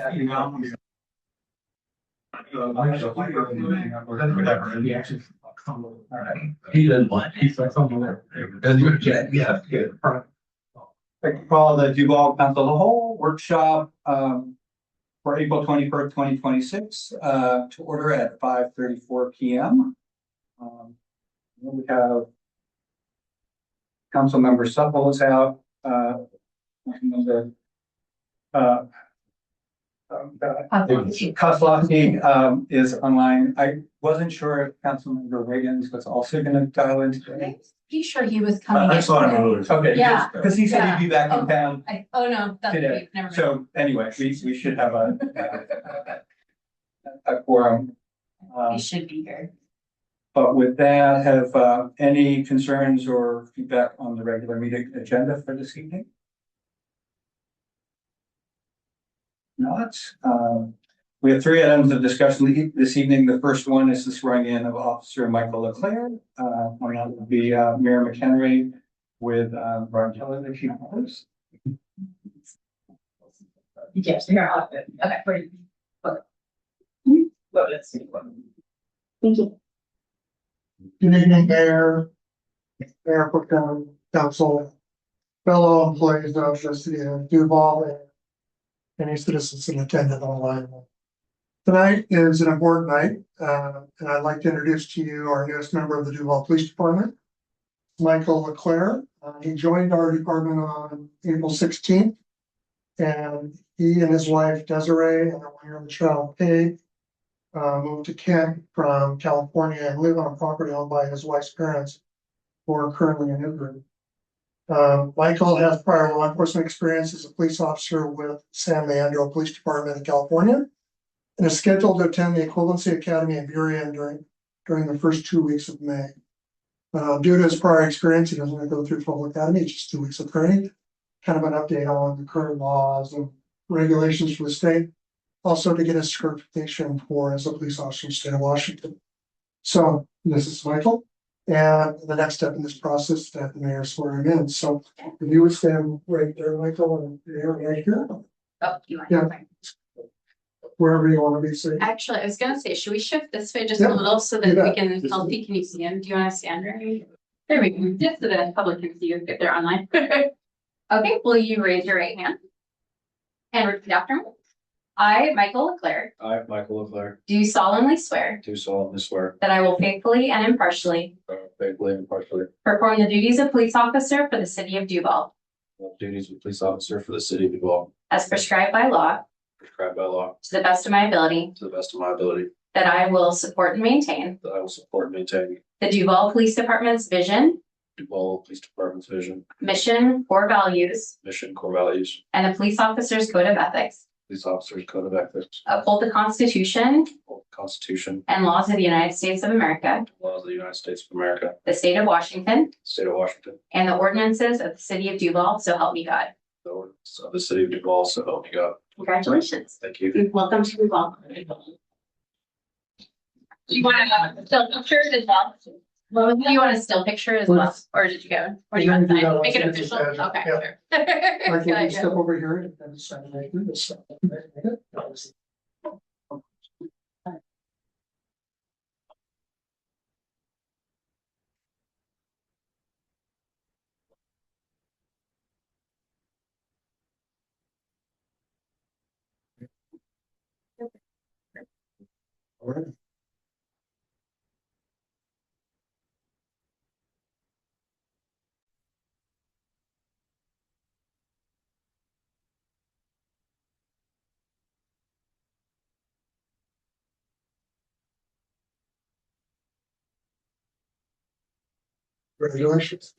He didn't want, he said something there. Yeah, good. I call the Duval Council of the Whole workshop for April 21st, 2026 to order at 5:34 p.m. We have council member Supple is out. Kozlowski is online. I wasn't sure if Councilmember Wiggins was also going to dial in today. Pretty sure he was coming. I saw him earlier. Okay, Yeah. because he said he'd be back in town Oh, no, that's today. great. Never mind. So anyway, we should have a quorum. He should be here. But with that, have any concerns or feedback on the regular meeting agenda for this evening? Not. We have 3 items of discussion this evening. The first one is the swearing in of Officer Michael Leclerc. One that would be Mayor McHenry with Brian Kelly, the chief of police. Yes, they are. Okay. Thank you. Good evening, Mayor, Pro Tem, Council, fellow employees of the city of Duval, and any citizens in attendance online. Tonight is an important night, and I'd like to introduce to you our newest member of the Duval Police Department, Michael Leclerc. He joined our department on April 16th, and he and his wife Desiree and their 1-year-old child Paige moved to Kent from California and live on a property owned by his wife's parents, who are currently in Israel. Michael has prior law enforcement experience as a police officer with San Leandro Police Department in California, and is scheduled to attend the Equivalency Academy in Burien during the first 2 weeks of May. Due to his prior experience, he doesn't have to go through full academy, it's just 2 weeks of training. Kind of an update on the current laws and regulations for the state. Also to get his certification for as a police officer in the state of Washington. So this is Michael. And the next step in this process is to have the mayor swear him in. So if you would stand right there, Michael, and you're right here. Oh, you want? Yeah. Wherever you want to be safe. Actually, I was gonna say, should we shift this way just Yeah. a little so that You we bet. can, Kelsey, can you see him? Do you want to stand right here? There we go, just so the public can see you if they're online. Okay, will you raise your right hand? And repeat after me. I, Michael Leclerc, I, Michael Leclerc, do solemnly swear do solemnly swear that I will faithfully and impartially faithfully and impartially perform the duties of police officer for the city of Duval the duties of police officer for the city of Duval, as prescribed by law prescribed by law, to the best of my ability, to the best of my ability, that I will support and maintain that I will support and maintain the Duval Police Department's vision, Duval Police Department's vision, mission, core values, mission, core values, and the police officer's code of ethics, police officers' code of ethics, uphold the Constitution Constitution, and laws of the United States of America, laws of the United States of America, the state of Washington, state of Washington, and the ordinances of the city of Duval, so help me God. the ordinance of the city of Duval, so help me God. Congratulations. Thank you. Welcome to Duval. Do you want to still pictures as well? Well, do you want a still picture as well, or did you go? Or do you want to sign? Make it official? Okay, sure. Michael, Good you idea. step over here and sign right through this. All right. Congratulations.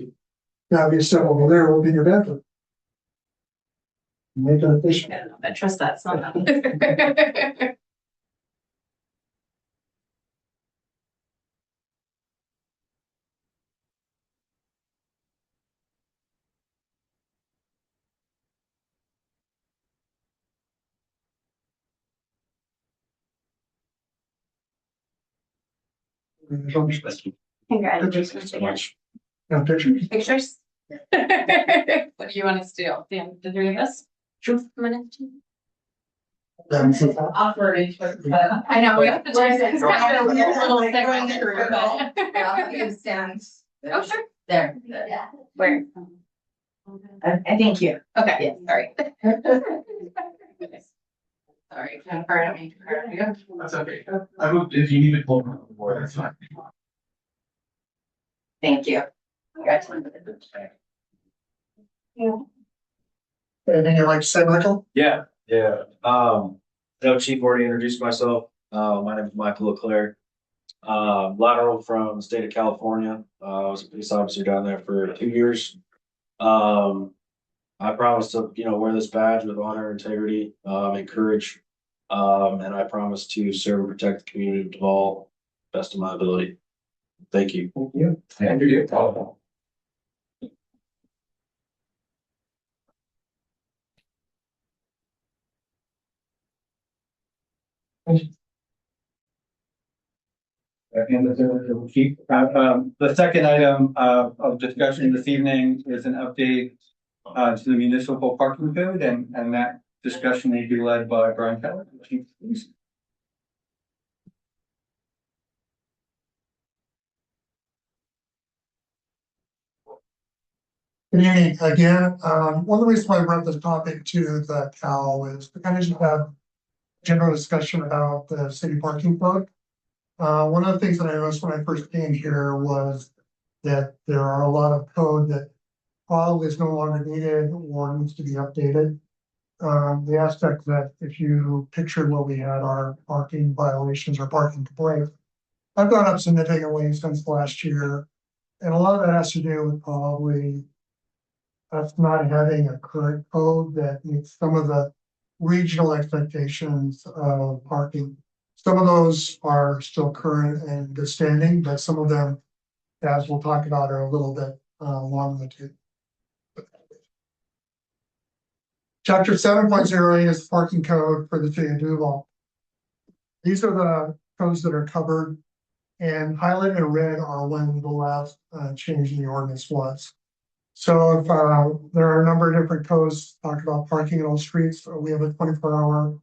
Now, if you step over there, we'll be in your bathroom. Make it official. I don't know if I trust that, it's not. Congratulations Thanks so again. much. Now, pictures. Pictures? What do you want us to do? The 3 of us? Sure. Awkward intro, but. I know, we have to turn this kind of a little Like, segment through, but. Yeah, you stand. Oh, sure. There. Where? I thank you. Okay, Yeah. sorry. Sorry, Jennifer, I don't mean to hurt you. That's okay. I would, if you need to pull from the board, that's fine. Thank you. Congratulations. Anything you'd like to say, Michael? Yeah. No, Chief already introduced myself. My name is Michael Leclerc. Lateral from the state of California. I was a police officer down there for 2 years. I promise to, wear this badge with honor, integrity, and courage. And I promise to serve and protect the community of Duval best of my ability. Thank you. Thank you. Thank you. And the second item of discussion this evening is an update to the municipal parking code, and that discussion will be led by Brian Keller, Chief of Police. Good evening again. One of the reasons why I brought this topic to the Cal is to kind of just have a general discussion about the city parking code. One of the things that I noticed when I first came here was that there are a lot of code that probably is no longer needed or needs to be updated. The aspect that if you pictured what we had, our parking violations or parking complaints, I've gone up significantly since last year. And a lot of that has to do with probably us not having a current code that meets some of the regional expectations of parking. Some of those are still current and good standing, but some of them, as we'll talk about, are a little bit long in the tooth. Chapter 7.08 is the parking code for the city of Duval. These are the codes that are covered, and highlighted in red are when the last change in the ordinance was. So if there are a number of different codes talking about parking in all streets, we have a 24-hour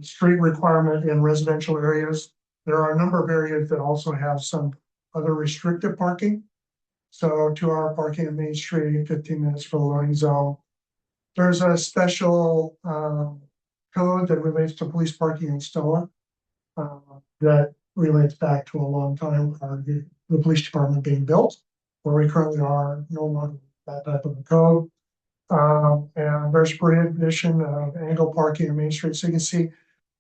street requirement in residential areas. There are a number of areas that also have some other restrictive parking. So 2-hour parking on Main Street, 15 minutes for the loading zone. There's a special code that relates to police parking in Stella that relates back to a long time, the police department being built, where we currently are no longer that type of a code. And there's prohibition of angle parking on Main Street. So you can see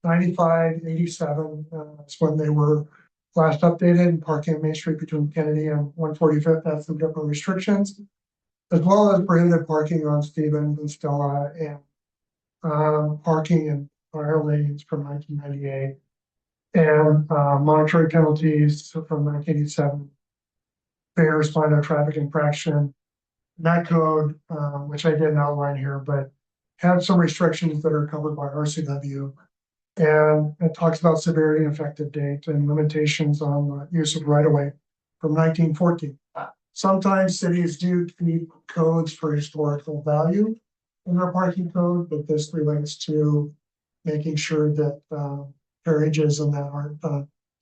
95, 87 is when they were last updated. Parking on Main Street between Kennedy and 145th has some different restrictions, as well as prohibited parking on Stevens and Stella, and parking in fire lanes from 1998, and monetary penalties from 1987. Fair fine of traffic infraction. That code, which I didn't outline here, but had some restrictions that are covered by RCW. And it talks about severity and effective date and limitations on the use of right-of-way from 1914. Sometimes cities do keep codes for historical value in their parking code, but this relates to making sure that carriages and that aren't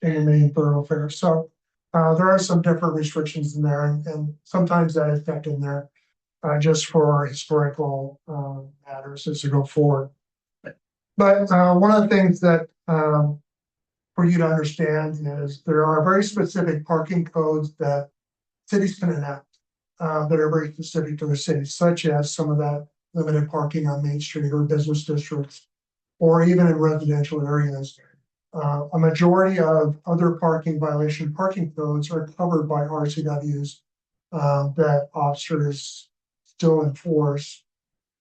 in the main thoroughfare. So there are some different restrictions in there, and sometimes that is kept in there just for historical matters as we go forward. But one of the things that for you to understand is there are very specific parking codes that cities can enact that are very specific to their cities, such as some of that limited parking on Main Street or business districts, or even in residential areas. A majority of other parking violation parking codes are covered by RCWs that officers still enforce,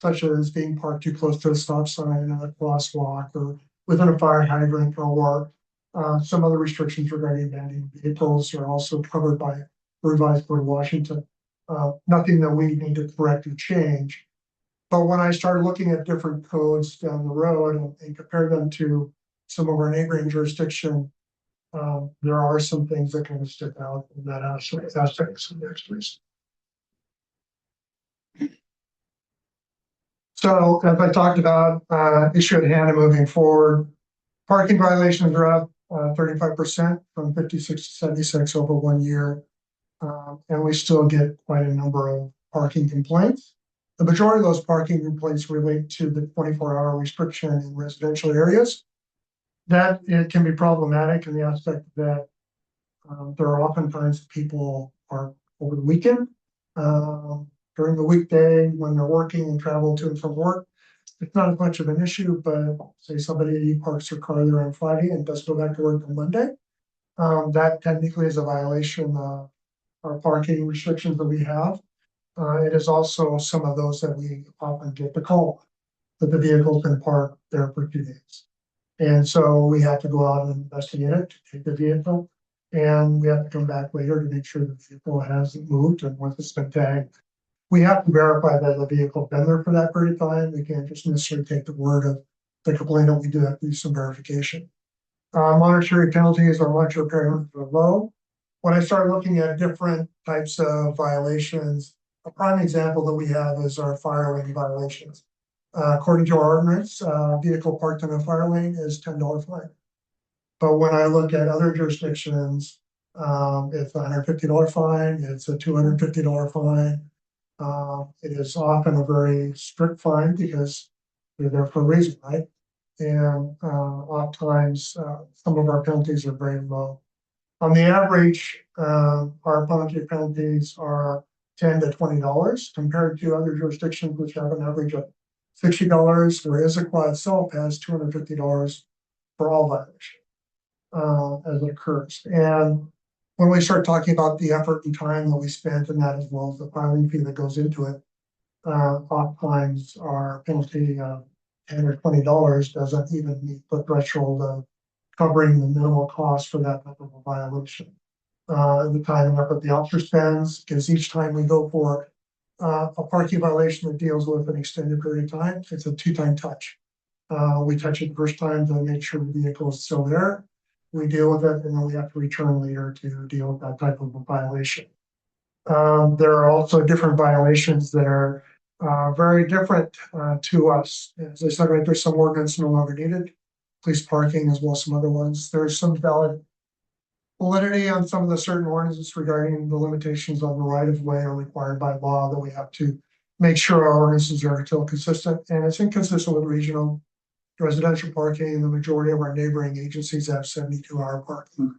such as being parked too close to a stop sign, a crosswalk, or within a fire hydrant, or some other restrictions regarding abandoning vehicles are also covered by revised Code of Washington. Nothing that we need to correct or change. But when I started looking at different codes down the road and compare them to some of our neighboring jurisdiction, there are some things that kind of stick out in that aspect. So So as I talked about, issue at hand and moving forward, parking violations are up 35% from 56 to 76 over 1 year. And we still get quite a number of parking complaints. The majority of those parking complaints relate to the 24-hour restriction in residential areas. That it can be problematic in the aspect that there are oftentimes people park over the weekend. During the weekday when they're working and travel to and from work, it's not as much of an issue, but say somebody parks their car there on Friday and does go back to work on Monday. That technically is a violation of our parking restrictions that we have. It is also some of those that we often get the call that the vehicle's been parked there for 2 days. And so we have to go out and investigate it, take the vehicle, and we have to come back later to make sure the vehicle hasn't moved and once it's been tagged. We have to verify that the vehicle been there for that period of time. We can't just necessarily take the word of the complainant. We do have to do some verification. Monetary penalties are much apparently low. When I start looking at different types of violations, a prime example that we have is our fire lane violations. According to our ordinance, vehicle parked in a fire lane is $10 fine. But when I look at other jurisdictions, it's a $150 fine, it's a $250 fine. It is often a very strict fine because they're there for a reason, right? And oftentimes some of our penalties are very low. On the average, our penalties are $10 to $20 compared to other jurisdictions which have an average of $60, whereas Issaquah itself has $250 for all violations as it occurs. And when we start talking about the effort and time that we spent in that, as well as the filing fee that goes into it, oftentimes our penalty of $10 or $20 doesn't even meet the threshold of covering the minimal cost for that type of a violation. The time and effort the officer spends, because each time we go for a parking violation that deals with an extended period of time, it's a 2-time touch. We touch it the first time to make sure the vehicle is still there. We deal with it, and then we have to return later to deal with that type of a violation. There are also different violations that are very different to us. As I said, right, there's some ordinance no longer needed, police parking as well as some other ones. There's some valid validity on some of the certain ordinances regarding the limitations on the right of way are required by law that we have to make sure our ordinances are still consistent, and it's inconsistent with regional residential parking. The majority of our neighboring agencies have 72-hour parking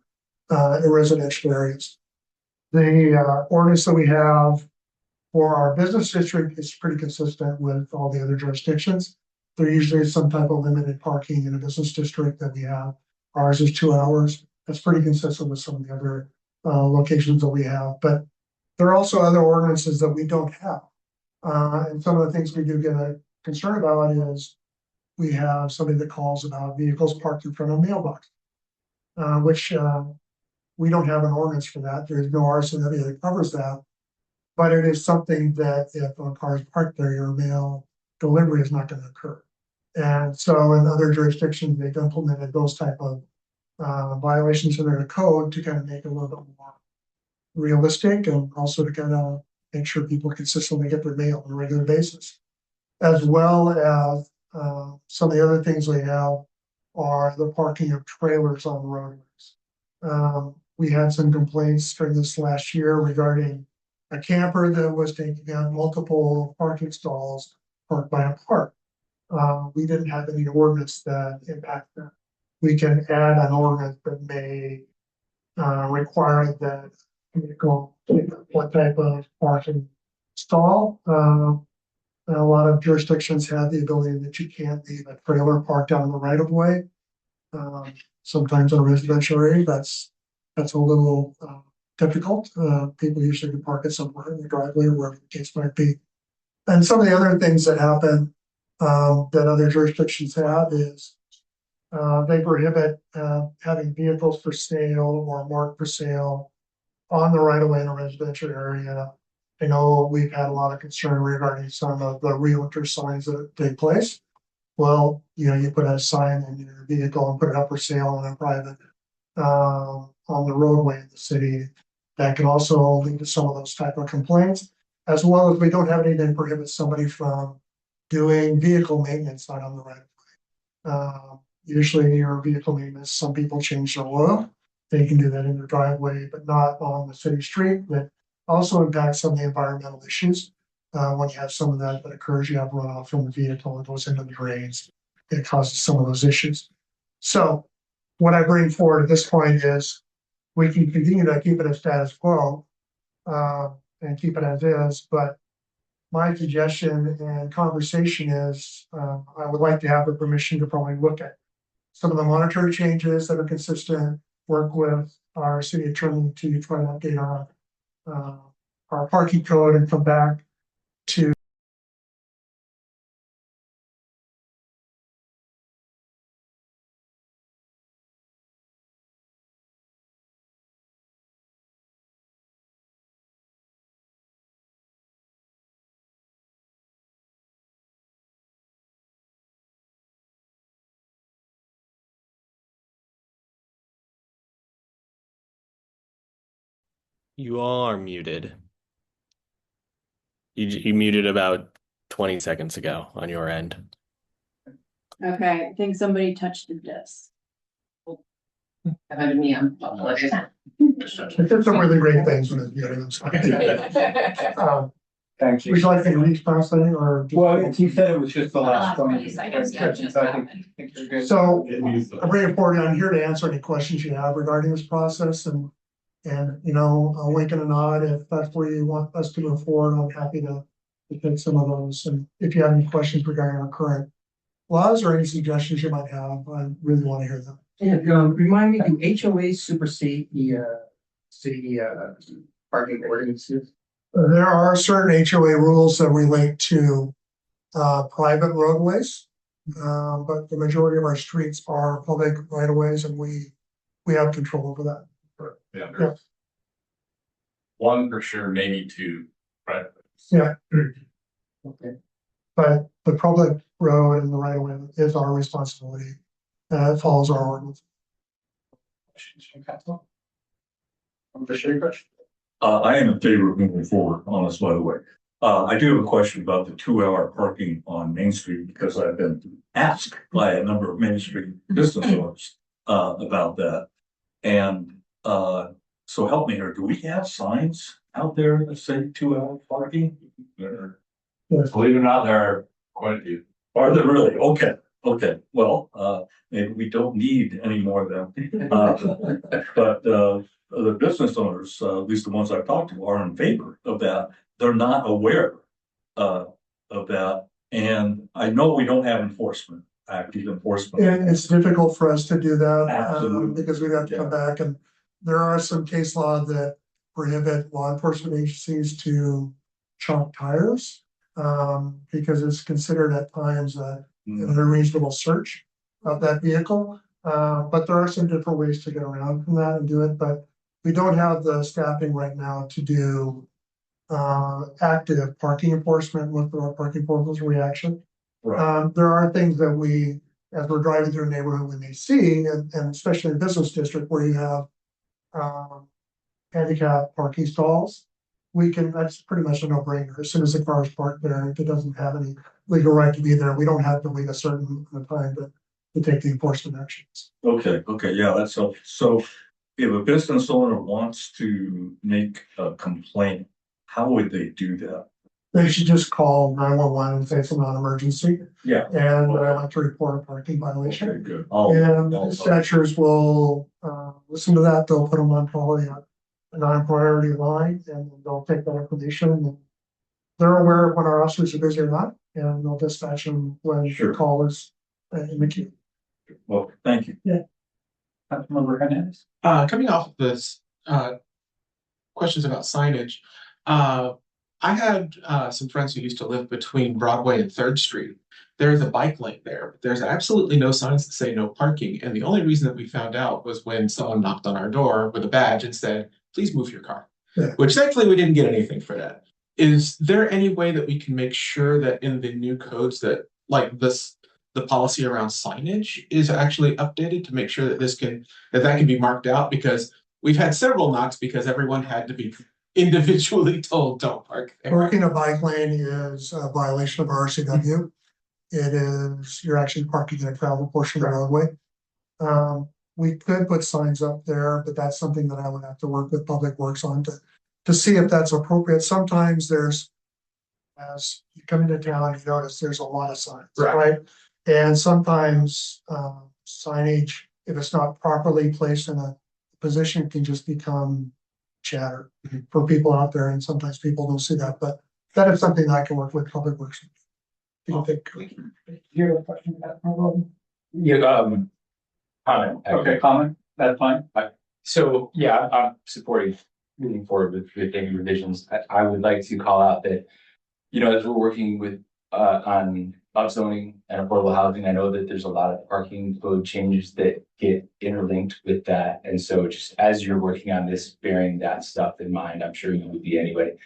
in residential areas. The ordinance that we have for our business district is pretty consistent with all the other jurisdictions. There usually is some type of limited parking in a business district that we have. Ours is 2 hours. That's pretty consistent with some of the other locations that we have. But there are also other ordinances that we don't have. And some of the things we do get a concern about is we have somebody that calls about vehicles parked in front of a mailbox, which we don't have an ordinance for that. There's no RCW that covers that. But it is something that if a car is parked there, your mail delivery is not going to occur. And so in other jurisdictions, they've implemented those type of violations in their code to kind of make it a little bit more realistic and also to kind of make sure people consistently get their mail on a regular basis. As well as some of the other things we have are the parking of trailers on the roadways. We had some complaints during this last year regarding a camper that was taking on multiple parking stalls parked by a park. We didn't have any ordinance that impact that. We can add an ordinance that may require that vehicle what type of parking stall. A lot of jurisdictions have the ability that you can't leave a trailer parked on the right of way. Sometimes in a residential area, that's a little difficult. People usually can park it somewhere in the driveway or wherever the case might be. And some of the other things that happen that other jurisdictions have is they prohibit having vehicles for sale or marked for sale on the right of way in a residential area. I know we've had a lot of concern regarding some of the realtor signs that take place. Well, you put a sign in your vehicle and put it up for sale on a private on the roadway in the city. That can also lead to some of those type of complaints, as well as we don't have anything that prohibits somebody from doing vehicle maintenance not on the right of way. Usually your vehicle maintenance, some people change their oil. They can do that in their driveway, but not on the city street. That also impacts some of the environmental issues. When you have some of that occurs, you have runoff from the vehicle, it goes into the drains. It causes some of those issues. So what I bring forward at this point is we can continue to keep it as status quo and keep it as is, but my suggestion and conversation is I would like to have the permission to probably look at some of the monetary changes that are consistent, work with our city attorney to try to update our parking code and come back to You all are muted. You muted about 20 seconds ago on your end. Okay, I think somebody touched the desk. Had me on. It did some really great things when it's getting them. Thank you. Would you like to read something or? Well, he said it was just the last 20 20 seconds, yeah, just I happened. think you're good. So I'm bringing forward, I'm here to answer any questions you have regarding this process and you know, a wink and a nod if that's where you want us to move forward. I'm happy to take some of those. And if you have any questions regarding our current laws or any suggestions you might have, I really want to hear them. Yeah, remind me, do HOAs supersede the city parking ordinances? There are certain HOA rules that relate to private roadways. But the majority of our streets are public right of ways and we have control over that. Yeah, Yeah. there's one for sure, maybe two, right? Yeah. Okay. But the public road and the right of way is our responsibility. It follows our ordinance. Questions from council? I am in favor of moving forward on this, by the way. I do have a question about the 2-hour parking on Main Street because I've been asked by a number of Main Street business owners about that. And so help me here, do we have signs out there that say 2-hour parking? Or Believe it or not, there are quite a few. are there really? Okay, well, maybe we don't need any more of them. But the business owners, at least the ones I've talked to, are in favor of that. They're not aware of that. And I know we don't have active enforcement. And it's difficult for us to do that Absolutely. because we'd have to come back and there are some case law that prohibit law enforcement agencies to chomp tires because it's considered at times an unreasonable search of that vehicle. But there are some different ways to get around from that and do it, but we don't have the staffing right now to do active parking enforcement with our parking portals reaction. Right. There are things that we, as we're driving through a neighborhood, we may see, and especially in a business district where you have handicap parking stalls. That's pretty much a no-brainer. As soon as the car is parked there, if it doesn't have any legal right to be there, we don't have to wait a certain amount of time to take the enforcement actions. Okay, yeah, that's so. So if a business owner wants to make a complaint, how would they do that? They should just call 911 and say it's a non-emergency, Yeah. and I like to report a parking violation. Okay, good. And dispatchers will listen to that. They'll put them on probably a non-priority line, and they'll take that information. And they're aware of when our officers are busy or not, and they'll dispatch them when the call is in the queue. Well, thank you. Councilmember Hernandez? Coming off of this, questions about signage. I had some friends who used to live between Broadway and 3rd Street. There's a bike lane there, but there's absolutely no signs that say no parking. And the only reason that we found out was when someone knocked on our door with a badge and said, please move your car. Yeah. Which thankfully we didn't get anything for that. Is there any way that we can make sure that in the new codes that like this, the policy around signage is actually updated to make sure that that can be marked out? Because we've had several knocks because everyone had to be individually told don't park there. Parking a bike lane is a violation of RCW. it is, you're actually parking in a travel portion of the roadway. We could put signs up there, but that's something that I would have to work with Public Works on to see if that's appropriate. Sometimes there's, as you come into town, you notice there's a lot of signs, right? And sometimes signage, if it's not properly placed in a position, can just become chatter for people out there, and sometimes people don't see that, but that is something that I can work with Public Works. Do you think? You have a question about that? Yeah, comment. Okay, comment, that's fine. So, yeah, I'm supporting moving forward with any revisions. I would like to call out that, you know, as we're working with, on upzoning and affordable housing, I know that there's a lot of parking code changes that get interlinked with that. And so just as you're working on this, bearing that stuff in mind, I'm sure you would be anyway.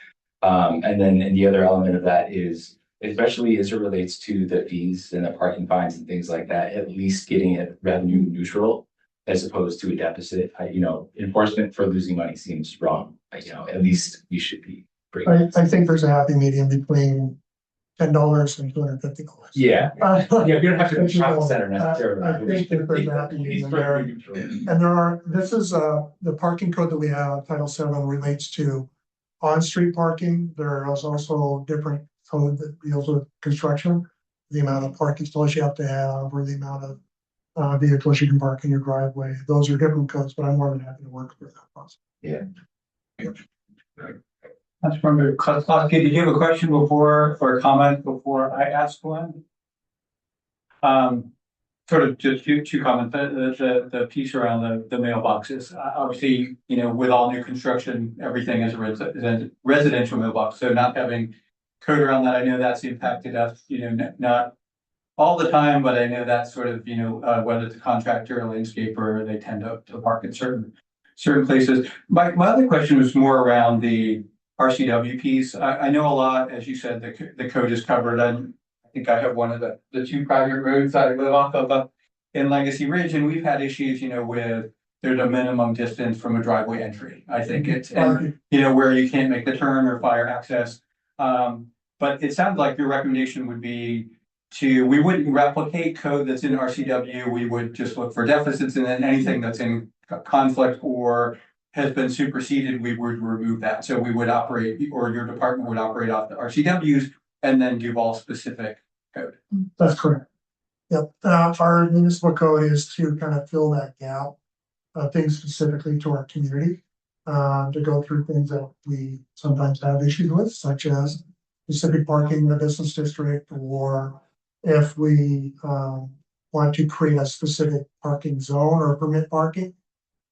And then the other element of that is, especially as it relates to the fees and the parking fines and things like that, at least getting it revenue neutral as opposed to a deficit. You know, enforcement for losing money seems wrong. You know, at least we should be. I think there's a happy medium between $10 and $250. Yeah. Yeah, you don't have to But, you shop know, center necessarily. I think that there's a happy medium there. And there are, this is the parking code that we have, Title VII, relates to on-street parking. There is also different code that deals with construction, the amount of parking stalls you have to have, or the amount of vehicles you can park in your driveway. Those are different codes, but I'm more than happy to work through that process. Yeah. That's from the Klosky. Did you have a question before or a comment before I ask one? Sort of just two comments. The piece around the mailboxes. Obviously, you know, with all new construction, everything is a residential mailbox. So not having code around that, I know that's impacted us. You know, not all the time, but I know that's sort of, you know, whether it's a contractor or landscaper, they tend to park in certain places. My other question was more around the RCW piece. I know a lot, as you said, the code is covered. I think I have one of the two private roads I live off of up in Legacy Ridge, and we've had issues, you know, with there's a minimum distance from a driveway entry. I think it's, and, you know, where you can't make the turn or fire access. But it sounds like your recommendation would be we wouldn't replicate code that's in RCW. We would just look for deficits, and then anything that's in conflict or has been superseded, we would remove that. So we would operate, or your department would operate off the RCWs and then Duval specific code. That's correct. Yep. Our municipal code is to kind of fill that gap, things specifically to our community, to go through things that we sometimes have issues with, such as specific parking in the business district, or if we want to create a specific parking zone or permit parking.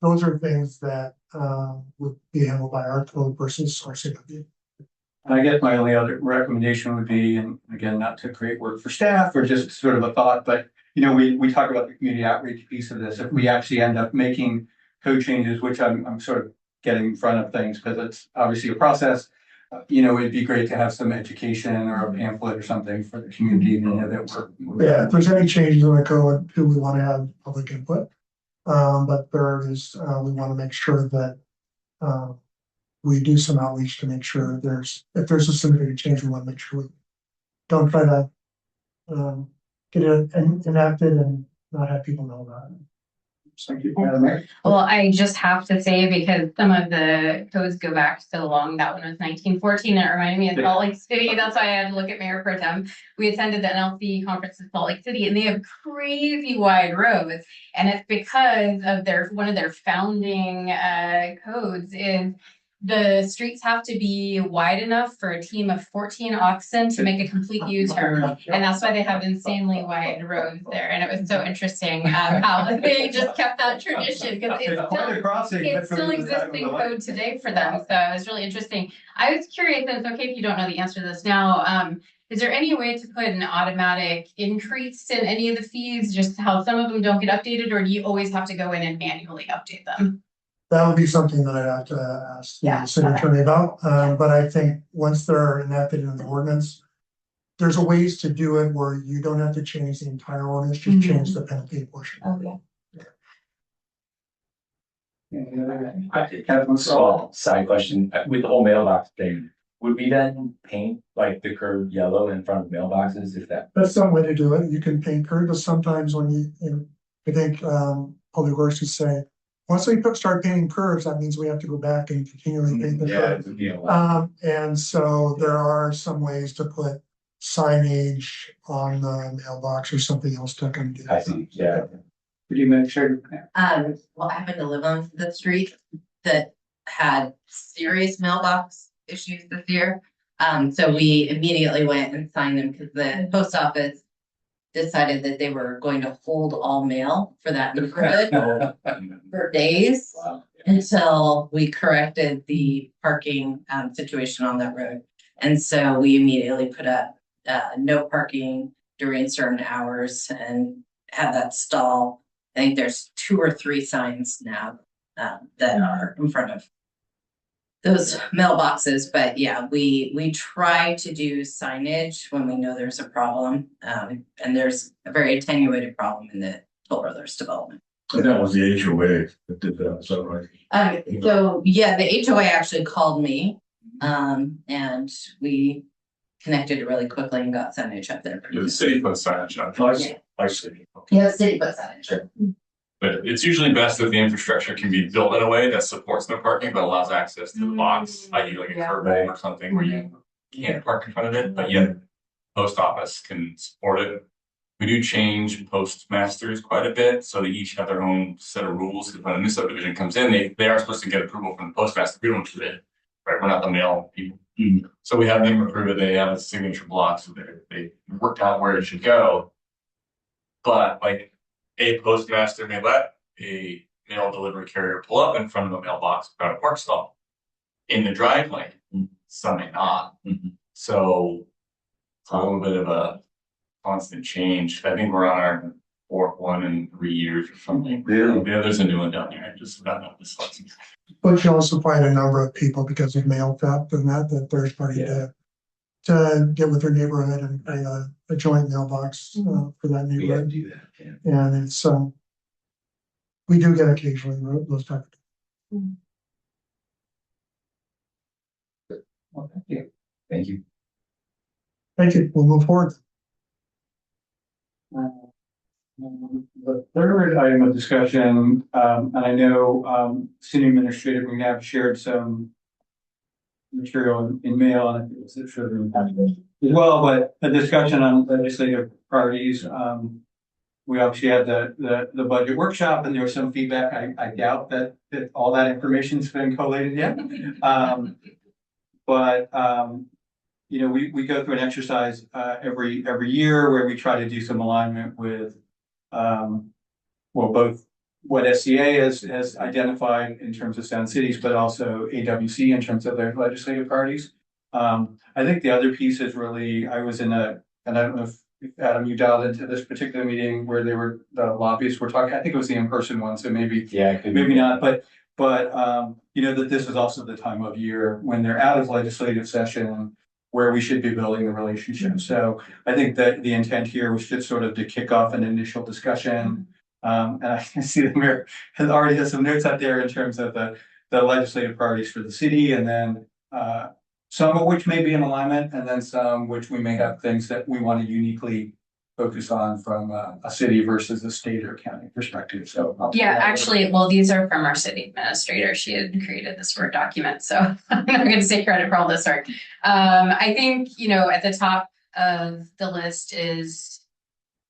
Those are things that would be handled by our code versus RCW. I guess my only other recommendation would be, and again, not to create work for staff or just sort of a thought, but you know, we talk about the community outreach piece of this. If we actually end up making code changes, which I'm sort of getting in front of things because it's obviously a process, you know, it'd be great to have some education or a pamphlet or something for the community, you know, that we're. Yeah, if there's any changes in the code, do we want to have public input? But there is, we want to make sure that we do some outreach to make sure if there's a significant change, we want to make sure we don't try to get it enacted and not have people know about it. Thank you, Madam Mayor. Well, I just have to say, because some of the codes go back so long, that one was 1914, it reminded me of Salt Lake City. That's why I had to look at Mayor Pro Tem. We attended the NLC conference in Salt Lake City, and they have crazy wide roads. And it's because of one of their founding codes is the streets have to be wide enough for a team of 14 oxen to make a complete U-turn. And that's why they have insanely wide roads there. And it was so interesting how they just kept that tradition, because it's still existing code today for them. So it was really interesting. I was curious, and it's okay if you don't know the answer to this now. Is there any way to put an automatic increase in any of the fees, just how some of them don't get updated, or do you always have to go in and manually update them? That would be something that I'd have to ask the city attorney about. But I think once they're enacted in the ordinance, there's a ways to do it where you don't have to change the entire ordinance, just change the penalty portion. Small side question with the whole mailbox thing. Would we then paint like the curb yellow in front of mailboxes if that? That's some way to do it. You can paint curb, but sometimes when I think, Public Works would say, once we start painting curves, that means we have to go back and continually paint the Yeah, curb. it would be a lot. And so there are some ways to put signage on the mailbox or something else to kind of do I that. see, yeah. Could you make sure? Well, I happen to live on the street that had serious mailbox issues this year. So we immediately went and signed them because the post office decided that they were going to hold all mail for that neighborhood for days Wow. until we corrected the parking situation on that road. And so we immediately put up no parking during certain hours and had that stall. I think there's 2 or 3 signs now that are in front of those mailboxes, but yeah, we try to do signage when we know there's a problem. And there's a very attenuated problem in the Toll Brothers development. And that was the HOA that did that, is that right? So yeah, the HOA actually called me, and we connected really quickly and got signage up there. The city puts signage up, I see. Yeah, the city put signage. but it's usually best if the infrastructure can be built in a way that supports no parking, but allows access to the box, i.e. like a curb hole or something where you can't park in front of it, but yet post office can support it. We do change postmasters quite a bit, so they each have their own set of rules. Because when a new subdivision comes in, they are supposed to get approval from the postmaster. We don't do it, right? We're not the mail people. So we have them approve it. They have a signature block, so they worked out where it should go. But like a postmaster may let a mail delivery carrier pull up in front of a mailbox without a park stall in the drive lane. Some may not. So it's a little bit of a constant change. I think we're on our 4th one in 3 years or something. Yeah, there's a new one down there. I just forgot about this one. But you also find a number of people because of mail theft and that third party to get with their neighborhood and create a joint mailbox for that We gotta neighborhood. do that, yeah. And it's, we do get occasionally those type of. Well, thank you. Thank you. Thank you. We'll move forward. The third item of discussion, and I know, city administrator, we have shared some material in mail, and it was as well, but a discussion on legislative priorities. We obviously had the budget workshop, and there was some feedback. I doubt that all that information's been collated yet. But you know, we go through an exercise every year where we try to do some alignment with well, both what SCA has identified in terms of Sound Cities, but also AWC in terms of their legislative priorities. I think the other piece is really, I was in and I don't know if Adam, you dialed into this particular meeting where the lobbyists were talking. I think it was the in-person one, so maybe not, but you know, that this is also the time of year when they're out of legislative session where we should be building the relationship. So I think that the intent here was just sort of to kick off an initial discussion. And I can see the mayor has already has some notes out there in terms of the legislative priorities for the city, and then some of which may be in alignment, and then some which we may have things that we want to uniquely focus on from a city versus a state or county perspective. So Yeah, actually, well, these are from our city administrator. She had created this Word document, so I'm not going to take credit for all this work. I think, you know, at the top of the list is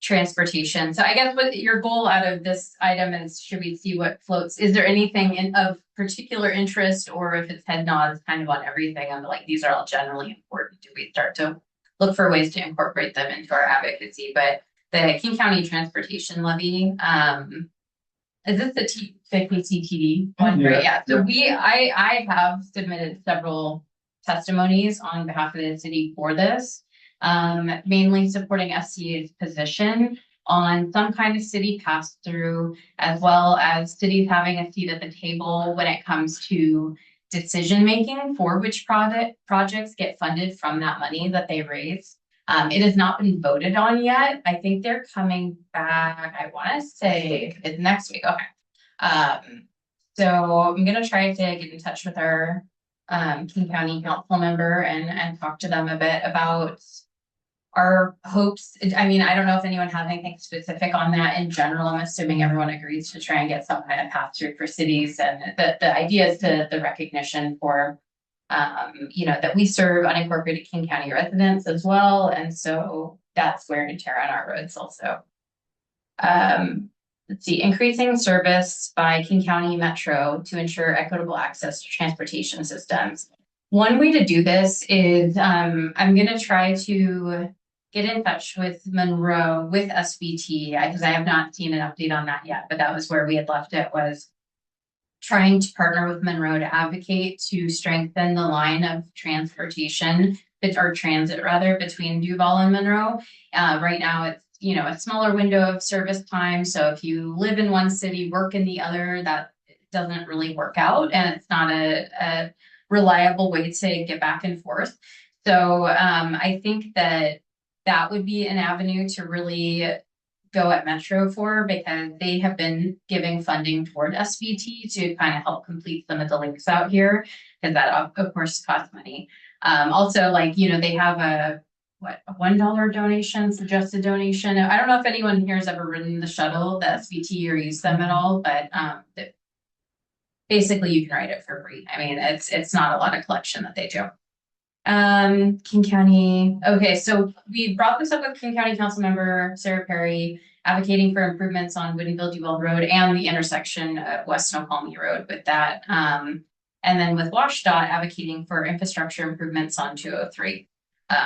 transportation. So I guess what your goal out of this item is, should we see what floats? Is there anything of particular interest, or if it's head nods kind of on everything, I'm like, these are all generally important. Do we start to look for ways to incorporate them into our advocacy? But the King County Transportation Levy, is this the KCTD one? Yeah. Right, yeah. So I have submitted several testimonies on behalf of the city for this, mainly supporting SCA's position on some kind of city pass through, as well as cities having a seat at the table when it comes to decision making for which projects get funded from that money that they raise. It has not been voted on yet. I think they're coming back, I want to say it's next week. Okay. So I'm going to try to get in touch with our King County council member and talk to them a bit about our hopes. I mean, I don't know if anyone has anything specific on that in general. I'm assuming everyone agrees to try and get some kind of pass through for cities, and the idea is to the recognition for that we serve unincorporated King County residents as well, and so that's wear and tear on our roads also. Let's see, increasing service by King County Metro to ensure equitable access to transportation systems. One way to do this is I'm going to try to get in touch with Monroe with SBT because I have not seen an update on that yet, but that was where we had left it, was trying to partner with Monroe to advocate to strengthen the line of transportation, or transit rather, between Duval and Monroe. Right now it's, a smaller window of service time. So if you live in one city, work in the other, that doesn't really work out. And it's not a reliable way to get back and forth. So I think that would be an avenue to really go at Metro for, because they have been giving funding toward SBT to kind of help complete some of the links out here, because that of course costs money. Also, they have a $1 donation, suggested donation. I don't know if anyone here has ever ridden the shuttle, the SBT, or used them at all, but basically you can ride it for free. I mean, it's not a lot of collection that they do. King County. Okay, so we brought this up with King County Council Member Sarah Perry, advocating for improvements on Woodinville Duval Road and the intersection of West Snoqualmie Road with that. And then with WashDOT advocating for infrastructure improvements on 203.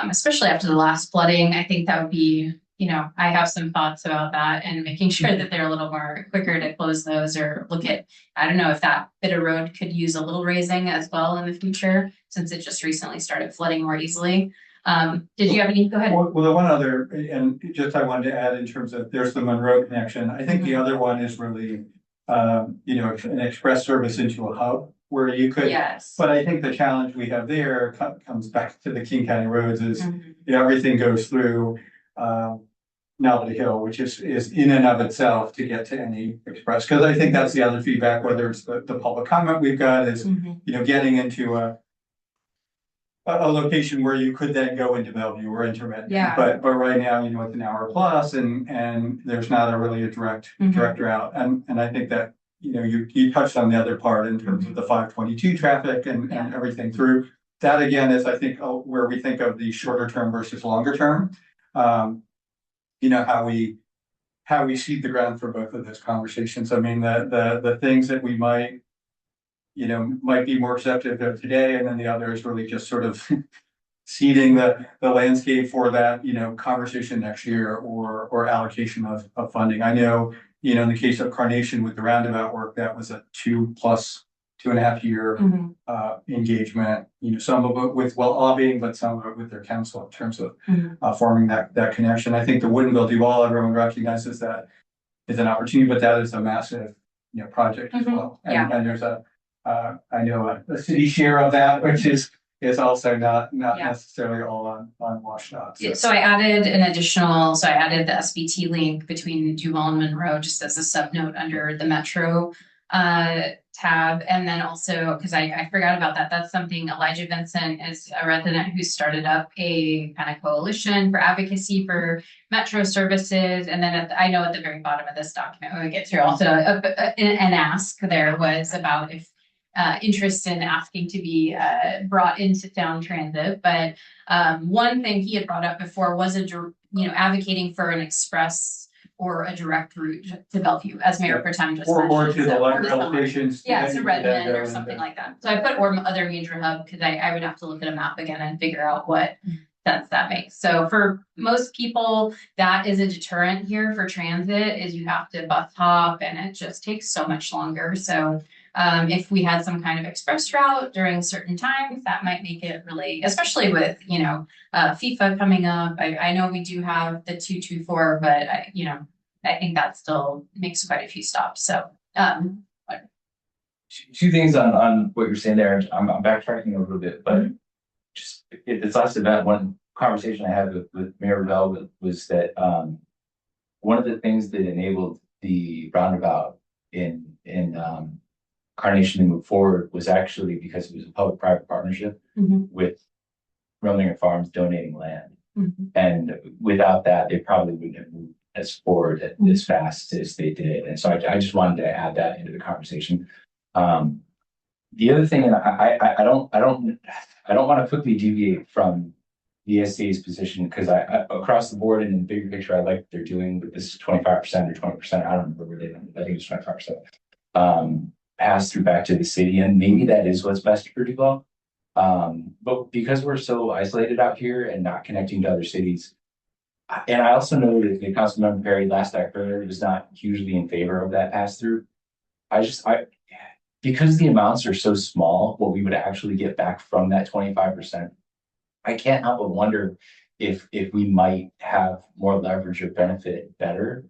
Especially after the last flooding, I think that would be, I have some thoughts about that and making sure that they're a little more quicker to close those, or look at, I don't know if that bit of road could use a little raising as well in the future, since it just recently started flooding more easily. Did you have any? Go ahead. Well, the one other, and just I wanted to add in terms of, there's the Monroe connection. I think the other one is really, an express service into a hub where you could. Yes. But I think the challenge we have there comes back to the King County roads is, everything goes through Nolly Hill, which is in and of itself to get to any express. Because I think that's the other feedback, whether it's the public comment we've got is, getting into a location where you could then go into Bellevue or into Redmond. Yeah. But right now, it's an hour plus and there's not really a direct route. And I think that, you touched on the other part in terms of the 522 traffic and everything through. That again is, I think, where we think of the shorter term versus longer term. How we seed the ground for both of those conversations. I mean, the things that we might be more receptive of today, and then the other is really just sort of seeding the landscape for that, conversation next year or allocation of funding. I know, in the case of Carnation with the roundabout work, that was a 2.5 year engagement, some of it with lobbying, but some of it with their council in terms of forming that connection. I think the Woodinville Duval, everyone recognizes that is an opportunity, but that is a massive, project as well. And there's I know a city share of that, which is also not necessarily all on WashDOT. So I added the SBT link between Duval and Monroe just as a subnote under the Metro tab. And then also, because I forgot about that, that's something Elijah Vincent is a resident who started up a kind of coalition for advocacy for Metro services. And then I know at the very bottom of this document, when we get through also an ask there was about if interest in asking to be brought into town transit. But one thing he had brought up before was advocating for an express or a direct route to Bellevue, as Mayor Pro Tem just mentioned. Or to the light rail stations. Yeah, to Redmond or something like that. So I put or other major hub because I would have to look at a map again and figure out what sense that makes. So for most people, that is a deterrent here for transit, is you have to bus hop and it just takes so much longer. So if we had some kind of express route during certain times, that might make it really, especially with, FIFA coming up. I know we do have the 224, but I think that still makes quite a few stops. So, two things on what you're saying there. I'm backtracking a little bit, but just this last event, one conversation I had with Mayor Bell was that one of the things that enabled the roundabout in Carnation to move forward was actually because it was a public-private partnership with Rumlinger Farms donating land. And without that, they probably wouldn't have moved as forward as fast as they did. And so I just wanted to add that into the conversation. The other thing, and I don't want to quickly deviate from the SCA's position, because I across the board and in the bigger picture, I like what they're doing with this 25% or 20%. I don't remember where they I think it's 25%. Pass through back to the city, and maybe that is what's best for Duval. But because we're so isolated out here and not connecting to other cities, and I also know that the Councilmember Perry, last I heard, was not hugely in favor of that pass through. Because the amounts are so small, what we would actually get back from that 25%, I can't help but wonder if we might have more leverage or benefit better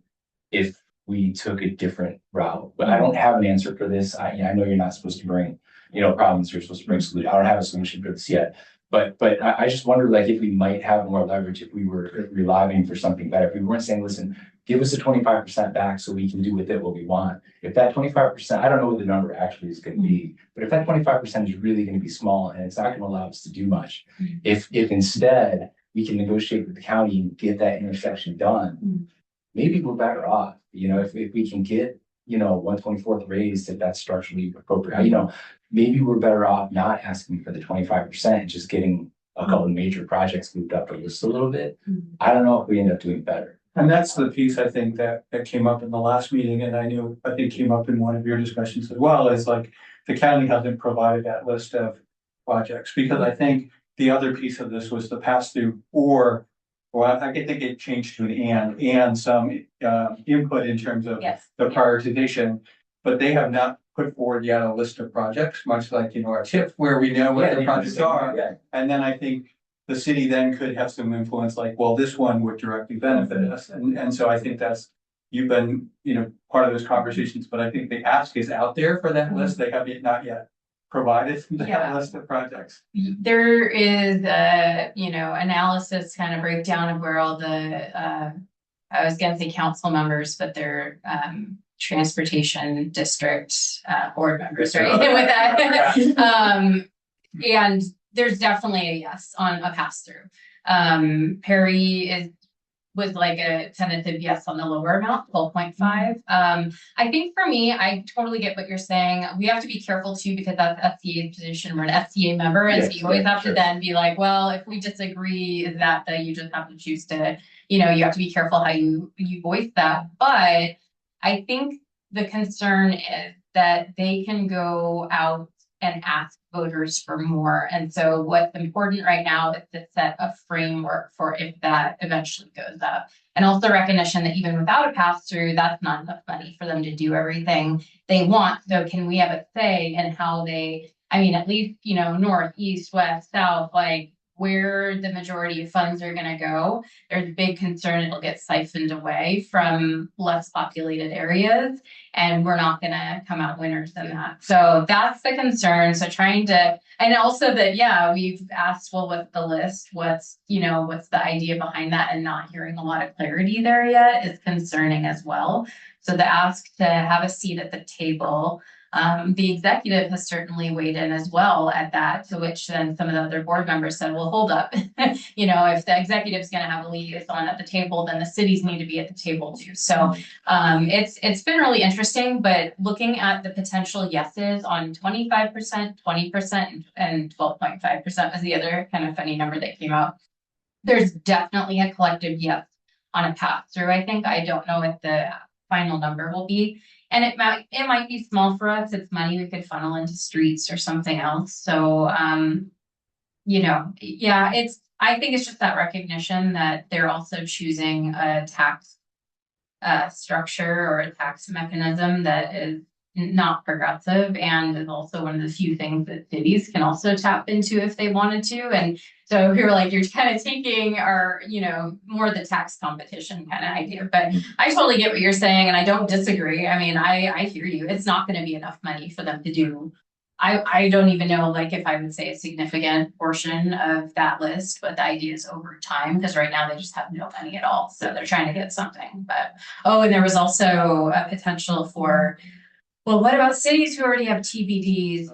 if we took a different route. But I don't have an answer for this. I know you're not supposed to bring, problems. You're supposed to bring solutions. I don't have a solution for this yet. But I just wonder, like, if we might have more leverage if we were lobbying for something better. If we weren't saying, listen, give us the 25% back so we can do with it what we want. If that 25%, I don't know what the number actually is going to be, but if that 25% is really going to be small and it's not going to allow us to do much, if instead we can negotiate with the county and get that intersection done, maybe we're better off. If we can get 1/24 raised, if that's structurally appropriate, maybe we're better off not asking for the 25%, just getting a couple of major projects moved up the list a little bit. I don't know if we end up doing better. And that's the piece I think that came up in the last meeting, and I think came up in one of your discussions as well, is like the county hasn't provided that list of projects, because I think the other piece of this was the pass through, or I think it changed to an and some input in terms of the prioritization, but they have not put forward yet a list of projects, much like our TIP, where we know what the projects are. And then I think the city then could have some influence, like, well, this one would directly benefit us. And so I think you've been, part of those conversations, but I think the ask is out there for that list. They have not yet provided that list of projects. There is a, analysis kind of breakdown of where all the, I was gonna say council members, but they're, transportation district, board members, right? With that. And there's definitely a yes on a pass through. Perry was like a tentative yes on the lower amount, 12.5. I think for me, I totally get what you're saying. We have to be careful too, because that's SCA's position. We're an SCA member, and so you always have to then be like, well, if we disagree, is that you just have to choose to, you have to be careful how you voice that. But I think the concern is that they can go out and ask voters for more. And so what's important right now is to set a framework for if that eventually goes up. And also recognition that even without a pass through, that's not enough money for them to do everything they want. So can we have a say in how at least, north, east, west, south, like where the majority of funds are going to go. There's a big concern it'll get siphoned away from less populated areas, and we're not going to come out winners in that. So that's the concern. So and also that, we've asked, well, what's the list? What's the idea behind that? And not hearing a lot of clarity there yet is concerning as well. So the ask to have a seat at the table, the executive has certainly weighed in as well at that, to which then some of the other board members said, well, hold up. If the executive's going to have a liaison at the table, then the cities need to be at the table too. So it's been really interesting, but looking at the potential yeses on 25%, 20%, and 12.5% was the other kind of funny number that came out. There's definitely a collective yes on a pass through. I think I don't know what the final number will be. And it might be small for us. It's money we could funnel into streets or something else. So, I think it's just that recognition that they're also choosing a tax structure or a tax mechanism that is not progressive, and is also one of the few things that cities can also tap into if they wanted to. And so we were like, you're kind of taking our, more the tax competition kind of idea. But I totally get what you're saying, and I don't disagree. I mean, I hear you. It's not going to be enough money for them to do. I don't even know, like, if I would say a significant portion of that list, but the idea is over time, because right now they just have no money at all. So they're trying to get something. But, and there was also a potential for well, what about cities who already have TBDs?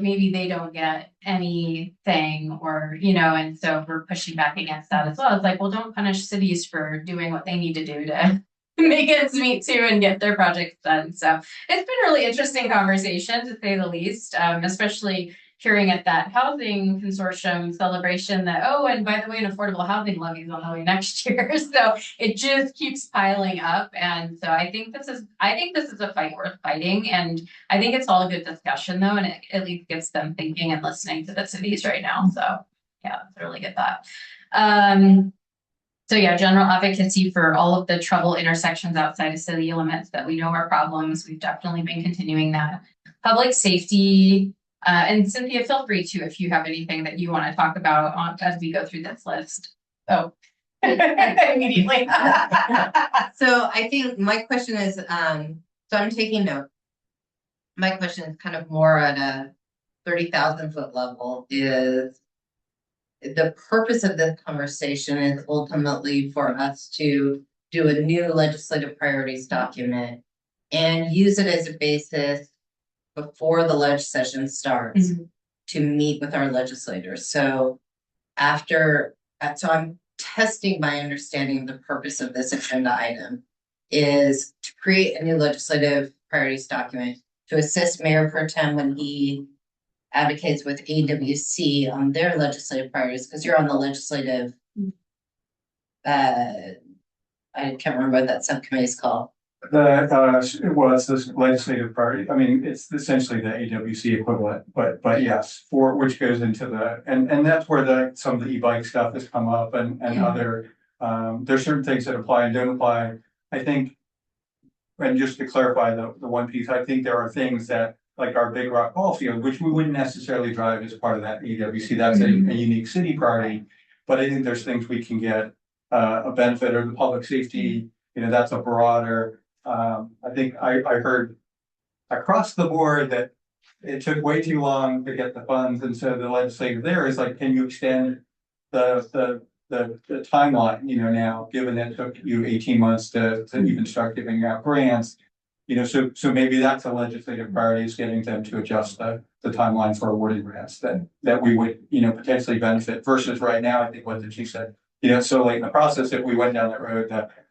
Maybe they don't get anything or, and so we're pushing back against that as well. It's like, well, don't punish cities for doing what they need to do to make ends meet too and get their projects done. So it's been a really interesting conversation to say the least, especially hearing at that housing consortium celebration that, oh, and by the way, an affordable housing levy is on the way next year. So it just keeps piling up. And so I think this is a fight worth fighting. And I think it's all a good discussion though. And it at least gets them thinking and listening to the cities right now. So yeah, I really get that. So yeah, general advocacy for all of the trouble intersections outside of city limits that we know are problems. We've definitely been continuing that. Public safety, and Cynthia, feel free to if you have anything that you want to talk about as we go through this list. Oh, immediately. So I think my question is, so I'm taking note. My question is kind of more at a 30,000 foot level is the purpose of this conversation is ultimately for us to do a new legislative priorities document and use it as a basis before the leg session starts to meet with our legislators. So so I'm testing my understanding of the purpose of this agenda item is to create a new legislative priorities document to assist Mayor Pro Tem when he advocates with AWC on their legislative priorities, because you're on the legislative, I can't remember what that subcommittee is called. It's this legislative priority. I mean, it's essentially the AWC equivalent, but yes, for which goes into and that's where some of the e-bike stuff has come up and other, there's certain things that apply and don't apply. I think, and just to clarify the one piece, I think there are things that like our Big Rock ball field, which we wouldn't necessarily drive as part of that AWC. That's a unique city priority, but I think there's things we can get a benefit or the public safety, that's a broader, I think I heard across the board that it took way too long to get the funds. And so the legislator there is like, can you extend the timeline, now, given it took you 18 months to even start giving out grants, so maybe that's a legislative priority is getting them to adjust the timeline for awarding grants that we would, potentially benefit versus right now, I think what the chief said, so late in the process, if we went down that road,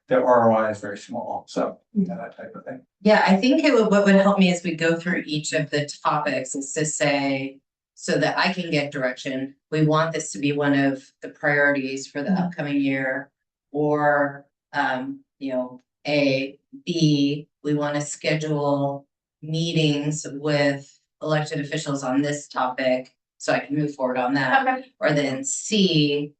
the ROI is very small. So that type of thing. Yeah, I think what would help me as we go through each of the topics is to say, so that I can get direction. We want this to be one of the priorities for the upcoming year, or A, B, we want to schedule meetings with elected officials on this topic so I can move forward on that. Okay. Or then C,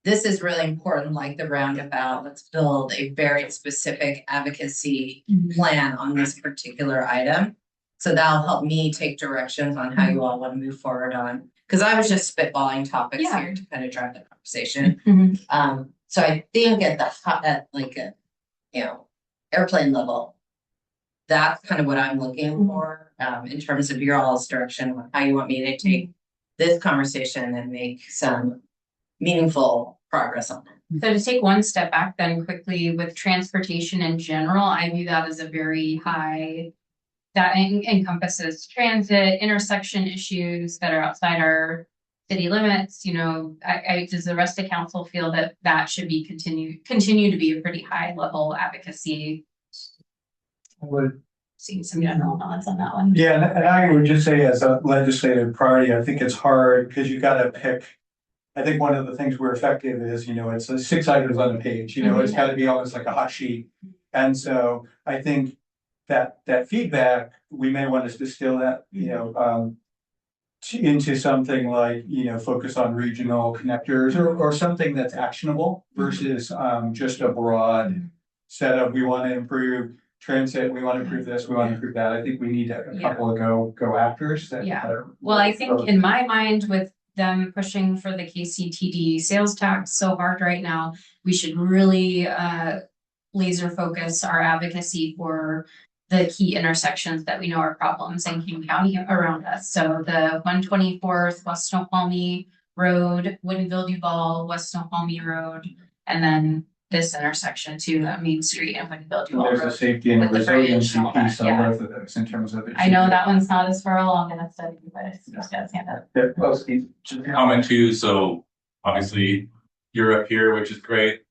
this is really important, like the roundabout. Let's build a very specific advocacy plan on this particular item. So that'll help me take directions on how you all want to move forward on. Because I was just spitballing topics here to kind of drive the conversation. So I think at airplane level, that's kind of what I'm looking for in terms of your all's direction on how you want me to take this conversation and make some meaningful progress on it. So to take one step back then quickly with transportation in general, I view that as a very high, that encompasses transit, intersection issues that are outside our city limits. Does the rest of council feel that should be continue to be a pretty high level advocacy? I would see some general nods on that one. Yeah, and I would just say as a legislative priority, I think it's hard because you got to pick. I think one of the things we're effective is, it's 6 items on a page, it's got to be almost like a hot sheet. And so I think that feedback, we may want to distill that, into something like, focus on regional connectors or something that's actionable versus just a broad set of, we want to improve transit, we want to improve this, we want to improve that. I think we need a couple of go afters. Well, I think in my mind with them pushing for the KCTD sales tax so hard right now, we should really laser focus our advocacy for the key intersections that we know are problems in King County around us. So the 124th West Snoqualmie Road, Woodinville Duval, West Snoqualmie Road, and then this intersection to Main Street and Winfield Duval There's a Road. safety and with the bridge resiliency and all that, piece on yeah. both of those in terms of. I know that one's not as far along in the study, but it's just got stand up. Yeah, well, Steve. Comment too, so obviously you're up here, which is great.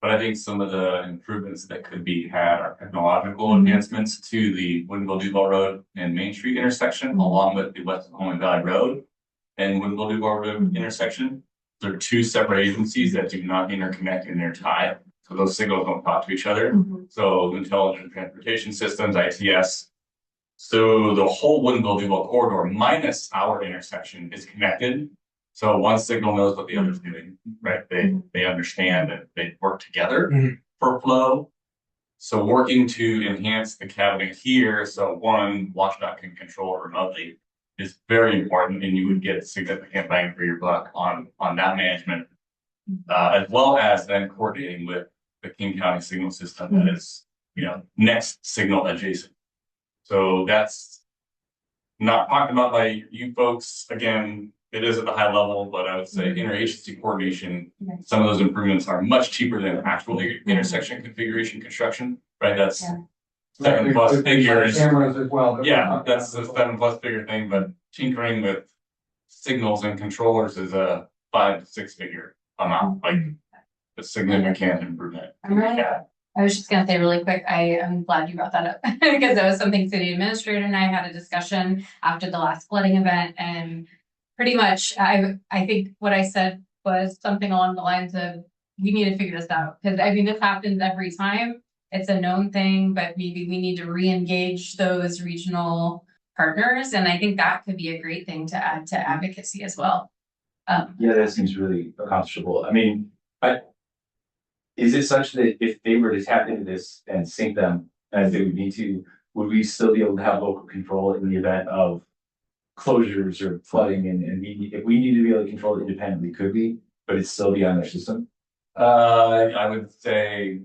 But I think some of the improvements that could be had are technological enhancements to the Woodinville Duval Road and Main Street intersection, along with the West Oklahoma Valley Road and Woodinville Duval Road intersection. There are two separate agencies that do not interconnect in their tie. So those signals don't talk to each other. So Intelligent Transportation Systems, ITS. So the whole Woodinville Duval corridor minus our intersection is connected. So one signal knows what the other's doing, right? They understand that they work together for flow. So working to enhance the cabinet here, so one WashDOT can control remotely is very important, and you would get significant bang for your buck on that management, as well as then coordinating with the King County signal system that is, next signal adjacent. So that's not talked about by you folks. Again, it is at the high level, but I would say interagency coordination, some of those improvements are much cheaper than actual intersection configuration construction, right? That's 7+ figures. Cameras as well. Yeah, that's a 7+ figure thing, but tinkering with signals and controllers is a 5 to 6 figure amount, like a significant improvement. I was just gonna say really quick, I am glad you brought that up because that was something city administrator and I had a discussion after the last flooding event, and pretty much I think what I said was something along the lines of, we need to figure this out, because I mean, this happens every time. It's a known thing, but maybe we need to re-engage those regional partners, and I think that could be a great thing to add to advocacy as well. Yeah, that seems really accomplishable. I mean, is it such that if they were to tap into this and sync them as they would need to, would we still be able to have local control in the event of closures or flooding? And if we need to be able to control it independently, could we? But it's still be on their system? I would say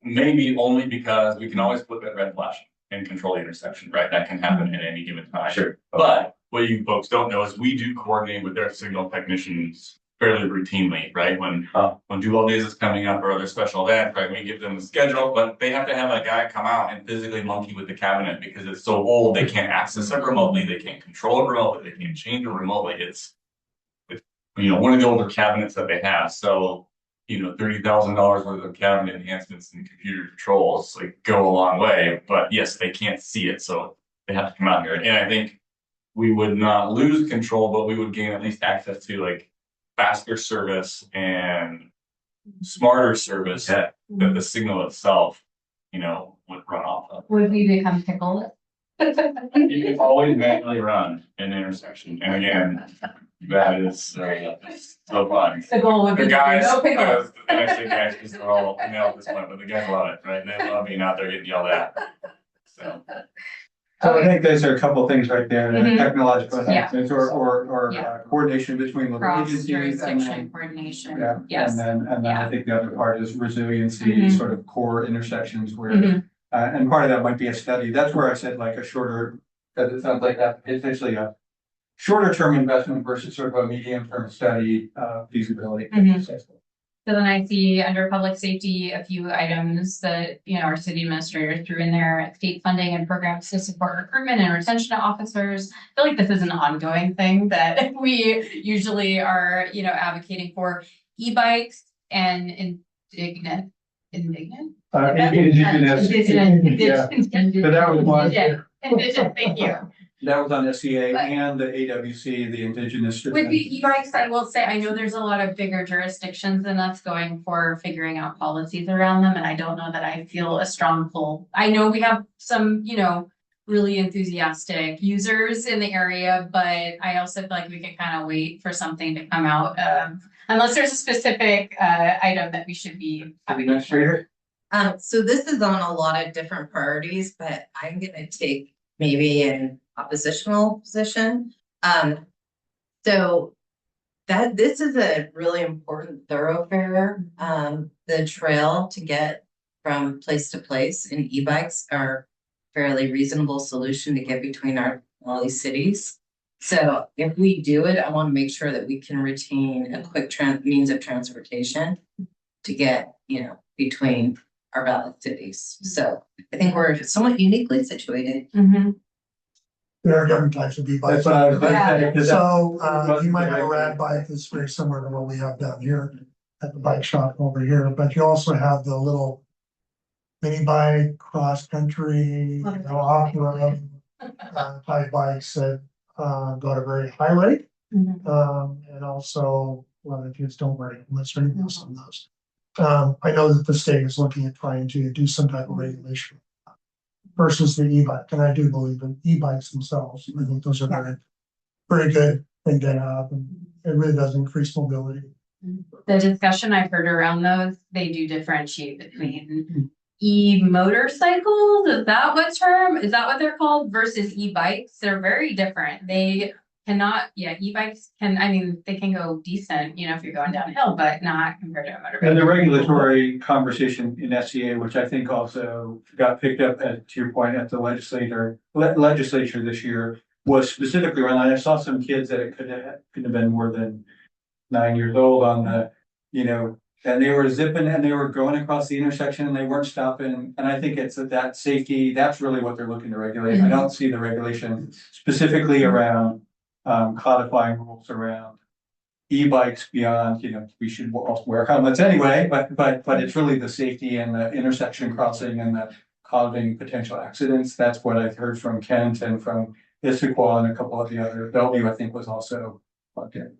maybe only because we can always flip that red flash and control the intersection, right? That can happen at any given time. Sure. But what you folks don't know is we do coordinate with their signal technicians fairly routinely, right? When Duval Days is coming up or other special events, right? We give them a schedule, but they have to have a guy come out and physically monkey with the cabinet because it's so old, they can't access it remotely, they can't control it remotely, they can't change it remotely. It's one of the older cabinets that they have. So, $30,000 worth of cabinet enhancements and computer controls like go a long way, but yes, they can't see it. So they have to come out here. And I think we would not lose control, but we would gain at least access to like faster service and smarter service that the signal itself, would run off of. Would we become pickle? You can always manually run an intersection. And again, that is so fun. The goal would be The guys, no pickles. and I say guys because they're all male at this point, but the guys love it, right? They love being out there getting yelled at. So. So I think those are a couple of things right there, technological Yeah. enhancements or Yeah. Coordination between local Cross agencies. jurisdiction coordination. Yeah, Yes. and then Yeah. I think the other part is resiliency, Mhm. sort of core intersections where, Mhm. and part of that might be a study. That's where I said like a shorter, that it sounds like that essentially a shorter term investment versus sort of a medium term study, feasibility. Mhm. So then I see under public safety, a few items that, our city administrator threw in there, state funding and programs to support recruitment and retention of officers. I feel like this is an ongoing thing that we usually are, advocating for. E-bikes and indignant. Indigenous. Yeah. So that was one. Indigenous, thank you. That was on SCA But- and the AWC, the indigenous. With the e-bikes, I will say, I know there's a lot of bigger jurisdictions than us going for figuring out policies around them, and I don't know that I feel a strong pull. I know we have some, really enthusiastic users in the area, but I also feel like we can kind of wait for something to come out, unless there's a specific item that we should be. Administrator. So this is on a lot of different priorities, but I'm gonna take maybe an oppositional position. So this is a really important thoroughfare. The trail to get from place to place in e-bikes are fairly reasonable solution to get between all these cities. So if we do it, I want to make sure that we can retain a quick means of transportation to get, between our valid cities. So I think we're somewhat uniquely situated. There are different types of e-bikes. That's what I was gonna say. 'cause that- So, you might have a rad bike that's very similar to what we have down here at the bike shop over here, but you also have the little mini bike, cross country, off-road, type bikes that, go at a very high rate. And also, a lot of kids don't wear helmets or anything else on those. I know that the state is looking at trying to do some type of regulation versus the e-bike, and I do believe in e-bikes themselves. I think those are very good thing to have, and it really does increase mobility. The discussion I've heard around those, they do differentiate between e-motorcycles, is that what they're called, versus e-bikes? They're very different. They cannot, e-bikes they can go decent, if you're going downhill, but not compared to a motorbike. And the regulatory conversation in SCA, which I think also got picked up to your point at the legislature this year, was specifically around that. I saw some kids that it couldn't have been more than 9 years old on the, and they were zipping and they were going across the intersection and they weren't stopping. And I think it's that safety, that's really what they're looking to regulate. I don't see the regulation specifically around codifying rules around e-bikes beyond, we should all wear helmets anyway, but it's really the safety and the intersection crossing and the causing potential accidents. That's what I've heard from Kent and from Issaquah and a couple of the other. Bellevue, I think, was also plugged in.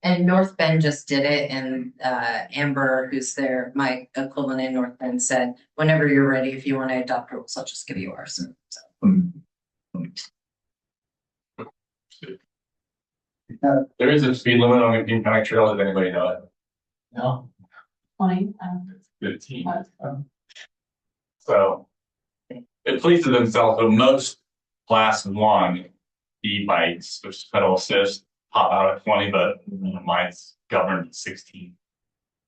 And North Bend just did it, and Amber, who's there, my equivalent in North Bend, said, whenever you're ready, if you want to adopt rules, I'll just give you ours. There is a speed limit on the King County Trail. Does anybody know it? No. 20. 15. So it pleases themselves, but most class 1 e-bikes, which is pedal assist, pop out at 20, but mine's governed at 16.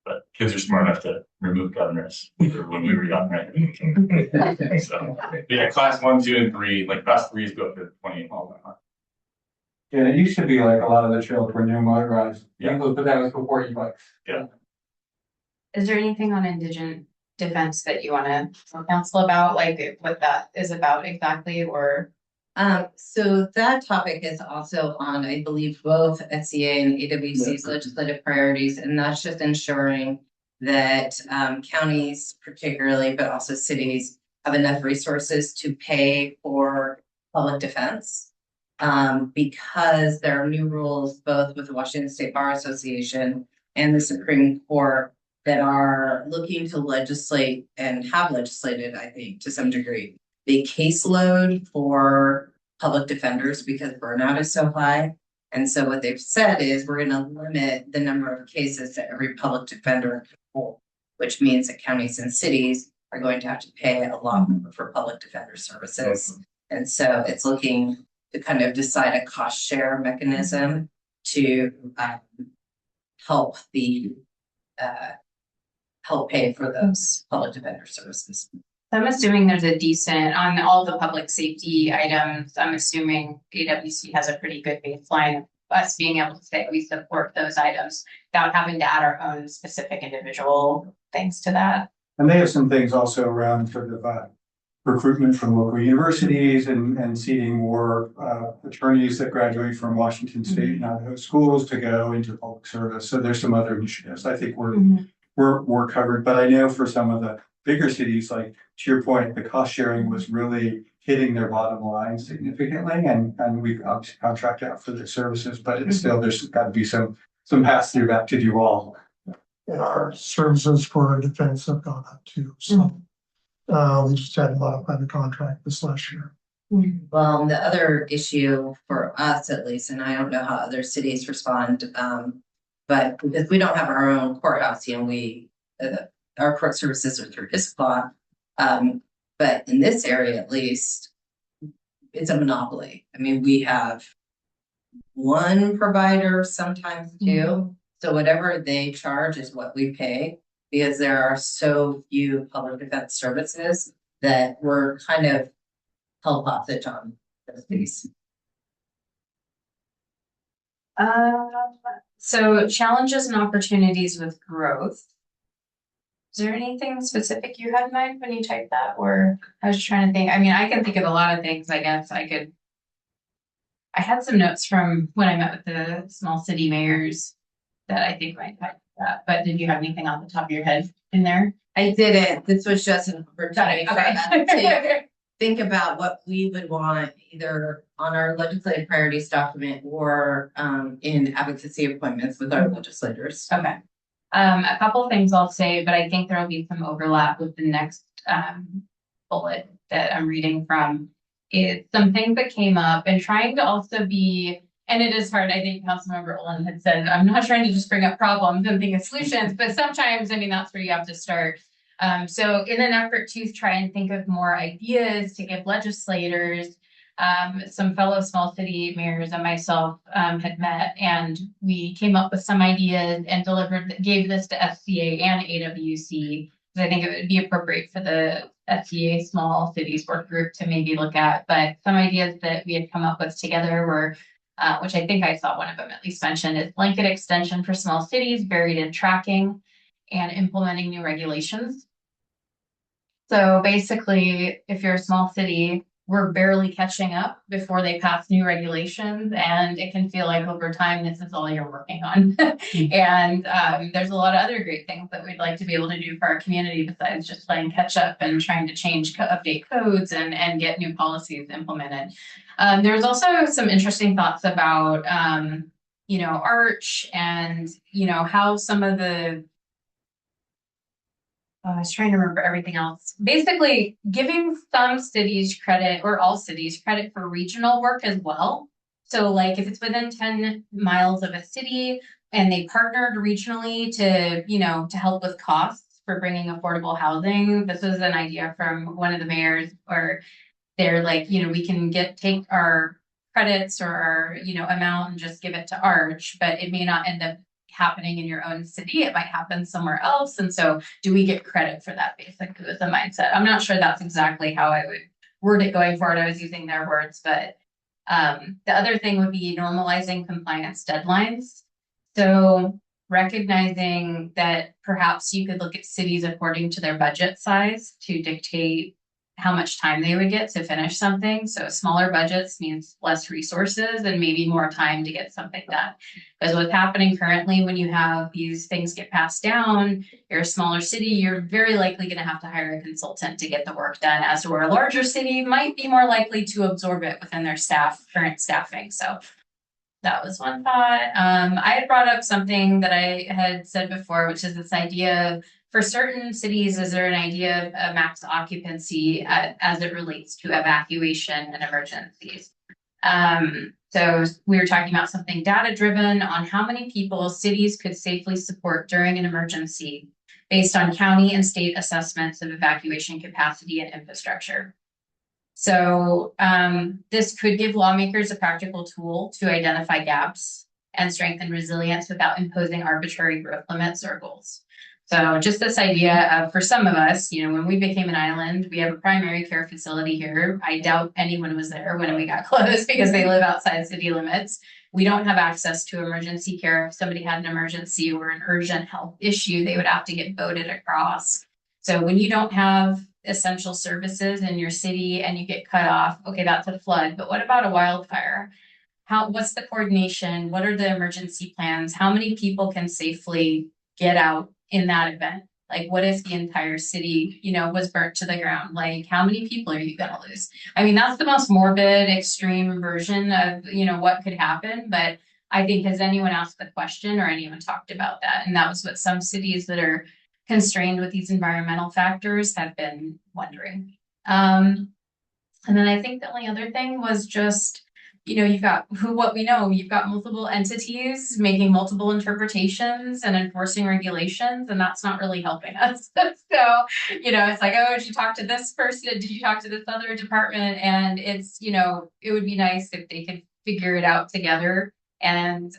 But kids are smart enough to remove governors when we were young, right? So yeah, class 1, 2, and 3, like class 3s go up to 20 miles an hour. Yeah, it used to be like a lot of the trails were new motorized. Yeah. But that was before e-bikes. Yeah. Is there anything on indigent defense that you want to tell council about, like what that is about exactly, or? So that topic is also on, I believe, both SCA and AWC's legislative priorities, and that's just ensuring that counties particularly, but also cities, have enough resources to pay for public defense. Because there are new rules both with the Washington State Bar Association and the Supreme Court that are looking to legislate and have legislated, I think, to some degree, the caseload for public defenders because burnout is so high. And so what they've said is we're going to limit the number of cases that every public defender can hold, which means that counties and cities are going to have to pay a lot more for public defender services. And so it's looking to kind of decide a cost share mechanism to help pay for those public defender services. I'm assuming there's a decent, on all the public safety items, I'm assuming AWC has a pretty good baseline of us being able to say we support those items without having to add our own specific individual things to that. And they have some things also around sort of recruitment from local universities and seeding more attorneys that graduate from Washington State and Idaho schools to go into public service. So there's some other initiatives. I think we're covered, but I know for some of the bigger cities, like to your point, the cost sharing was really hitting their bottom line significantly, and we've contracted out for their services, but it's still, there's got to be some pass through back to you all. And our services for defense have gone up too, so. We just had to modify the contract this last year. Well, the other issue for us at least, and I don't know how other cities respond, but because we don't have our own courthouse and our court services are through Issaquah, but in this area at least, it's a monopoly. I mean, we have one provider, sometimes two, so whatever they charge is what we pay. Because there are so few public defense services that we're kind of held hostage on those piece. So challenges and opportunities with growth. Is there anything specific you had in mind when you typed that, or I was trying to think, I mean, I can think of a lot of things, I guess I had some notes from when I met with the small city mayors that I think might type that, but did you have anything off the top of your head in there? I didn't. This was just an opportunity for us to Okay. think about what we would want either on our legislative priorities document or in advocacy appointments with our legislators. Okay. A couple of things I'll say, but I think there'll be some overlap with the next bullet that I'm reading from. Is some things that came up and trying to also be, and it is hard, I think Councilmember Olin had said, I'm not trying to just bring up problems and think of solutions, but sometimes, I mean, that's where you have to start. So in an effort to try and think of more ideas to give legislators, some fellow small city mayors and myself had met, and we came up with some ideas and gave this to SCA and AWC. Because I think it would be appropriate for the SCA Small Cities Work Group to maybe look at. But some ideas that we had come up with together were, which I think I saw one of them at least mentioned, is blanket extension for small cities buried in tracking and implementing new regulations. So basically, if you're a small city, we're barely catching up before they pass new regulations, and it can feel like over time this is all you're working on. And there's a lot of other great things that we'd like to be able to do for our community besides just playing catch up and trying to update codes and get new policies implemented. There's also some interesting thoughts about Arch and how some of the I was trying to remember everything else. Basically, giving some cities credit, or all cities credit, for regional work as well. So like if it's within 10 miles of a city and they partnered regionally to help with costs for bringing affordable housing. This was an idea from one of the mayors, or they're like, we can take our credits or our, amount and just give it to Arch, but it may not end up happening in your own city. It might happen somewhere else. And so do we get credit for that? Basically was the mindset. I'm not sure that's exactly how I would word it going forward. I was using their words, but the other thing would be normalizing compliance deadlines. So recognizing that perhaps you could look at cities according to their budget size to dictate how much time they would get to finish something. So smaller budgets means less resources and maybe more time to get something done. Because what's happening currently when you have these things get passed down, you're a smaller city, you're very likely going to have to hire a consultant to get the work done, as to where a larger city might be more likely to absorb it within their current staffing. So that was one thought. I had brought up something that I had said before, which is this idea of, for certain cities, is there an idea of a max occupancy as it relates to evacuation and emergencies? So we were talking about something data-driven on how many people cities could safely support during an emergency based on county and state assessments of evacuation capacity and infrastructure. So this could give lawmakers a practical tool to identify gaps and strengthen resilience without imposing arbitrary growth limits or goals. So just this idea of, for some of us, when we became an island, we have a primary care facility here. I doubt anyone was there when we got closed because they live outside city limits. We don't have access to emergency care. If somebody had an emergency or an urgent health issue, they would have to get boated across. So when you don't have essential services in your city and you get cut off, okay, that's a flood. But what about a wildfire? What's the coordination? What are the emergency plans? How many people can safely get out in that event? Like, what if the entire city, was burnt to the ground? Like, how many people are you going to lose? I mean, that's the most morbid, extreme version of, what could happen. But I think, has anyone asked the question or anyone talked about that? And that was what some cities that are constrained with these environmental factors have been wondering. And then I think the only other thing was just, you've got you've got multiple entities making multiple interpretations and enforcing regulations, and that's not really helping us. So, it's like, oh, did you talk to this person? Did you talk to this other department? And it's, it would be nice if they could figure it out together and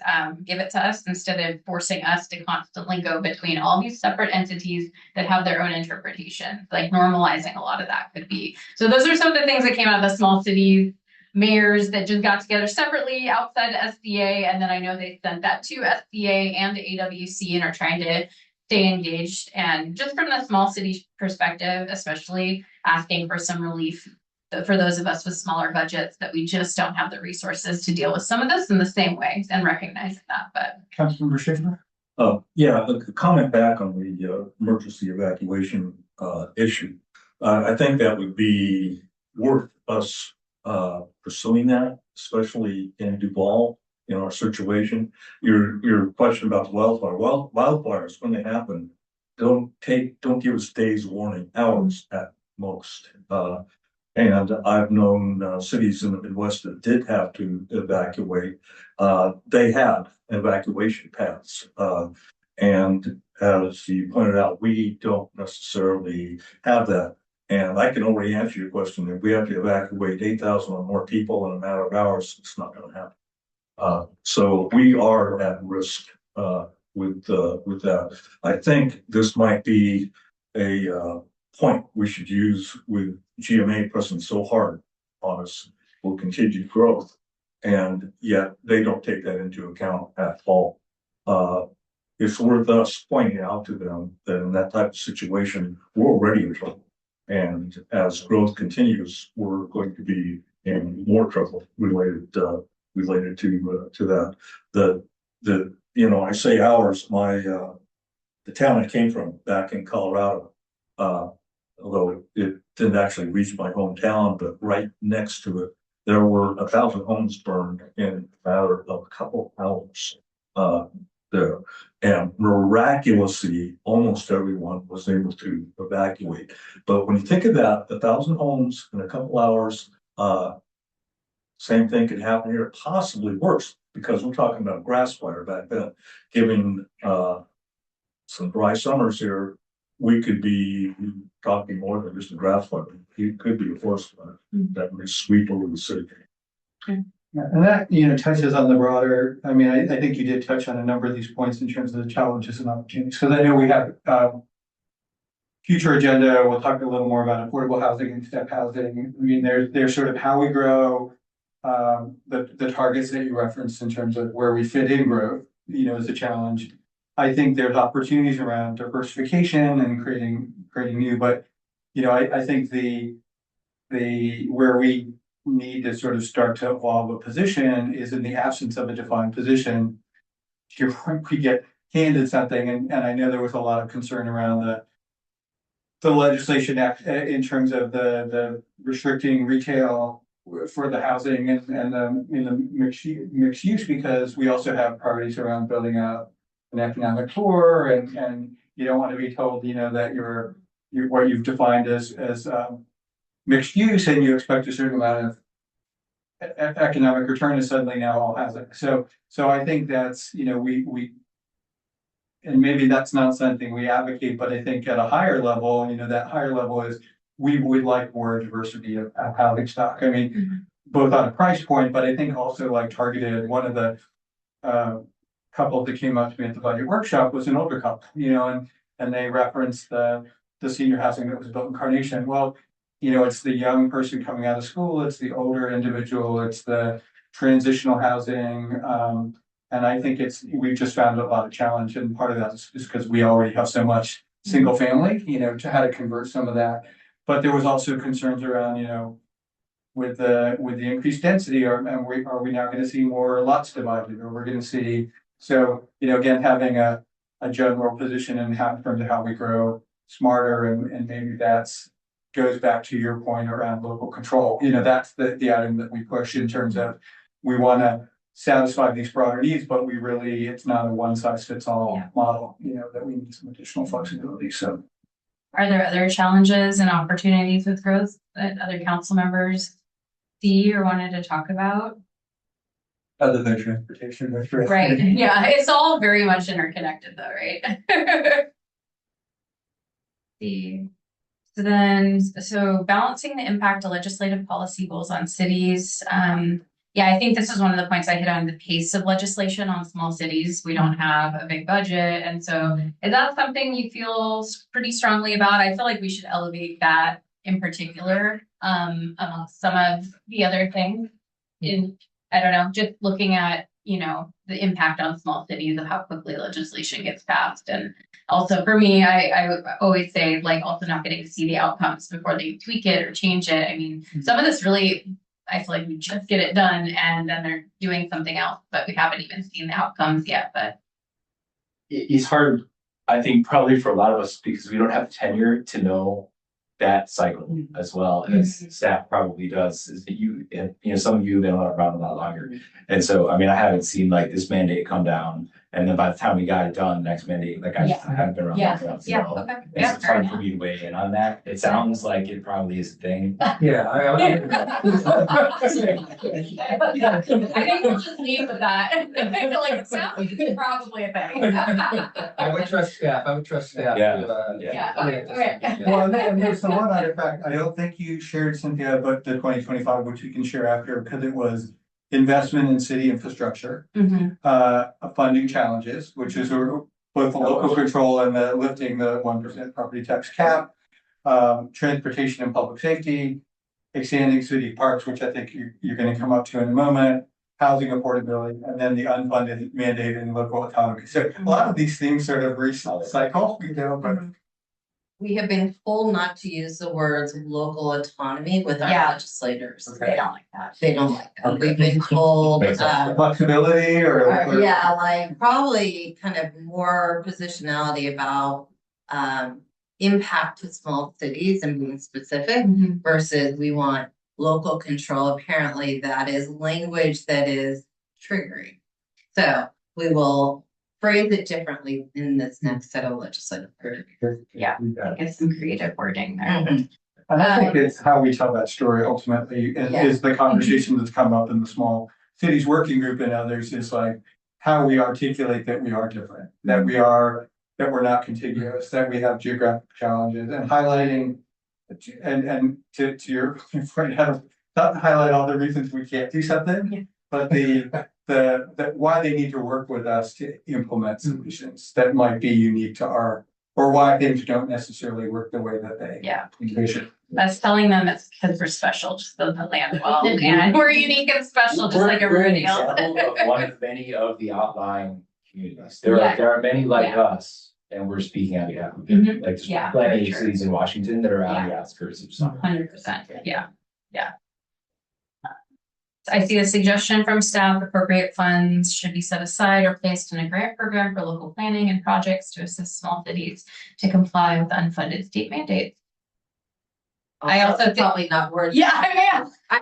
give it to us instead of forcing us to constantly go between all these separate entities that have their own interpretation. Like normalizing a lot of that could be. So those are some of the things that came out of the small cities mayors that just got together separately outside of SCA. And then I know they sent that to SCA and to AWC and are trying to stay engaged and just from the small city perspective, especially asking for some relief for those of us with smaller budgets that we just don't have the resources to deal with some of this in the same way and recognizing that, but. Councilmember Schaefer? Yeah, a comment back on the emergency evacuation issue. I think that would be worth us pursuing that, especially in Duval, in our situation. Your question about the wildfires when they happen, don't give us days warning, hours at most. And I've known cities in the Midwest that did have to evacuate. They had evacuation paths. And as you pointed out, we don't necessarily have that. And I can already answer your question. If we have to evacuate 8,000 or more people in a matter of hours, it's not going to happen. So we are at risk with that. I think this might be a point we should use with GMA pressing so hard on us for continued growth, and yet they don't take that into account at all. It's worth us pointing out to them that in that type of situation, we're already in trouble. And as growth continues, we're going to be in more trouble related to that. I say ours, the town I came from back in Colorado, although it didn't actually reach my hometown, but right next to it, there were 1,000 homes burned in a matter of a couple hours there. And miraculously, almost everyone was able to evacuate. But when you think of that, 1,000 homes in a couple hours, same thing could happen here, possibly worse, because we're talking about grass fire back then. Given some dry summers here, we could be talking more than just a grass fire. It could be a forest fire that would sweep over the city. And that, touches on the broader, I mean, I think you did touch on a number of these points in terms of the challenges and opportunities, because I know we have future agenda, we'll talk a little more about affordable housing and step housing. I mean, there's sort of how we grow, the targets that you referenced in terms of where we fit in growth, is a challenge. I think there's opportunities around diversification and creating new, but, I think where we need to sort of start to evolve a position is in the absence of a defined position. To your point, we get handed something, and I know there was a lot of concern around the legislation act in terms of the restricting retail for the housing and in the mixed use, because we also have priorities around building out an economic core, and you don't want to be told, that you're what you've defined as mixed use, and you expect a certain amount of economic return is suddenly now all housing. So I think that's, we and maybe that's not something we advocate, but I think at a higher level, that higher level is we would like more diversity of housing stock. I mean, both on a price point, but I think also like targeted. One of the couple that came up to me at the budget workshop was an older couple, and they referenced the senior housing that was built in Carnation. Well, it's the young person coming out of school, it's the older individual, it's the transitional housing. And I think we've just found a lot of challenge, and part of that is because we already have so much single family, to how to convert some of that. But there was also concerns around, with the increased density, are we now going to see more lots divided, or we're going to see, so, again, having a general position in terms of how we grow smarter, and maybe goes back to your point around local control. That's the item that we push in terms of we want to satisfy these broader needs, but it's not a one size fits all model, that we need some additional flexibility. So are there other challenges and opportunities with growth that other council members see or wanted to talk about? Other than transportation, right? Yeah, it's all very much interconnected, though, right? So balancing the impact of legislative policy goals on cities. I think this is one of the points I hit on, the pace of legislation on small cities. We don't have a big budget. And so is that something you feel pretty strongly about? I feel like we should elevate that in particular amongst some of the other things I don't know, just looking at, you know, the impact on small cities of how quickly legislation gets passed. And also for me, I would always say like also not getting to see the outcomes before they tweak it or change it. I mean, some of this really, I feel like we just get it done and then they're doing something else, but we haven't even seen the outcomes yet, but. It's hard, I think probably for a lot of us, because we don't have tenure to know that cycle as well, as staff probably does, is that you know, some of you have been around a lot longer. And so, I mean, I haven't seen like this mandate come down, and then by the time we got it done, next mandate, like I haven't been around long enough to know. Okay. And so it's hard for me to weigh in on that. It sounds like it probably is a thing. Yeah. I think we'll just leave with that. I feel like it sounds probably a thing. I would trust staff, Yeah. to, Yeah, okay. Well, and there's the one other fact, I don't think you shared, Cynthia, but the 2025, which you can share after, because it was investment in city infrastructure, funding challenges, which is both the local control and the lifting the 1% property tax cap, transportation and public safety, expanding city parks, which I think you're going to come up to in a moment, housing affordability, and then the unfunded mandate in local autonomy. So a lot of these things sort of recycle, you know, but We have been told not to use the words local autonomy with our Yeah. legislators. They don't like that. They don't like that. We've been told, flexibility or yeah, like probably kind of more positionality about impact to small cities and being specific versus we want local control. Apparently that is language that is triggering. So we will phrase it differently in this next set of legislative. Yeah. Get some creative wording there. And I think it's how we tell that story ultimately is the conversation that's come up in the small cities working group and others is like how we articulate that we are different, that we're not contiguous, that we have geographic challenges and highlighting and to your point, not to highlight all the reasons we can't do something, but the why they need to work with us to implement solutions that might be unique to our, or why things don't necessarily work the way that they envision. That's telling them it's because we're special, just doesn't land well, and we're unique and special, just like everybody else. We're an example of one of many of the outlying communities. There are many like us, and we're speaking on behalf of them. Like there's plenty of cities in Washington that are on the outskirts of some. 100%, yeah. I see a suggestion from staff, appropriate funds should be set aside or placed in a grant program for local planning and projects to assist small cities to comply with unfunded state mandates. I also think probably not words. Yeah, I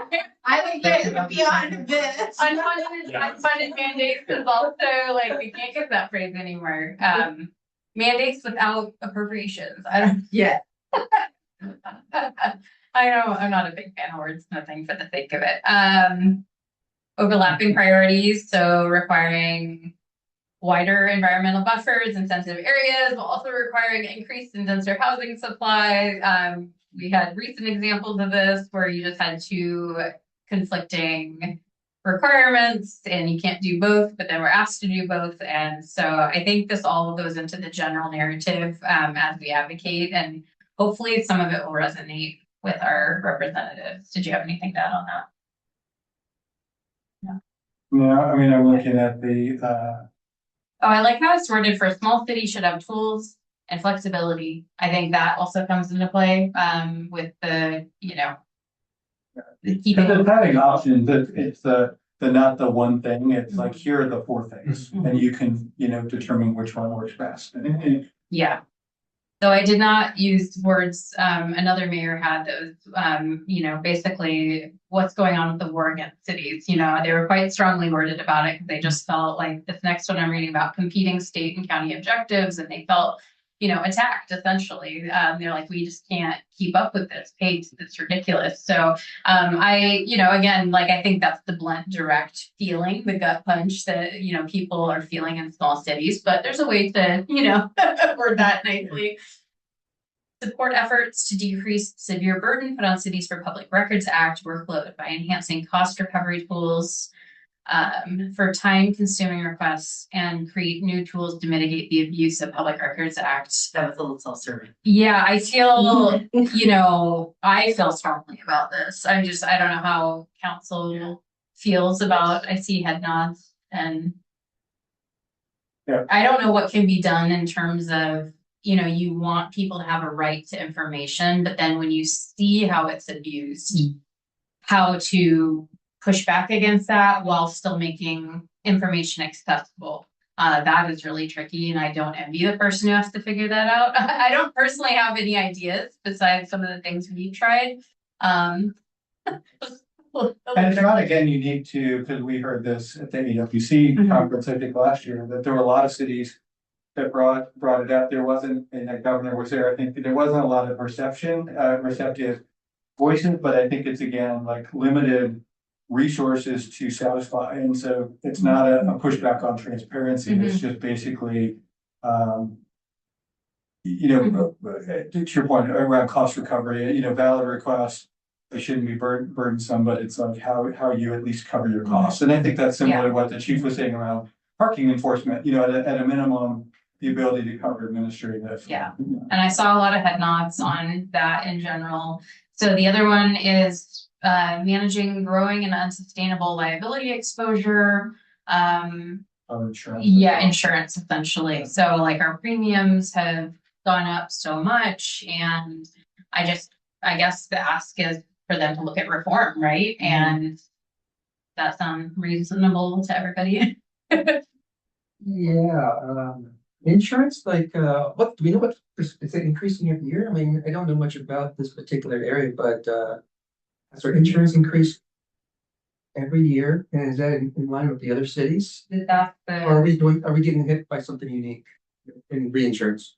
think that beyond this. Unfunded mandates is also like, we can't get that phrase anymore. Mandates without appropriations. I don't. Yeah. I know I'm not a big fan of words, nothing for the sake of it. Overlapping priorities, so requiring wider environmental buffers in sensitive areas, while also requiring increased and denser housing supply. We had recent examples of this where you just had two conflicting requirements and you can't do both, but then we're asked to do both. And so I think this all goes into the general narrative as we advocate, and hopefully some of it will resonate with our representatives. Did you have anything to add on that? Yeah, I mean, I'm looking at the Oh, I like how it's worded for a small city should have tools and flexibility. I think that also comes into play with the, keeping because having options, it's the not the one thing, it's like here are the four things and you can, determine which one works best. Yeah. So I did not use words, another mayor had those, basically what's going on with the war against cities. They were quite strongly worded about it because they just felt like this next one I'm reading about competing state and county objectives, and they felt, attacked essentially. They're like, we just can't keep up with this pace. It's ridiculous. So again, I think that's the blunt, direct feeling, the gut punch that, people are feeling in small cities, but there's a way to, word that nicely. Support efforts to decrease severe burden put on cities for Public Records Act workload by enhancing cost recovery tools for time-consuming requests and create new tools to mitigate the abuse of Public Records Act. That was a little self-serving. Yeah, I feel, I feel strongly about this. I don't know how council feels about, I see head nods. and. Yeah. I don't know what can be done in terms of, you want people to have a right to information, but then when you see how it's abused. How to push back against that while still making information accessible. That is really tricky, and I don't envy the person who has to figure that out. I don't personally have any ideas besides some of the things we've tried. And it's not again unique to, because we heard this at the AWC conference, I think last year, that there were a lot of cities that brought it up. There wasn't, and the governor was there, I think there wasn't a lot of receptive voices, but I think it's again like limited resources to satisfy. And so it's not a pushback on transparency. It's just basically, to your point around cost recovery, valid requests. They shouldn't be burdensome, but it's like how you at least cover your costs. And I think that's similar to what the chief was saying around parking enforcement, at a minimum, the ability to cover administrative. Yeah. And I saw a lot of head nods on that in general. So the other one is managing growing and unsustainable liability exposure. Insurance. Yeah, insurance essentially. So like our premiums have gone up so much, and I guess the ask is for them to look at reform, right? And that sounds reasonable to everybody. Yeah, insurance, like, what, do we know what, is it increasing every year? I mean, I don't know much about this particular area, but, has our insurance increased every year? And is that in line with the other cities? That's Or are we getting hit by something unique in reinsurance?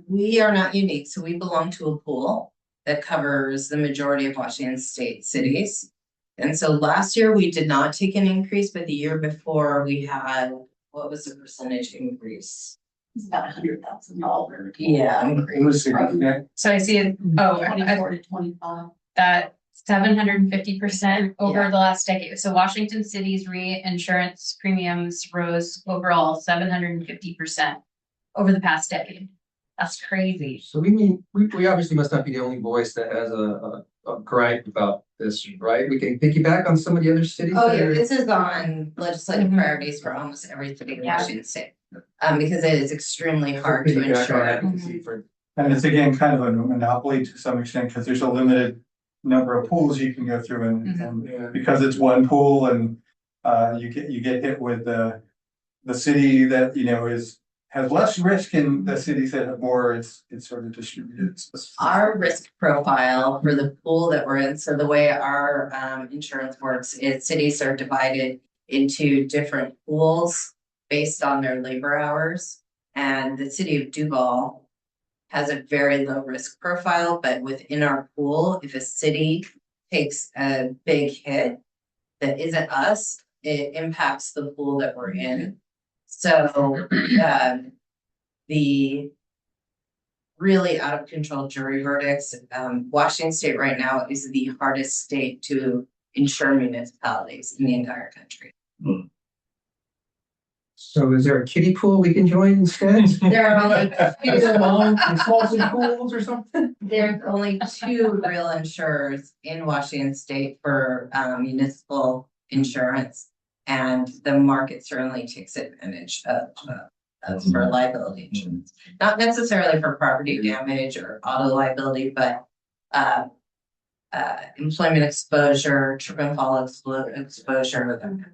We are not unique, so we belong to a pool that covers the majority of Washington state cities. And so last year we did not take an increase, but the year before we had, what was the percentage increase? It's about $100,000. Yeah. It was significant. so I see it. Oh, 24 to 25. that 750% over Yeah. the last decade. So Washington City's reinsurance premiums rose overall 750% over the past decade. That's crazy. So we obviously must not be the only voice that has a gripe about this, right? We can piggyback on some of the other cities. Oh, that yeah, are- this is on legislative priorities for almost every city in Yeah. Washington state. Because it is extremely hard to Piggyback on ensure. advocacy for- And it's again kind of a monopoly to some extent, because there's a limited number of pools you can go through and Yeah. because it's one pool and you get hit with the city that has less risk and the cities that have more, it's sort of distributed. Our risk profile for the pool that we're in, so the way our insurance works is cities are divided into different pools based on their labor hours. And the city of Duval has a very low risk profile, but within our pool, if a city takes a big hit that isn't us, it impacts the pool that we're in. So the really out of control jury verdicts, Washington state right now is the hardest state to insure municipalities in the entire country. So is there a kiddie pool we can join instead? There are only Small pools or something? There's only two real insurers in Washington state for municipal insurance. And the market certainly takes advantage of for liability insurance. Not necessarily for property damage or auto liability, but employment exposure, trip and fall exposure.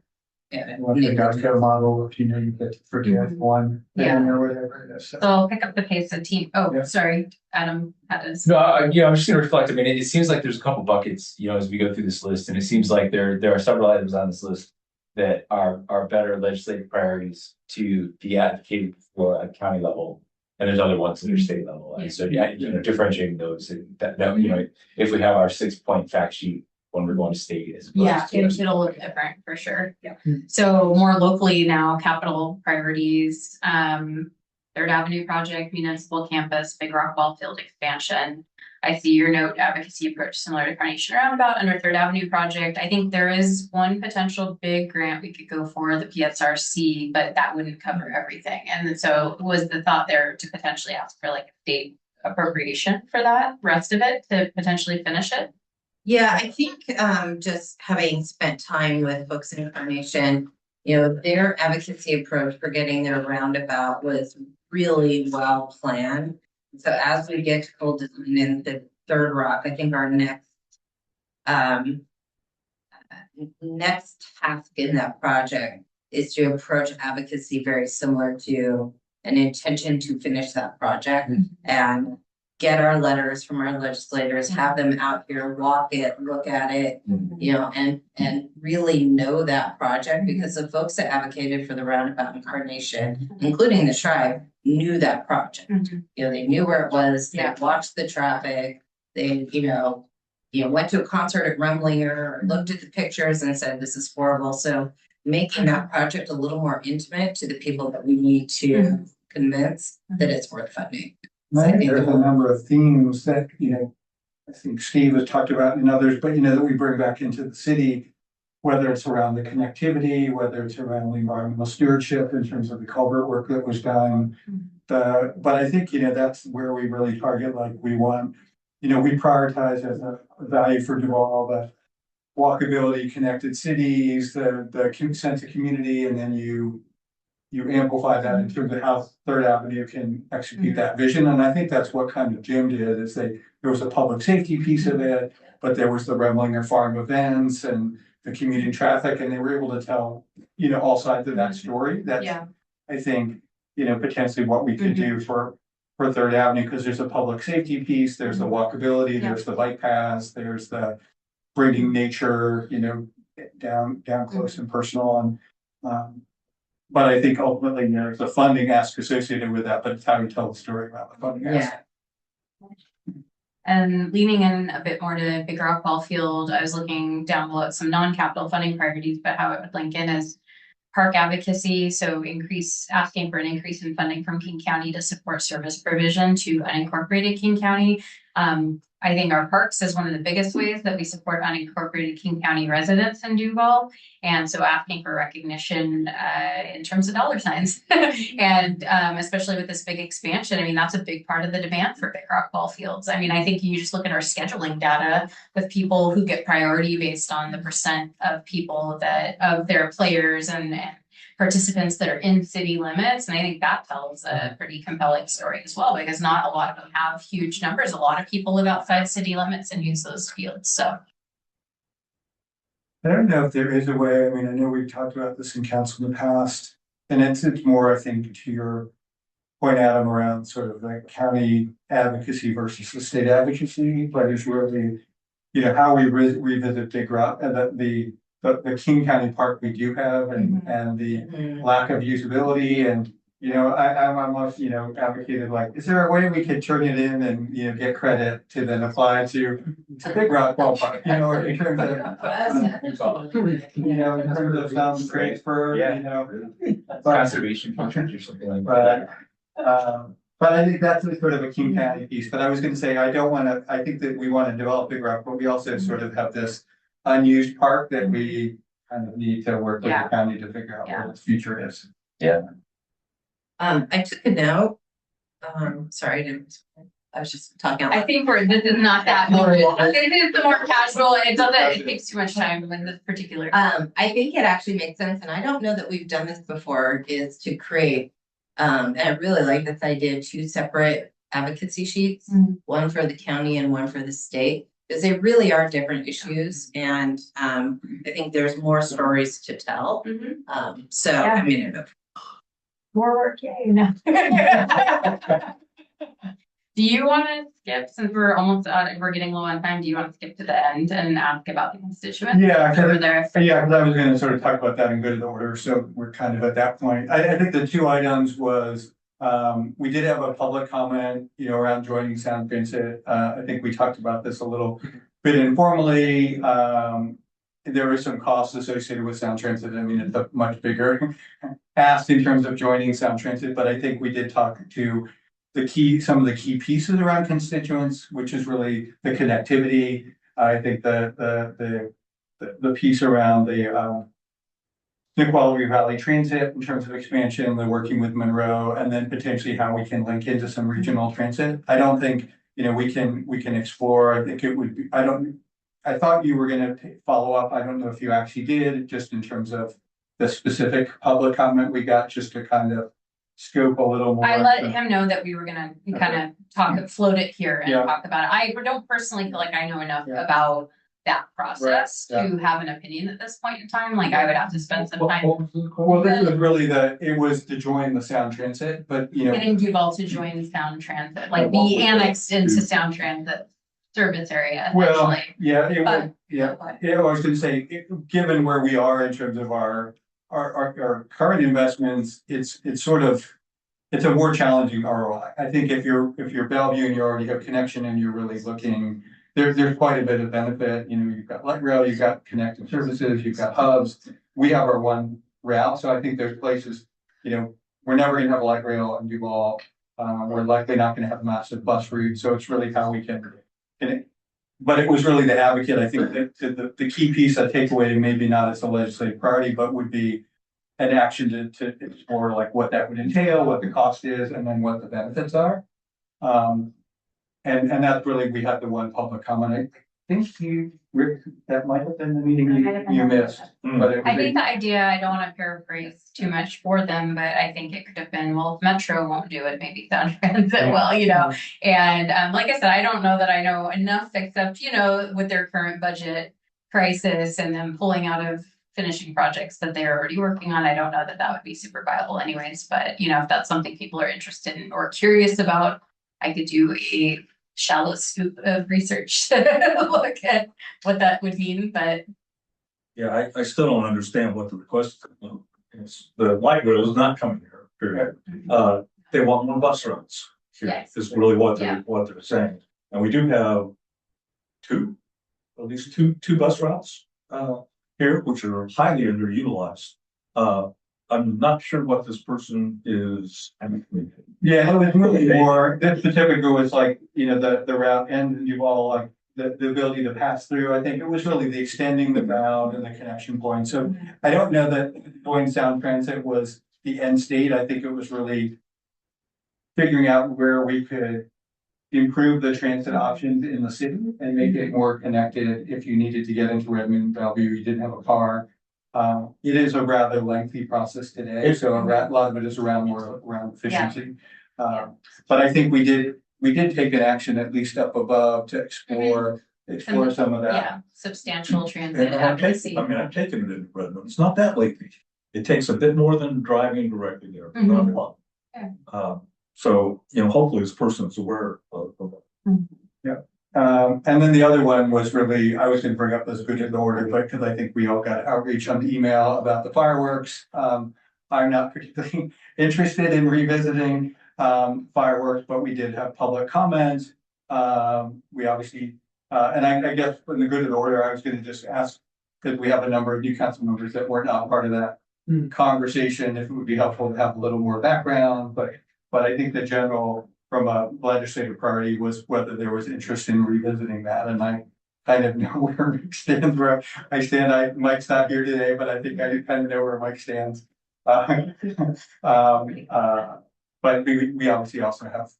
Yeah. One thing I've got a model, if you get to forget one thing or whatever. So I'll pick up the pace of team. Oh, Yeah. sorry, Adam had his. No, I'm just gonna reflect. I mean, it seems like there's a couple buckets, as we go through this list, and it seems like there are several items on this list that are better legislative priorities to be advocated for at county level. And there's other ones that are state level. And so, differentiating those that if we have our 6-point fact sheet when we're going to state as opposed Yeah, to- it'll look different for sure. Yeah. So more locally now, capital priorities, Third Avenue project, municipal campus, Big Rock Ball Field expansion. I see your note advocacy approach similar to Carnation Roundabout under Third Avenue project. I think there is one potential big grant we could go for, the PSRC, but that wouldn't cover everything. And so was the thought there to potentially ask for like a state appropriation for that rest of it to potentially finish it? Yeah, I think just having spent time with folks in Carnation, You know, their advocacy approach for getting their roundabout was really well planned. So as we get to full design in the Third Rock, I think our next task in that project is to approach advocacy very similar to an intention to finish that project and get our letters from our legislators, have them out here, walk it, look at it, you know, and really know that project, because the folks that advocated for the roundabout in Carnation, including the tribe, knew that project. You know, they knew where it was, they watched the traffic, they, you know, went to a concert at Remlinger, looked at the pictures and said, this is horrible. So making that project a little more intimate to the people that we need to convince that it's worth funding. I think there's a number of themes that, you know, I think Steve has talked about and others, but you know, that we bring back into the city, whether it's around the connectivity, whether it's around the environmental stewardship in terms of the culvert work that was done. But I think, you know, that's where we really target, like we want, you know, we prioritize as a value for Duval, the walkability, connected cities, the sense of community, and then you amplify that in terms of how Third Avenue can execute that vision. And I think that's what kind of Jim did, is there was a public safety piece of it, but there was the Remlinger Farm events and the commuting traffic, and they were able to tell, you know, all sides of that story. That's, I think, you know, potentially what we could do for Third Avenue, because there's a public safety piece, there's the walkability, there's the bike paths, there's the bringing nature, you know, down close and personal. And but I think ultimately there's a funding ask associated with that, but it's how you tell the story about the funding ask. And leaning in a bit more to Big Rock Ball Field, I was looking down below at some non-capital funding priorities, but how it would link in is park advocacy. So asking for an increase in funding from King County to support service provision to unincorporated King County. I think our parks is one of the biggest ways that we support unincorporated King County residents in Duval. And so asking for recognition in terms of dollar signs. And especially with this big expansion, I mean, that's a big part of the demand for Big Rock Ball Fields. I mean, I think you just look at our scheduling data with people who get priority based on the percent of people of their players and participants that are in city limits. And I think that tells a pretty compelling story as well, because not a lot of them have huge numbers. A lot of people live outside city limits and use those fields. So I don't know if there is a way. I mean, I know we've talked about this in council in the past, and it's more, I think, to your point, Adam, around sort of like county advocacy versus the state advocacy, but it's really, you know, how we revisit Big Rock and the King County Park we do have, and the lack of usability. And, you know, I'm almost, you know, advocated, like, is there a way we could turn it in and, you know, get credit to then apply to Big Rock Ballpark, you know, in terms of, you know, in terms of some transfer, you know. Conservation functions or something like that. But I think that's sort of a King County piece. But I was gonna say, I think that we want to develop Big Rock, but we also sort of have this unused park that we kind of need to work with the county to figure out what its future is. I took a note. Sorry, I was just talking. I think this is not that more. It is the more casual. It takes too much time in this particular. I think it actually makes sense, and I don't know that we've done this before, is to create, and I really like this idea, 2 separate advocacy sheets, one for the county and one for the state, because they really are different issues. And I think there's more stories to tell. So I mean, more work, no. Do you want to skip, since we're almost we're getting low on time, do you want to skip to the end and ask about the constituents? Yeah, because I was going to sort of talk about that and go to the order. So we're kind of at that point. I think the 2 items was, we did have a public comment, you know, around joining Sound Transit. I think we talked about this a little bit informally. There were some costs associated with Sound Transit. I mean, it's a much bigger ask in terms of joining Sound Transit, but I think we did talk to some of the key pieces around constituents, which is really the connectivity. I think the piece around the Nisqually Valley Transit in terms of expansion, the working with Monroe, and then potentially how we can link into some regional transit. I don't think, you know, we can explore. I think it would be, I thought you were going to follow up. I don't know if you actually did, just in terms of the specific public comment we got, just to kind of scope a little more. I let him know that we were gonna kind of float it here and Yeah. talk about it. I don't personally feel like I know enough Yeah. about that process Right, to have an opinion at this point in time. Like I would have to spend some time Well, this was really it was to join the Sound Transit, but getting Duval to join Sound Transit, like be annexed into Sound Transit service area. Well, essentially. yeah, But- yeah, I was gonna say, given where we are in terms of our current investments, it's a more challenging ROI. I think if you're Bellevue and you already have connection and you're really looking, there's quite a bit of benefit. You've got light rail, you've got connecting services, you've got hubs. We have our one route, so I think there's places, we're never gonna have light rail in Duval. We're likely not gonna have massive bus routes, so it's really how we can. But it was really the advocate. I think that the key piece I take away, maybe not as a legislative priority, but would be an action to explore like what that would entail, what the cost is, and then what the benefits are. And that's really, we had the one public comment. I think Rick, that might have been the meeting you missed. But it I would be, think the idea, I don't want to paraphrase too much for them, but I think it could have been, well, if Metro won't do it, maybe Sound Transit will, And like I said, I don't know that I know enough, except, with their current budget crisis and them pulling out of finishing projects that they're already working on, I don't know that would be super viable anyways. But, if that's something people are interested in or curious about, I could do a shallow scoop of research to look at what that would mean, but Yeah, I still don't understand what the request is. The light rail is not coming here, period. They want more bus routes. Here Yes. is really what Yeah. they're saying. And we do have at least two bus routes, here, which are highly underutilized. I'm not sure what this person is. yeah, it was really more, this specific was like, the route and you've all like the ability to pass through. I think it was really the extending the route and the connection point. So I don't know that going Sound Transit was the end state. I think it was really figuring out where we could improve the transit options in the city and make it more connected. If you needed to get into Redmond, Bellevue, you didn't have a car. It is a rather lengthy process today, so a lot of it is around efficiency. But I think we did take an action at least up above to explore some of that. yeah, substantial transit And I've advocacy. taken it in Redmond. It's not that lengthy. It takes a bit more than driving directly there. but not a lot. Okay. So, hopefully this person is aware of that. And then the other one was really, I was gonna bring up this good in order, but because I think we all got outreach on the email about the fireworks. I'm not particularly interested in revisiting fireworks, but we did have public comments. We obviously, and I guess in the good in order, I was gonna just ask, because we have a number of new council members that were not part of that conversation, if it would be helpful to have a little more background, but I think the general from a legislative priority was whether there was interest in revisiting that, and I kind of know where Mike stands, Mike's not here today, but I think I kind of know where Mike stands. But we obviously also have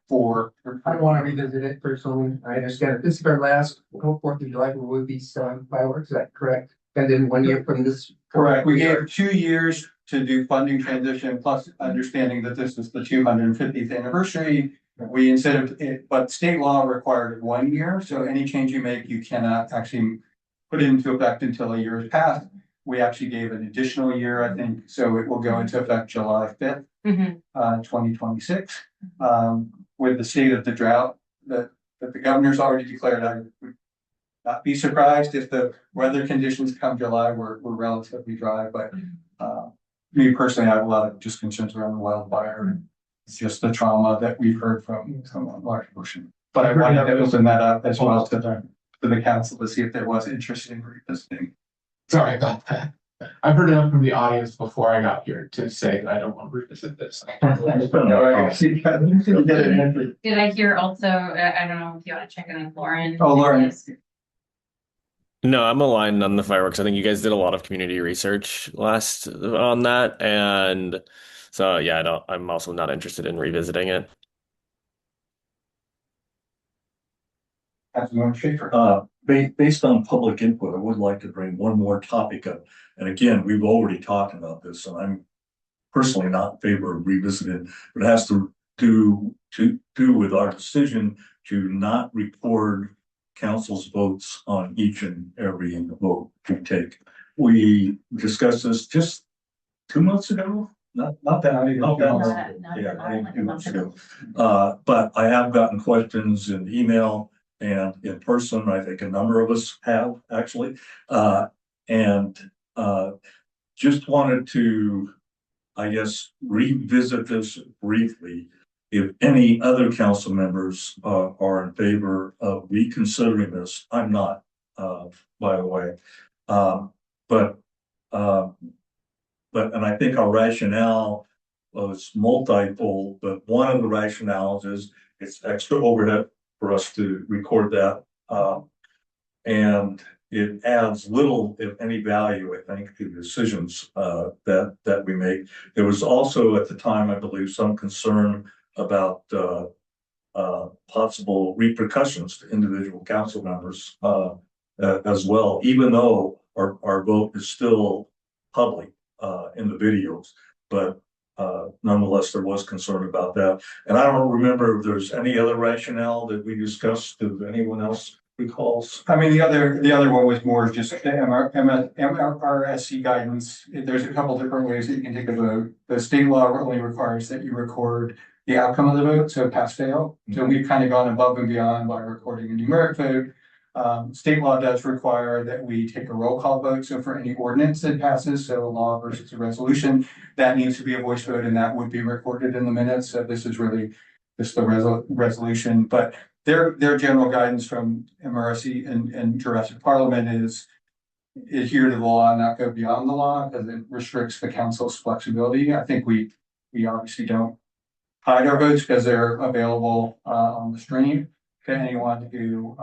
four. I don't want to revisit it personally. I understand it. This is our last 4th of July, where we'll be selling fireworks. Is that correct? And then 1 year from this. Correct. We gave 2 years to do funding transition, plus understanding that this is the 250th anniversary. We instead of it, but state law required 1 year. So any change you make, you cannot actually put it into effect until a year has passed. We actually gave an additional year, I think. So it will go into effect July 5th, 2026. With the state of the drought that the governor's already declared, I would not be surprised if the weather conditions come July were relatively dry, but me personally, I have a lot of just concerns around the wildfire and just the trauma that we've heard from large portion. But I wanted to open that up as well to the council to see if there was interest in revisiting. Sorry about that. I've heard enough from the audience before I got here to say that I don't want to revisit this. Did I hear also, I don't know if you want to check in with Lauren. Oh, Lauren. No, I'm aligned on the fireworks. I think you guys did a lot of community research last on that, and so yeah, I'm also not interested in revisiting it. Councilmember Schaefer. Based on public input, I would like to bring one more topic up. And again, we've already talked about this, and I'm personally not in favor of revisiting. It has to do with our decision to not record council's votes on each and every vote we take. We discussed this just 2 months ago. Not that, I Not that long. Not Yeah, I think like a 2 month months ago. But I have gotten questions in email and in person. I think a number of us have actually. And just wanted to, I guess, revisit this briefly. If any other council members are in favor of reconsidering this, I'm not, by the way. But and I think our rationale was multifold, but one of the rationales is it's extra overhead for us to record that. And it adds little, if any, value, I think, to the decisions that we make. There was also at the time, I believe, some concern about possible repercussions to individual council members as well, even though our vote is still public in the videos. But nonetheless, there was concern about that. And I don't remember if there's any other rationale that we discussed. If anyone else recalls? I mean, the other one was more just the MRSC guidance. There's a couple different ways that you can take a vote. The state law only requires that you record the outcome of the vote, so pass fail. So we've kind of gone above and beyond by recording a numeric vote. State law does require that we take a roll call vote. So for any ordinance that passes, so a law versus a resolution, that needs to be a voice vote and that would be recorded in the minutes. So this is really just the resolution, but their general guidance from MRSC and Jurassic Parliament is adhere to the law and not go beyond the law because it restricts the council's flexibility. I think we obviously don't hide our votes because they're available on the stream to anyone who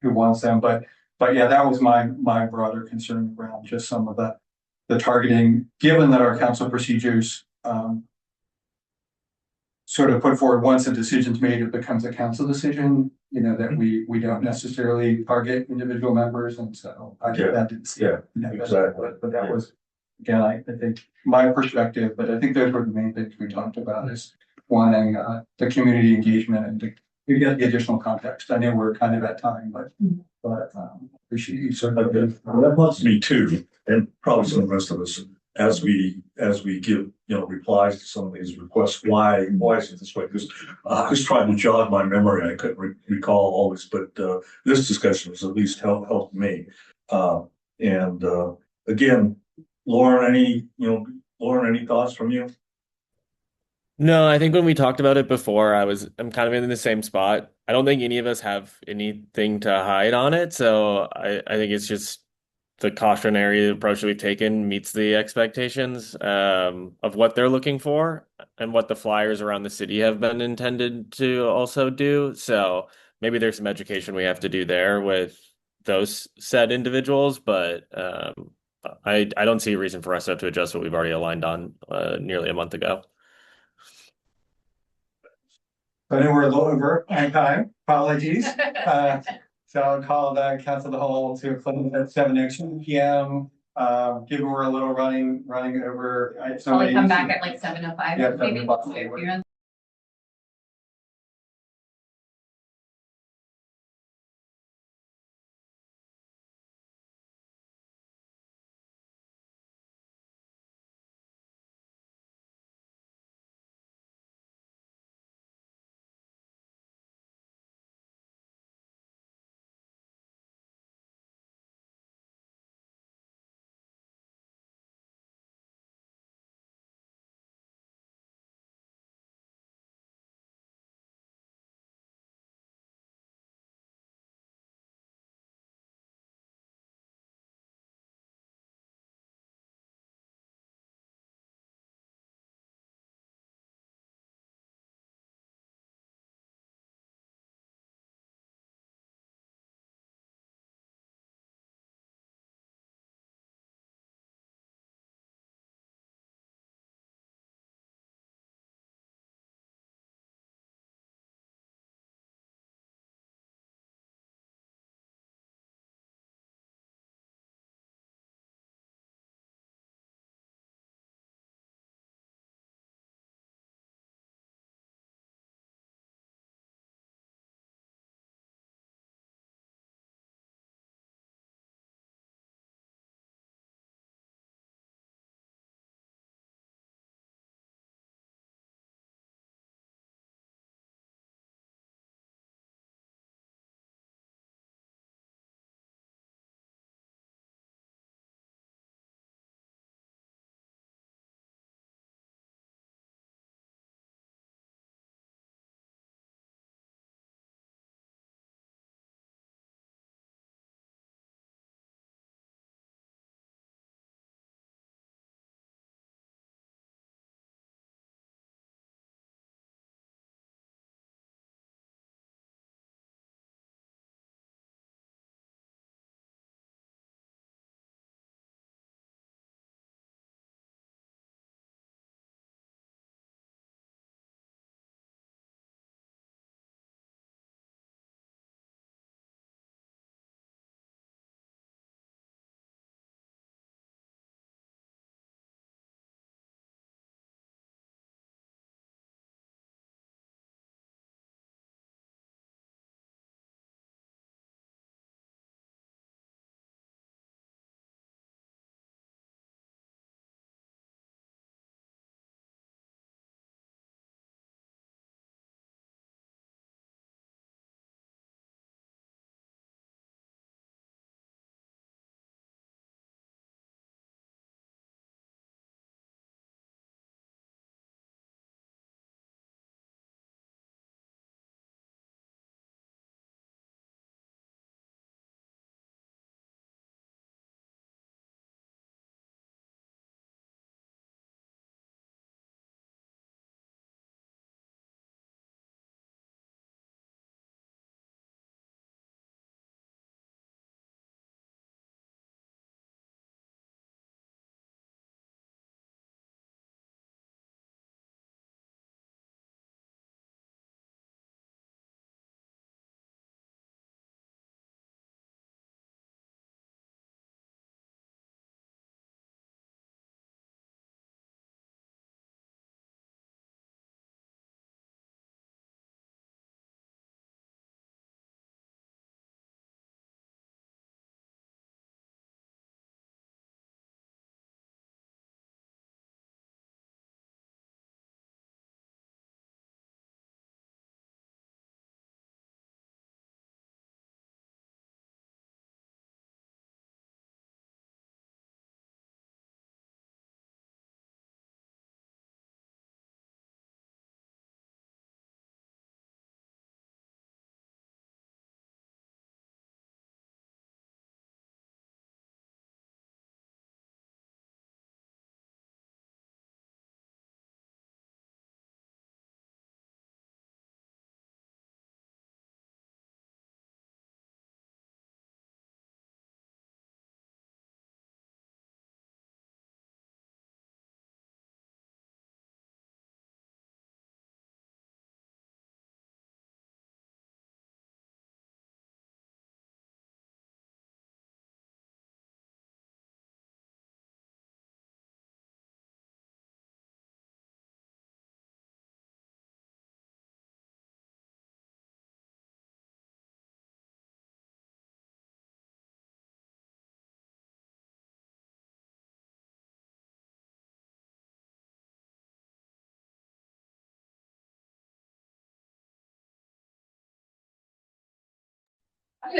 wants them. But yeah, that was my broader concern around just some of the targeting, given that our council procedures sort of put forward once a decision's made, it becomes a council decision, that we don't necessarily target individual members. And so I think that didn't see it. Exactly. But that was, again, I think my perspective, but I think those were the main things we talked about is wanting the community engagement and to get the additional context. I know we're kind of at time, but appreciate you. So that must be too, and probably some of the rest of us, as we give replies to some of these requests. Why is it this way? Because I was trying to jog my memory. I couldn't recall all this, but this discussion has at least helped me. And again, Lauren, any thoughts from you? No, I think when we talked about it before, I'm kind of in the same spot. I don't think any of us have anything to hide on it, so I think it's just the cautionary approach that we've taken meets the expectations of what they're looking for and what the flyers around the city have been intended to also do. So maybe there's some education we have to do there with those said individuals, but I don't see a reason for us to have to adjust what we've already aligned on nearly a month ago. I know we're a little over time. Apologies. So I'll call the council of the whole to a close at 7:02 p.m. Given we're a little running over. I'll come back at like 7:05. Yeah, Maybe. 7:05.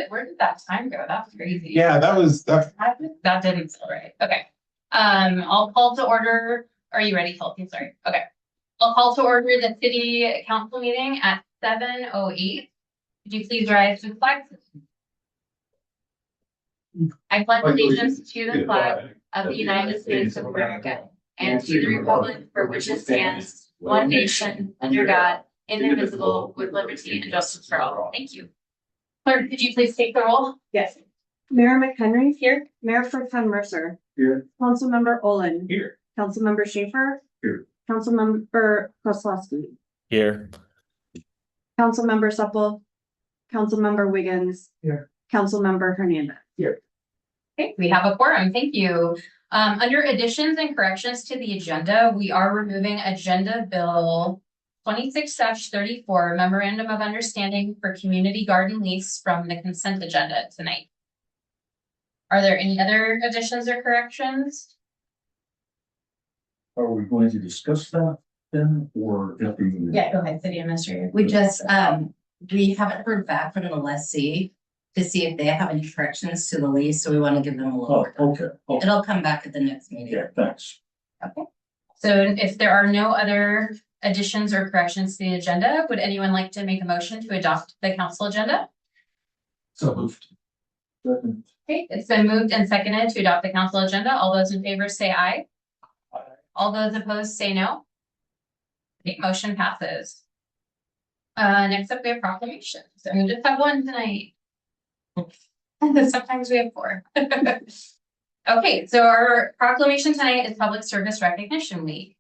Where did that time go? That's crazy. Yeah, That didn't feel right. Okay. I'll call to order. Are you ready, Kelsey? Sorry. Okay. I'll call to order the city council meeting at 7:08. Could you please rise to the flag? I pledge allegiance to the flag of the United States of America and to the republic for which it stands, one nation, under God, indivisible, with liberty and justice for all. Thank you. Clerk, could you please take the roll? Yes. Mayor McHenry. Here. Mayor Pro Tem Mercer. Here. Councilmember Olin. Here. Councilmember Schaefer. Here. Councilmember Kozlowski. Here. Councilmember Supple. Councilmember Wiggins. Here. Councilmember Hernandez. Okay, we have a quorum. Thank you. Under additions and corrections to the agenda, we are removing Agenda Bill 26-34 Memorandum of Understanding for Community Garden Lease from the consent agenda tonight. Are there any other additions or corrections? Are we going to discuss that then, or? Go ahead, City Administrator. We just, we haven't heard back from the lessee to see if they have any corrections to the lease, so we want to give them a Oh, little. okay, okay, It'll come back at the next meeting. yeah, thanks. Okay. So if there are no other additions or corrections to the agenda, would anyone like to make a motion to adopt the council agenda? So moved. Okay, it's been moved and seconded to adopt the council agenda. All those in favor say aye. All those opposed say no. Okay, motion passes. Next up, we have proclamations. And we just have one tonight. Sometimes we have four. Okay, so our proclamation tonight is Public Service Recognition Week.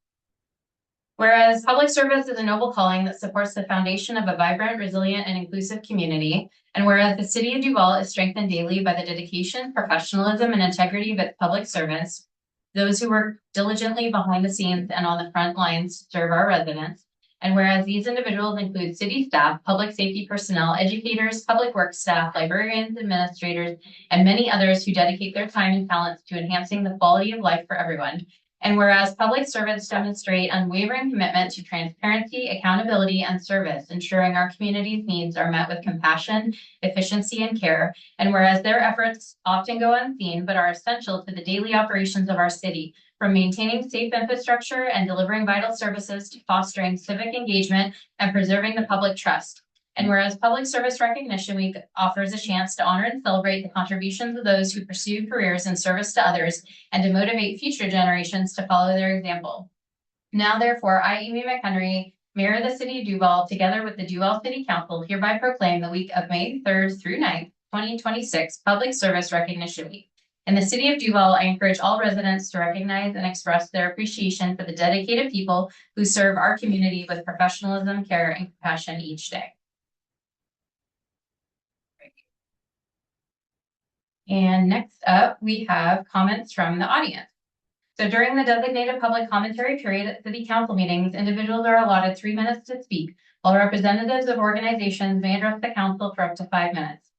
Whereas public service is a noble calling that supports the foundation of a vibrant, resilient, and inclusive community, and whereas the city of Duval is strengthened daily by the dedication, professionalism, and integrity of its public servants, those who work diligently behind the scenes and on the front lines to serve our residents, and whereas these individuals include city staff, public safety personnel, educators, public works staff, librarians, administrators, and many others who dedicate their time and talents to enhancing the quality of life for everyone. And whereas public servants demonstrate unwavering commitment to transparency, accountability, and service, ensuring our community's needs are met with compassion, efficiency, and care. And whereas their efforts often go unseen, but are essential to the daily operations of our city, from maintaining safe infrastructure and delivering vital services to fostering civic engagement and preserving the public trust. And whereas Public Service Recognition Week offers a chance to honor and celebrate the contributions of those who pursue careers in service to others and to motivate future generations to follow their example. Now, therefore, I, Amy McHenry, Mayor of the City of Duval, together with the Duval City Council, hereby proclaim the week of May 3rd through 9th, 2026, Public Service Recognition Week. In the City of Duval, I encourage all residents to recognize and express their appreciation for the dedicated people who serve our community with professionalism, care, and compassion each day. And next up, we have comments from the audience. So during the designated public commentary period at city council meetings, individuals are allotted 3 minutes to speak, while representatives of organizations may address the council for up to 5 minutes.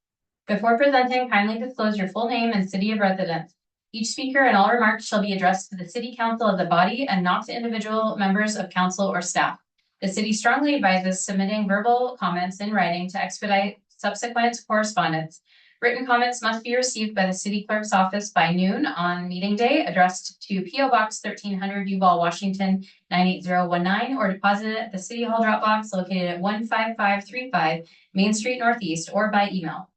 Before presenting, kindly disclose your full name and city of residence. Each speaker and all remarks shall be addressed to the city council as a body and not to individual members of council or staff. The city strongly advises submitting verbal comments in writing to expedite subsequent correspondence. Written comments must be received by the city clerk's office by noon on meeting day, addressed to P.O. Box 1300 Duval, Washington 98019, or deposited at the City Hall drop box located at 15535 Main Street Northeast, or by email.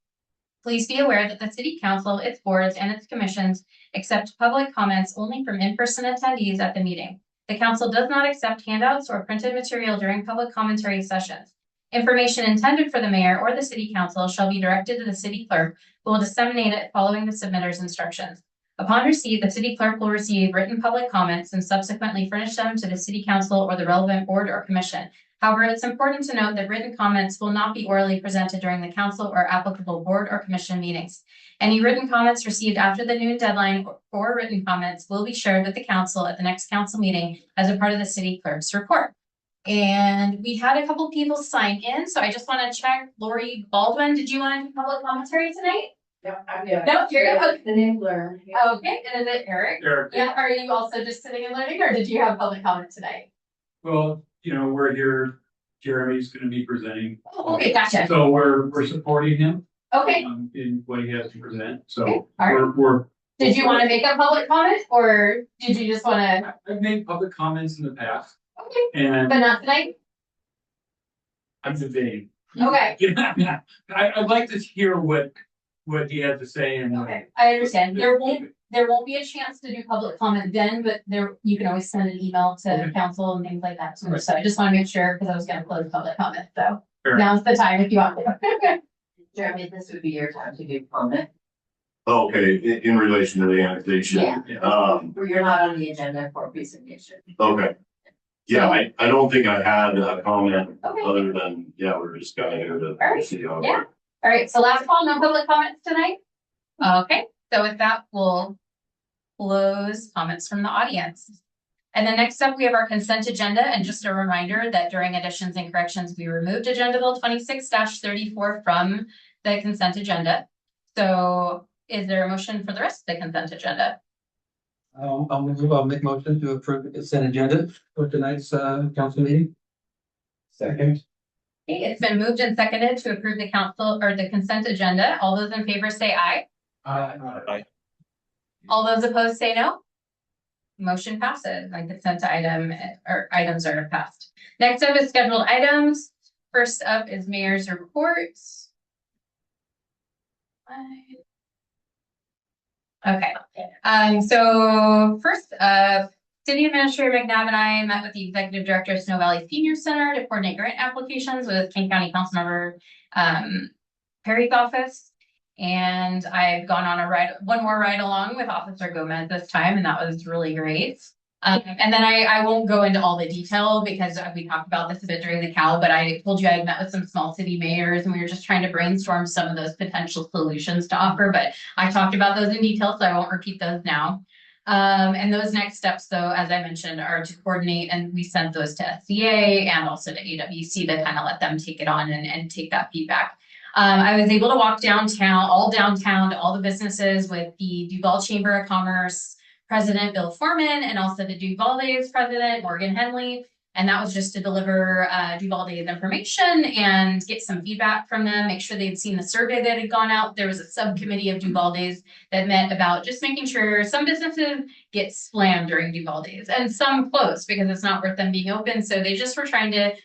Please be aware that the City Council, its boards, and its commissions accept public comments only from in-person attendees at the meeting. The Council does not accept handouts or printed material during public commentary sessions. Information intended for the mayor or the city council shall be directed to the city clerk, who will disseminate it following the submitter's instructions. Upon receipt, the city clerk will receive written public comments and subsequently furnish them to the city council or the relevant board or commission. However, it's important to note that written comments will not be orally presented during the council or applicable board or commission meetings. Any written comments received after the noon deadline for written comments will be shared with the council at the next council meeting as a part of the city clerk's report. And we had a couple people sign in, so I just want to check. Lori Baldwin, did you want to do public commentary tonight? No, I'm good. No, you're good. The name learn. Okay, and is it Eric? Eric. Yeah, are you also just sitting and learning, or did you have public comment tonight? Well, you know, we're here, Jeremy's gonna be presenting, Oh, okay, gotcha. so we're supporting him. Okay, in what he has to present, so Okay, all right. we're. did you want to make a public comment or did you just want to, I've made public comments in the past, okay, and but not tonight? I'm debating. Okay, I'd like to hear what he had to say and. okay, I understand. There won't be a chance to do public comment then, but you can always send an email to Okay. council and things like that. So I just want to make sure, because I was gonna close public comment, so Fair. now's the time if you want to. Jeremy, this would be your time to do comment. Okay, in relation to the annexation. Yeah. Where you're not on the agenda for presentation. Okay. Yeah, I don't think I had a comment Okay. other than, yeah, we're just kind of here to Alright, see how. it yeah. works. All right, so last call, no public comments tonight? Okay, so with that, we'll close comments from the audience. And then next up, we have our consent agenda, and just a reminder that during additions and corrections, we removed Agenda Bill 26-34 from the consent agenda. So is there a motion for the rest of the consent agenda? I'll make motion to approve the consent agenda for tonight's council meeting. Second. Okay, it's been moved and seconded to approve the council or the consent agenda. All those in favor say aye. All those opposed say no. Motion passes. My consent item or items are passed. Next up is scheduled items. First up is mayor's reports. Okay, so first up, City Administrator McNabb and I met with the Executive Director of Snow Valley Senior Center to coordinate grant applications with King County Councilmember Perry's office. And I've gone on one more ride along with Officer Gomez this time, and that was really great. And then I won't go into all the detail because we talked about this a bit during the CAL, but I told you I had met with some small city mayors and we were just trying to brainstorm some of those potential solutions to offer, but I talked about those in detail, so I won't repeat those now. And those next steps, though, as I mentioned, are to coordinate, and we sent those to SCA and also to AWC to kind of let them take it on and take that feedback. I was able to walk downtown to all the businesses with the Duval Chamber of Commerce President Bill Foreman and also the Duvalde's President Morgan Henley. And that was just to deliver Duvalde's information and get some feedback from them, make sure they'd seen the survey that had gone out. There was a subcommittee of Duvalde's that met about just making sure some businesses get slammed during Duvalde's and some close because it's not worth them being open. So they just were trying to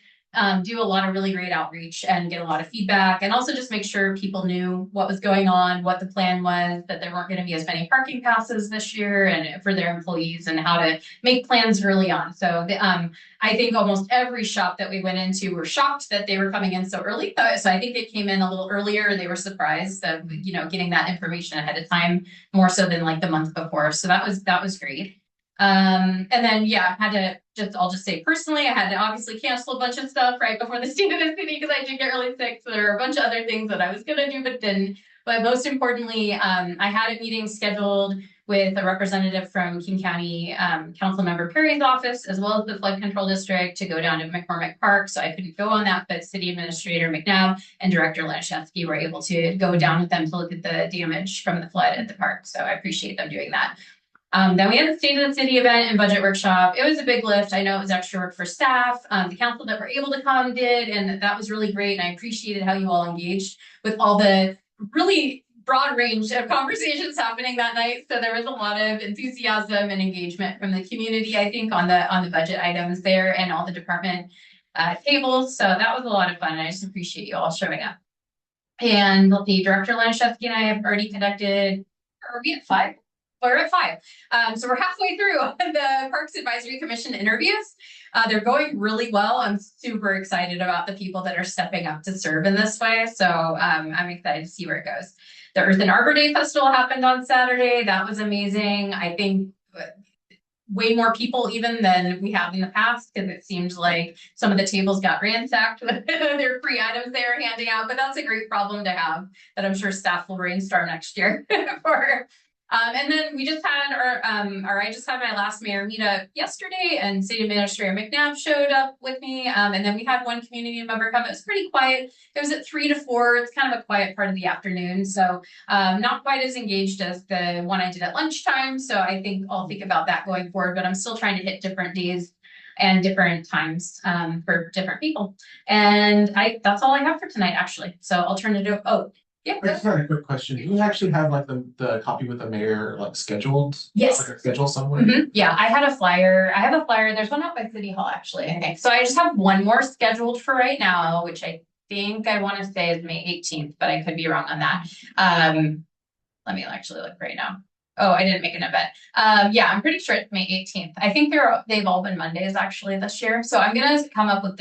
do a lot of really great outreach and get a lot of feedback and also just make sure people knew what was going on, what the plan was, that there weren't going to be as many parking passes this year and for their employees and how to make plans early on. So I think almost every shop that we went into were shocked that they were coming in so early. So I think they came in a little earlier. They were surprised of, getting that information ahead of time more so than like the month before. So that was great. And then, yeah, I'll just say personally, I had to obviously cancel a bunch of stuff right before the State of the City because I did get really sick. So there are a bunch of other things that I was going to do, but didn't. But most importantly, I had a meeting scheduled with a representative from King County Councilmember Perry's office, as well as the Flood Control District to go down to McCormick Park. So I couldn't go on that, but City Administrator McNabb and Director Laniszewski were able to go down with them to look at the damage from the flood at the park. So I appreciate them doing that. Then we had the State of the City event and budget workshop. It was a big lift. I know it was extra work for staff. The council that were able to come did, and that was really great. And I appreciated how you all engaged with all the really broad range of conversations happening that night. So there was a lot of enthusiasm and engagement from the community, I think, on the budget items there and all the department tables. So that was a lot of fun. And I just appreciate you all showing up. And the Director Laniszewski and I have already conducted, are we at 5? We're at 5. So we're halfway through the Parks Advisory Commission interviews. They're going really well. I'm super excited about the people that are stepping up to serve in this way. So I'm excited to see where it goes. The Earth and Arbor Day Festival happened on Saturday. That was amazing. I think way more people even than we have in the past because it seemed like some of the tables got ransacked with their free items they were handing out. But that's a great problem to have that I'm sure staff will brainstorm next year for. And then we just had I just had my last mayor meetup yesterday and City Administrator McNabb showed up with me. And then we had one community member come. It was pretty quiet. It was at 3 to 4. It's kind of a quiet part of the afternoon. So not quite as engaged as the one I did at lunchtime. So I think I'll think about that going forward, but I'm still trying to hit different days and different times for different people. And that's all I have for tonight, actually. So I'll turn it over. Oh, Yeah. I just had a quick question. Do you actually have like the copy with the mayor like scheduled? Yes. Like a schedule somewhere? Yeah, I have a flyer. There's one out by City Hall, actually, I think. So I just have one more scheduled for right now, which I think I want to say is May 18th, but I could be wrong on that. Let me actually look right now. Oh, I didn't make an event. Yeah, I'm pretty sure it's May 18th. I think they've all been Mondays actually this year. So I'm gonna come up with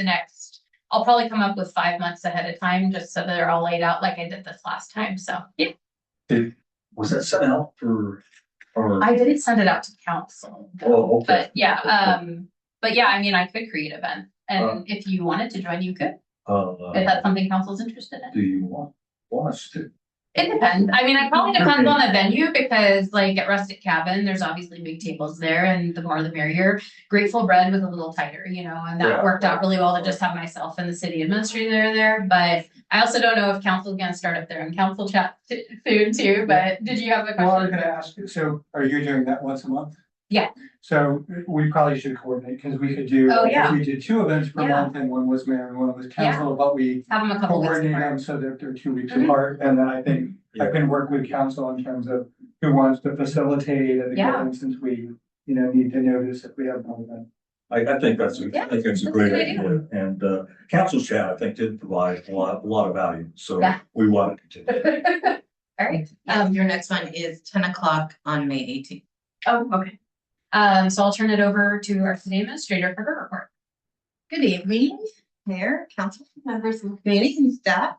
I'll probably come up with 5 months ahead of time, just so they're all laid out like I did this last time. So yeah. Was that sent out for, or? I didn't send it out to council. Oh, okay. But yeah, I mean, I could create events, and if you wanted to join, you could. If that's something council's interested in. Do you want us to? It depends. I mean, it probably depends on the venue, because like at Rustic Cabin, there's obviously big tables there, and the more the merrier. Grateful Bread was a little tighter, and that Yeah. worked out really well to just have myself and the city administrator there. But I also don't know if council's gonna start up their own council chat food too, but did you have a Well, I was question? gonna ask, so are you doing that once a month? Yeah. So we probably should coordinate, because we could do, Oh, yeah. if we did 2 events per Yeah. month, and one was mayor and one was council, but we Have them a couple weeks coordinate apart. them so that they're 2 weeks Mhm. apart, and then I think I can work with council in terms of who wants to facilitate at the Yeah. given, since we, need to notice if we have one event. I think that's a Yeah, great that's a idea, good idea. and, council chat, I think, did provide a lot of value, so Yeah. we want to continue. All right. Your next one is 10 o'clock on May 18th. Oh, okay. So I'll turn it over to our city administrator for her report. Good evening, Mayor, council members, and committee and staff.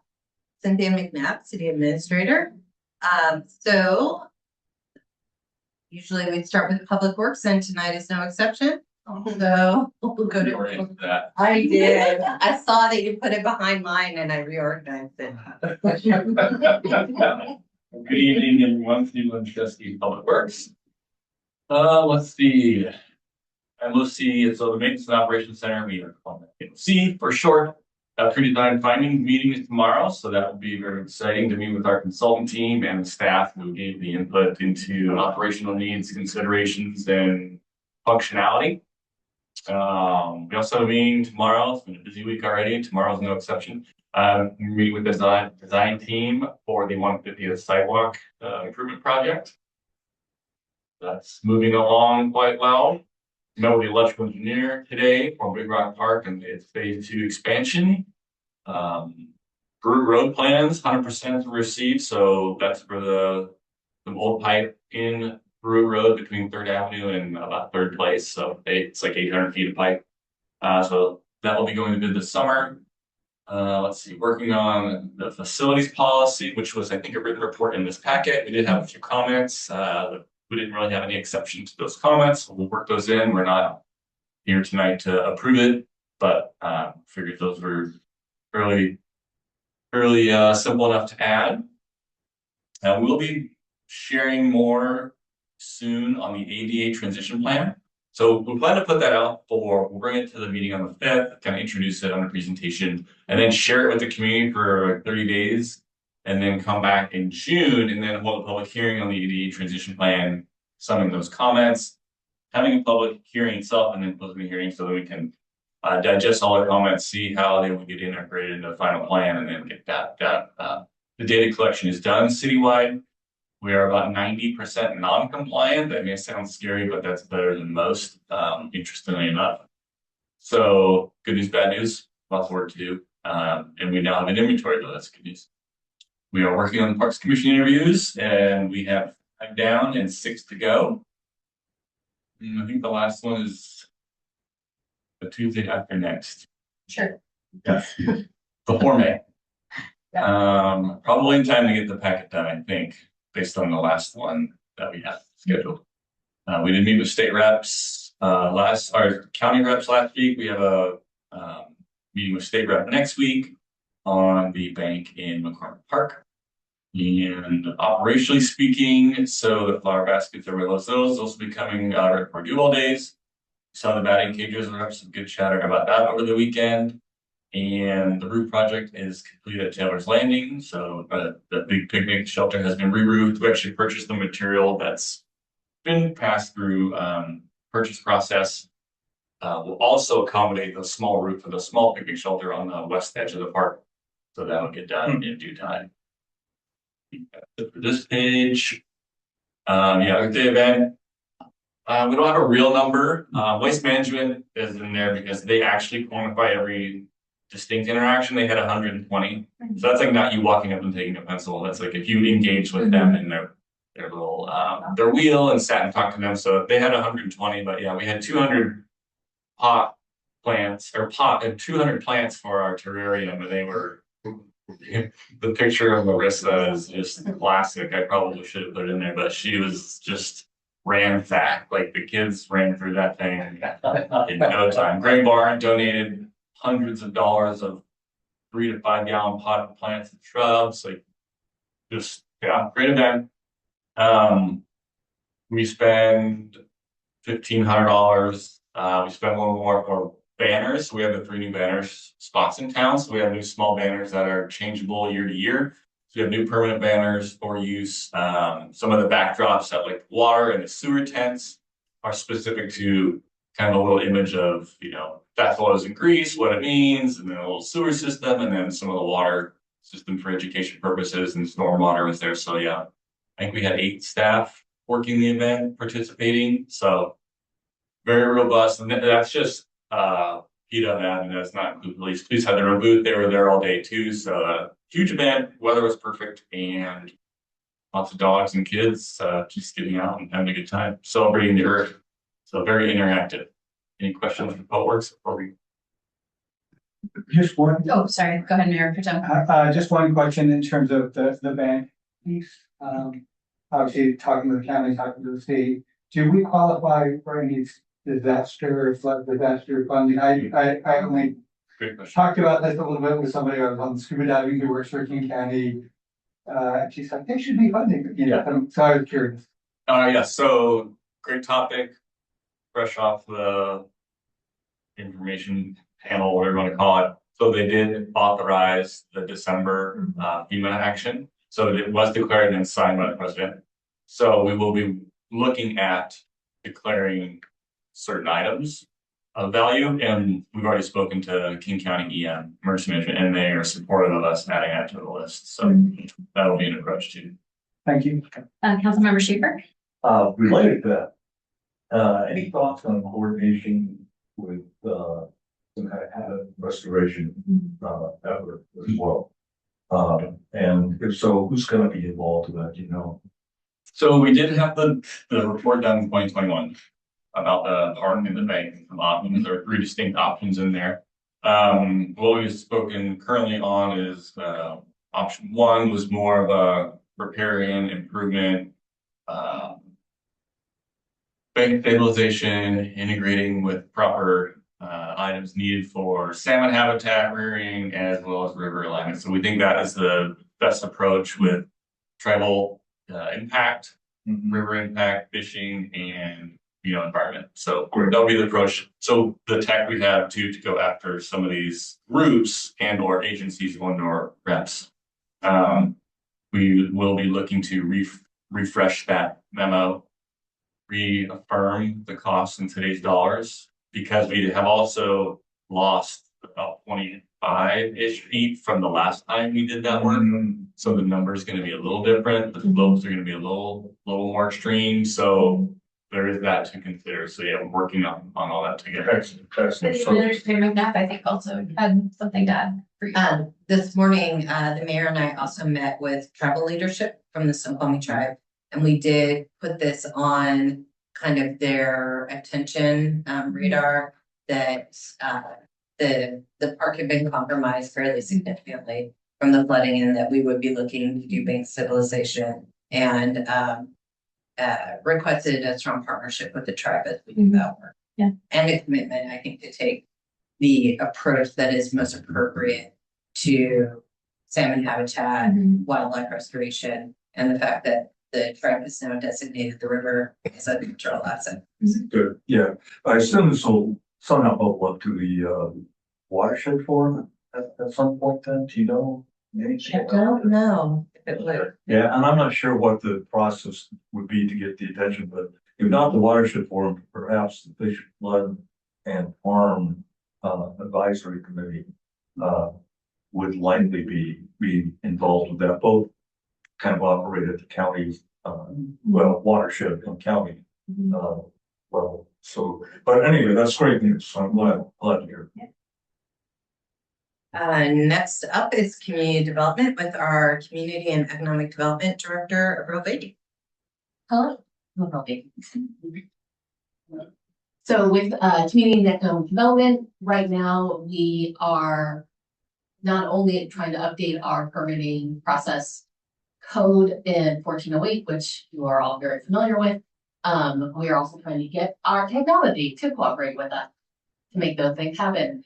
Cynthia McNabb, City Administrator. So usually we start with Public Works, and tonight is no exception. So we'll go We're to. into that. I did. I saw that you put it behind mine and I reorganized it. Good evening, everyone. Cleveland Trustee Public Works. Let's see. MOC, so the Maintenance and Operations Center, we are calling it MOC for short. Pre-design finding meeting is tomorrow, so that will be very exciting to meet with our consultant team and the staff who gave the input into operational needs, considerations, and functionality. We also have a meeting tomorrow. It's been a busy week already. Tomorrow's no exception. We're meeting with the design team for the 150th sidewalk improvement project. That's moving along quite well. Met with the electrical engineer today for Big Rock Park and its phase 2 expansion. Brew Road plans, 100% received, so that's for the old pipe in Brew Road between 3rd Avenue and about 3rd Place. So it's like 800 feet of pipe. So that will be going to bid this summer. Let's see, working on the facilities policy, which was, I think, a written report in this packet. We did have a few comments. We didn't really have any exception to those comments. We'll work those in. We're not here tonight to approve it, but figured those were fairly simple enough to add. We'll be sharing more soon on the ADA transition plan. So we plan to put that out we'll bring it to the meeting on the 5th, kind of introduce it on the presentation, and then share it with the community for 30 days. And then come back in June and then hold a public hearing on the ADA transition plan, summing those comments, having a public hearing itself, and then closing the hearing so that we can digest all the comments, see how they will get integrated into the final plan, and then get that. The data collection is done citywide. We are about 90% non-compliant. That may sound scary, but that's better than most, interestingly enough. So good news, bad news, lots of work to do. And we now have an inventory, though that's good news. We are working on the Parks Commission interviews, and we have 5 down and 6 to go. I think the last one is the Tuesday after next. Sure. Yeah. Before May. Probably in time to get the packet done, I think, based on the last one that we have scheduled. We did meet with state reps our county reps last week. We have a meeting with state rep next week on the bank in McCormick Park. And operationally speaking, so the flower baskets are with those will be coming right for Duval days. Saw the batting cages and have some good chatter about that over the weekend. And the roof project is complete at Taylor's Landing. So the big picnic shelter has been re-roofed. We actually purchased the material that's been passed through purchase process. Will also accommodate the small roof of the small picnic shelter on the west edge of the park. So that'll get done in due time. For this page. Yeah, the event. We don't have a real number. Waste Management is in there because they actually quantify every distinct interaction. They had 120. So that's like not you walking up and taking a pencil. That's like if you engage with them in their little their wheel and sat and talked to them. So they had 120, but yeah, we had 200 pot plants or 200 plants for our terrarium, and they were the picture of Marissa is just classic. I probably should have put it in there, but she was just ransacked. Like the kids ran through that thing in no time. Greg Barn donated hundreds of dollars of 3 to 5 gallon pot plants and shrubs. Like just yeah, great event. We spend $1,500. We spend a little more for banners. We have the 3 new banners spots in town. So we have new small banners that are changeable year to year. So we have new permanent banners for use. Some of the backdrops that like water and the sewer tents are specific to kind of a little image of, you know, fat flows in Greece, what it means, and then a little sewer system, and then some of the water system for education purposes, and stormwater was there. So yeah, I think we had 8 staff working the event, participating. So very robust, and that's just PETA, and that's not include police. Police had their own booth. They were there all day too. So huge event. Weather was perfect, and lots of dogs and kids just getting out and having a good time, celebrating the earth. So very interactive. Any questions from Public Works before we? Just one. Oh, sorry. Go ahead, Mayor Protem. Just one question in terms of the bank piece. Obviously, talking to the county, talking to the state, do we qualify for any disaster or flood disaster funding? I only talked about this a little bit with somebody I was on scuba diving who works for King County. She's like, they should be funding, you know, so I was curious. Yeah, so great topic, fresh off the information panel, whatever you want to call it. So they did authorize the December FEMA action. So it was declared and signed by the president. So we will be looking at declaring certain items of value, and we've already spoken to King County EM, Emergency Management, and they are supportive of us adding that to the list. So that'll be an approach too. Thank you. Councilmember Schaefer? Related to that, any thoughts on coordination with some kind of habit restoration effort as well? And if so, who's going to be involved in that? You know. So we did have the report done in 2021 about the parking in the bank. Some options. There are 3 distinct options in there. What we've spoken currently on is option 1 was more of a riparian improvement, bank stabilization, integrating with proper items needed for salmon habitat rearing as well as river alignment. So we think that is the best approach with tribal impact, river impact, fishing, and environment. So that'll be the approach. So the tech we have to go after some of these groups and or agencies and or reps. We will be looking to refresh that memo, reaffirm the costs in today's dollars, because we have also lost about 25-ish feet from the last time we did that work. So the number is going to be a little different. The slopes are going to be a little more extreme. So there is that to consider. So yeah, we're working on all that together. I think also had something to add for you. This morning, the mayor and I also met with tribal leadership from the Snoqualmie tribe, and we did put this on kind of their attention radar that the park had been compromised fairly significantly from the flooding, and that we would be looking to do bank stabilization, and requested a strong partnership with the tribe as we do that work. Yeah. And a commitment, I think, to take the approach that is most appropriate to salmon habitat, wildlife restoration, and the fact that the tribe has now designated the river as a cultural asset. Good. Yeah, I assume this will somehow bubble up to the watershed forum at some point. Then, do you know? I don't know if it would. Yeah, and I'm not sure what the process would be to get the attention, but if not the watershed forum, perhaps the Fish, Flood, and Farm Advisory Committee would likely be involved with that, both kind of operate at the county, well, watershed and county. Well, so, but anyway, that's great news. So I'm glad to hear. Next up is community development with our community and economic development director, Avril Beatty. Hello, Avril Beatty. So with community and economic development, right now we are not only trying to update our permitting process code in 1408, which you are all very familiar with. We are also trying to get our technology to cooperate with us to make those things happen.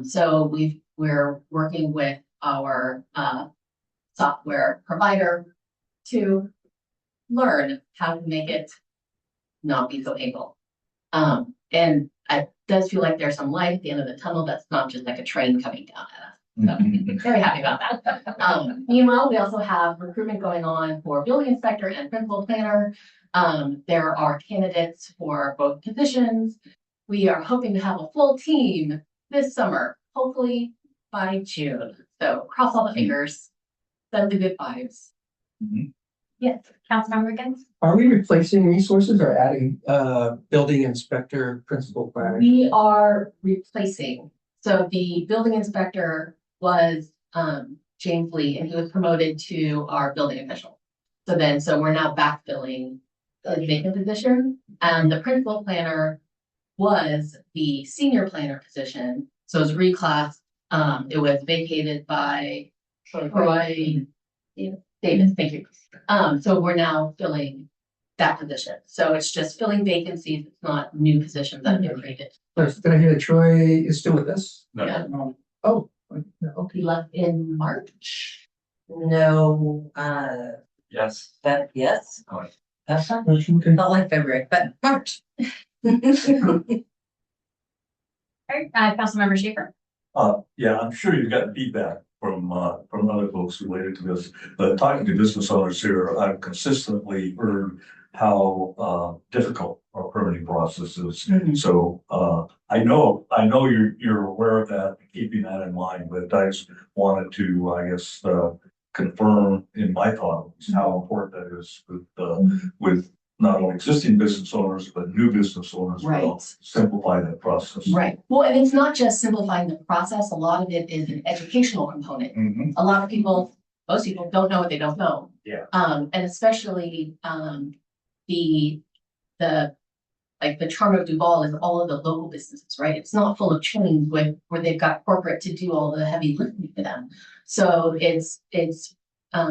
So we're working with our software provider to learn how to make it not be so painful. And it does feel like there's some light at the end of the tunnel that's not just like a train coming down at us. So very happy about that. Meanwhile, we also have recruitment going on for building inspector and principal planner. There are candidates for both positions. We are hoping to have a full team this summer, hopefully by June. So cross all the fingers, send the good vibes. Yes, Councilmember Wiggins? Are we replacing resources or adding building inspector, principal planner? We are replacing. So the building inspector was James Lee, and he was promoted to our building official. So we're now backfilling the vacant position. And the principal planner was the senior planner position. So it was reclassed. It was vacated by Troy Davis. Thank you. So we're now filling that position. So it's just filling vacancies. It's not new positions that get created. Did I hear that Troy is still with us? No. Yeah. Oh, He left in March. No, Yes. yes. Oh. That's not, okay. not like February, but March. Councilmember Schaefer? Yeah, I'm sure you've gotten feedback from other folks related to this, but talking to business owners here, I've consistently heard how difficult our permitting process is. So I know you're aware of that, keeping that in mind, but I just wanted to, I guess, confirm in my thoughts how important that is with not only existing business owners, but new business owners. Right. Will simplify that process. Right. Well, and it's not just simplifying the process. A lot of it is an educational component. A lot of people, most people don't know what they don't know. Yeah. And especially the charm of Duval is all of the local businesses, right? It's not full of chains where they've got corporate to do all the heavy lifting for them. So it's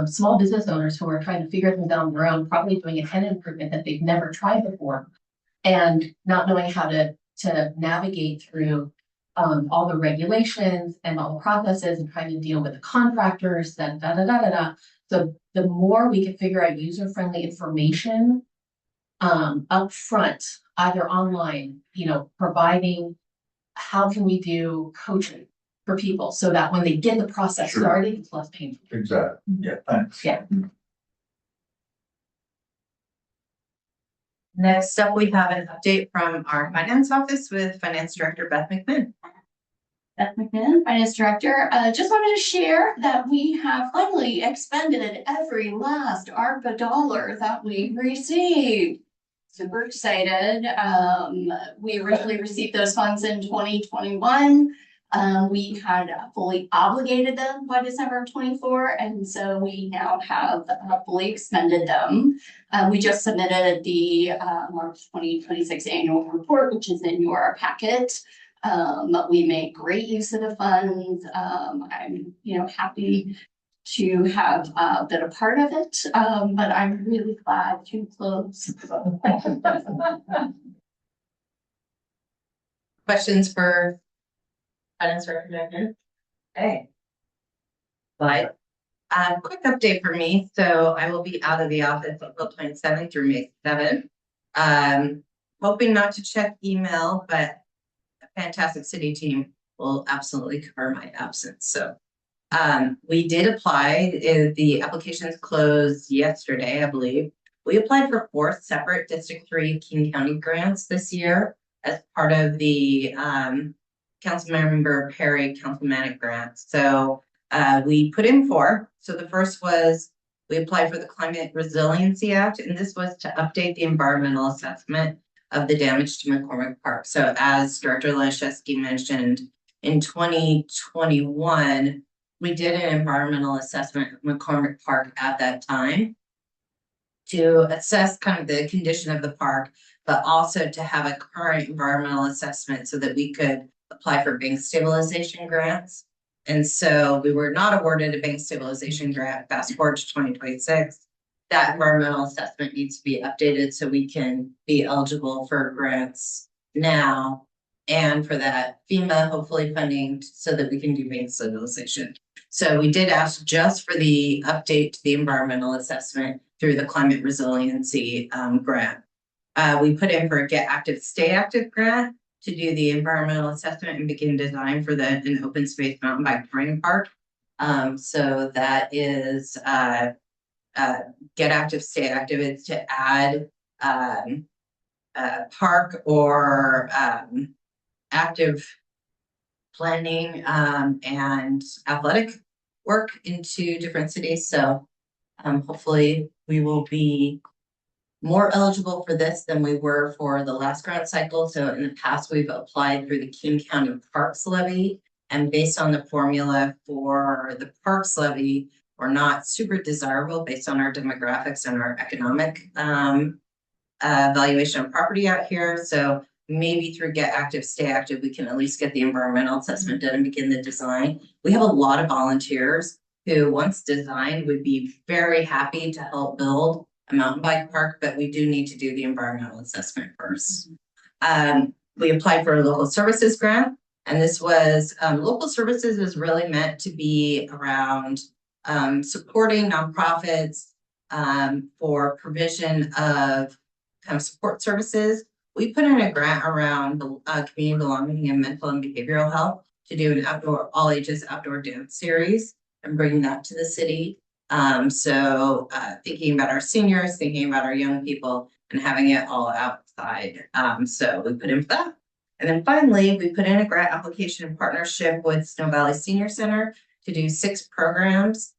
small business owners who are trying to figure things out on their own, probably doing a tenant improvement that they've never tried before, and not knowing how to navigate through all the regulations and all the processes and trying to deal with the contractors, So the more we can figure out user-friendly information up front, either online, providing how can we do coaching for people so that when they get the process started, it's less painful. Exactly. Yeah, thanks. Yeah. Next up, we have an update from our finance office with Finance Director Beth McMinn. Beth McMinn, Finance Director. Just wanted to share that we have finally expended every last ARPA dollar that we received. Super excited. We originally received those funds in 2021. We had fully obligated them by December of 24, and so we now have fully expended them. We just submitted the March 2026 annual report, which is in your packet. We made great use of the funds. I'm happy to have been a part of it, but I'm really glad to close. Questions for Finance Director? Okay. Slide. Quick update for me. So I will be out of the office April 27th through May 7th. Hoping not to check email, but a fantastic city team will absolutely cover my absence. So we did apply. The applications closed yesterday, I believe. We applied for 4 separate District 3 King County grants this year as part of the Councilmember Perry Councilmanic grant. So we put in 4. So the first was we applied for the Climate Resiliency Act, and this was to update the environmental assessment of the damage to McCormick Park. So as Director Leszewski mentioned, in 2021, we did an environmental assessment of McCormick Park at that time to assess kind of the condition of the park, but also to have a current environmental assessment so that we could apply for bank stabilization grants. And so we were not awarded a bank stabilization grant. Fast forward to 2026. That environmental assessment needs to be updated so we can be eligible for grants now, and for that FEMA hopefully funding so that we can do bank stabilization. So we did ask just for the update to the environmental assessment through the Climate Resiliency grant. We put in for a Get Active, Stay Active grant to do the environmental assessment and begin design for an open space mountain bike touring park. So that is Get Active, Stay Active. It's to add park or active planning and athletic work into different cities. So hopefully we will be more eligible for this than we were for the last grant cycle. So in the past, we've applied through the King County Parks Levy, and based on the formula for the Parks Levy, we're not super desirable based on our demographics and our economic valuation of property out here. So maybe through Get Active, Stay Active, we can at least get the environmental assessment done and begin the design. We have a lot of volunteers who, once designed, would be very happy to help build a mountain bike park, but we do need to do the environmental assessment first. We applied for a local services grant, and this was local services is really meant to be around supporting nonprofits for provision of kind of support services. We put in a grant around community belonging and mental and behavioral health to do an outdoor, all ages outdoor dance series and bringing that to the city. So thinking about our seniors, thinking about our young people, and having it all outside. So we put in for that. And then finally, we put in a grant application in partnership with Snow Valley Senior Center to do 6 programs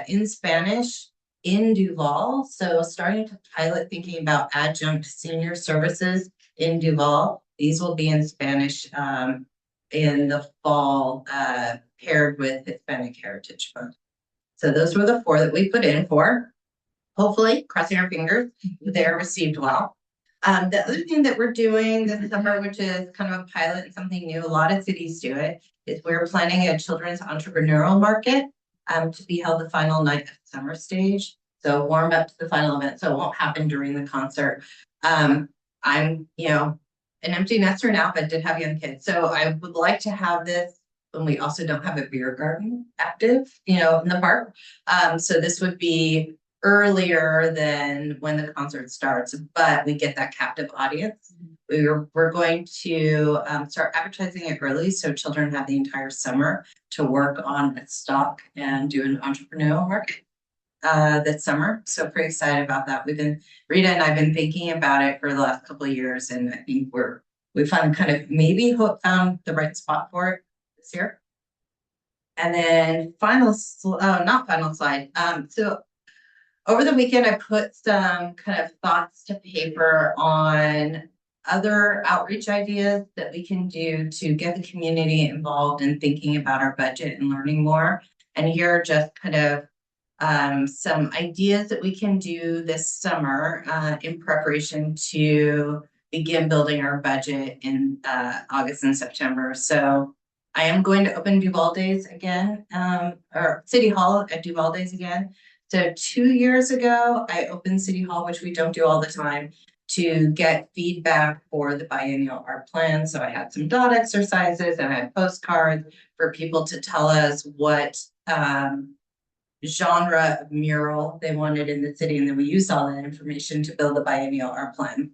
in Spanish in Duval. So starting to pilot thinking about adjunct senior services in Duval. These will be in Spanish in the fall, paired with Hispanic Heritage Fund. So those were the 4 that we put in for. Hopefully, crossing our fingers, they're received well. The other thing that we're doing this summer, which is kind of a pilot and something new, a lot of cities do it, is we're planning a children's entrepreneurial market to be held the final night of the summer stage. So warm up to the final event, so it won't happen during the concert. I'm, an empty nester now, but did have young kids. So I would like to have this when we also don't have a beer garden active, in the park. So this would be earlier than when the concert starts, but we get that captive audience. We're going to start advertising it early so children have the entire summer to work on a stock and do an entrepreneurial market this summer. So pretty excited about that. Rita and I've been thinking about it for the last couple of years, and I think we found kind of maybe found the right spot for it this year. And then not final slide. So over the weekend, I put some kind of thoughts to paper on other outreach ideas that we can do to get the community involved in thinking about our budget and learning more. And here are just kind of some ideas that we can do this summer in preparation to begin building our budget in August and September. So I am going to open Duval Days again, or City Hall at Duval Days again. So 2 years ago, I opened City Hall, which we don't do all the time, to get feedback for the biennial art plan. So I had some dot exercises and I had postcards for people to tell us what genre of mural they wanted in the city. And then we used all that information to build the biennial art plan.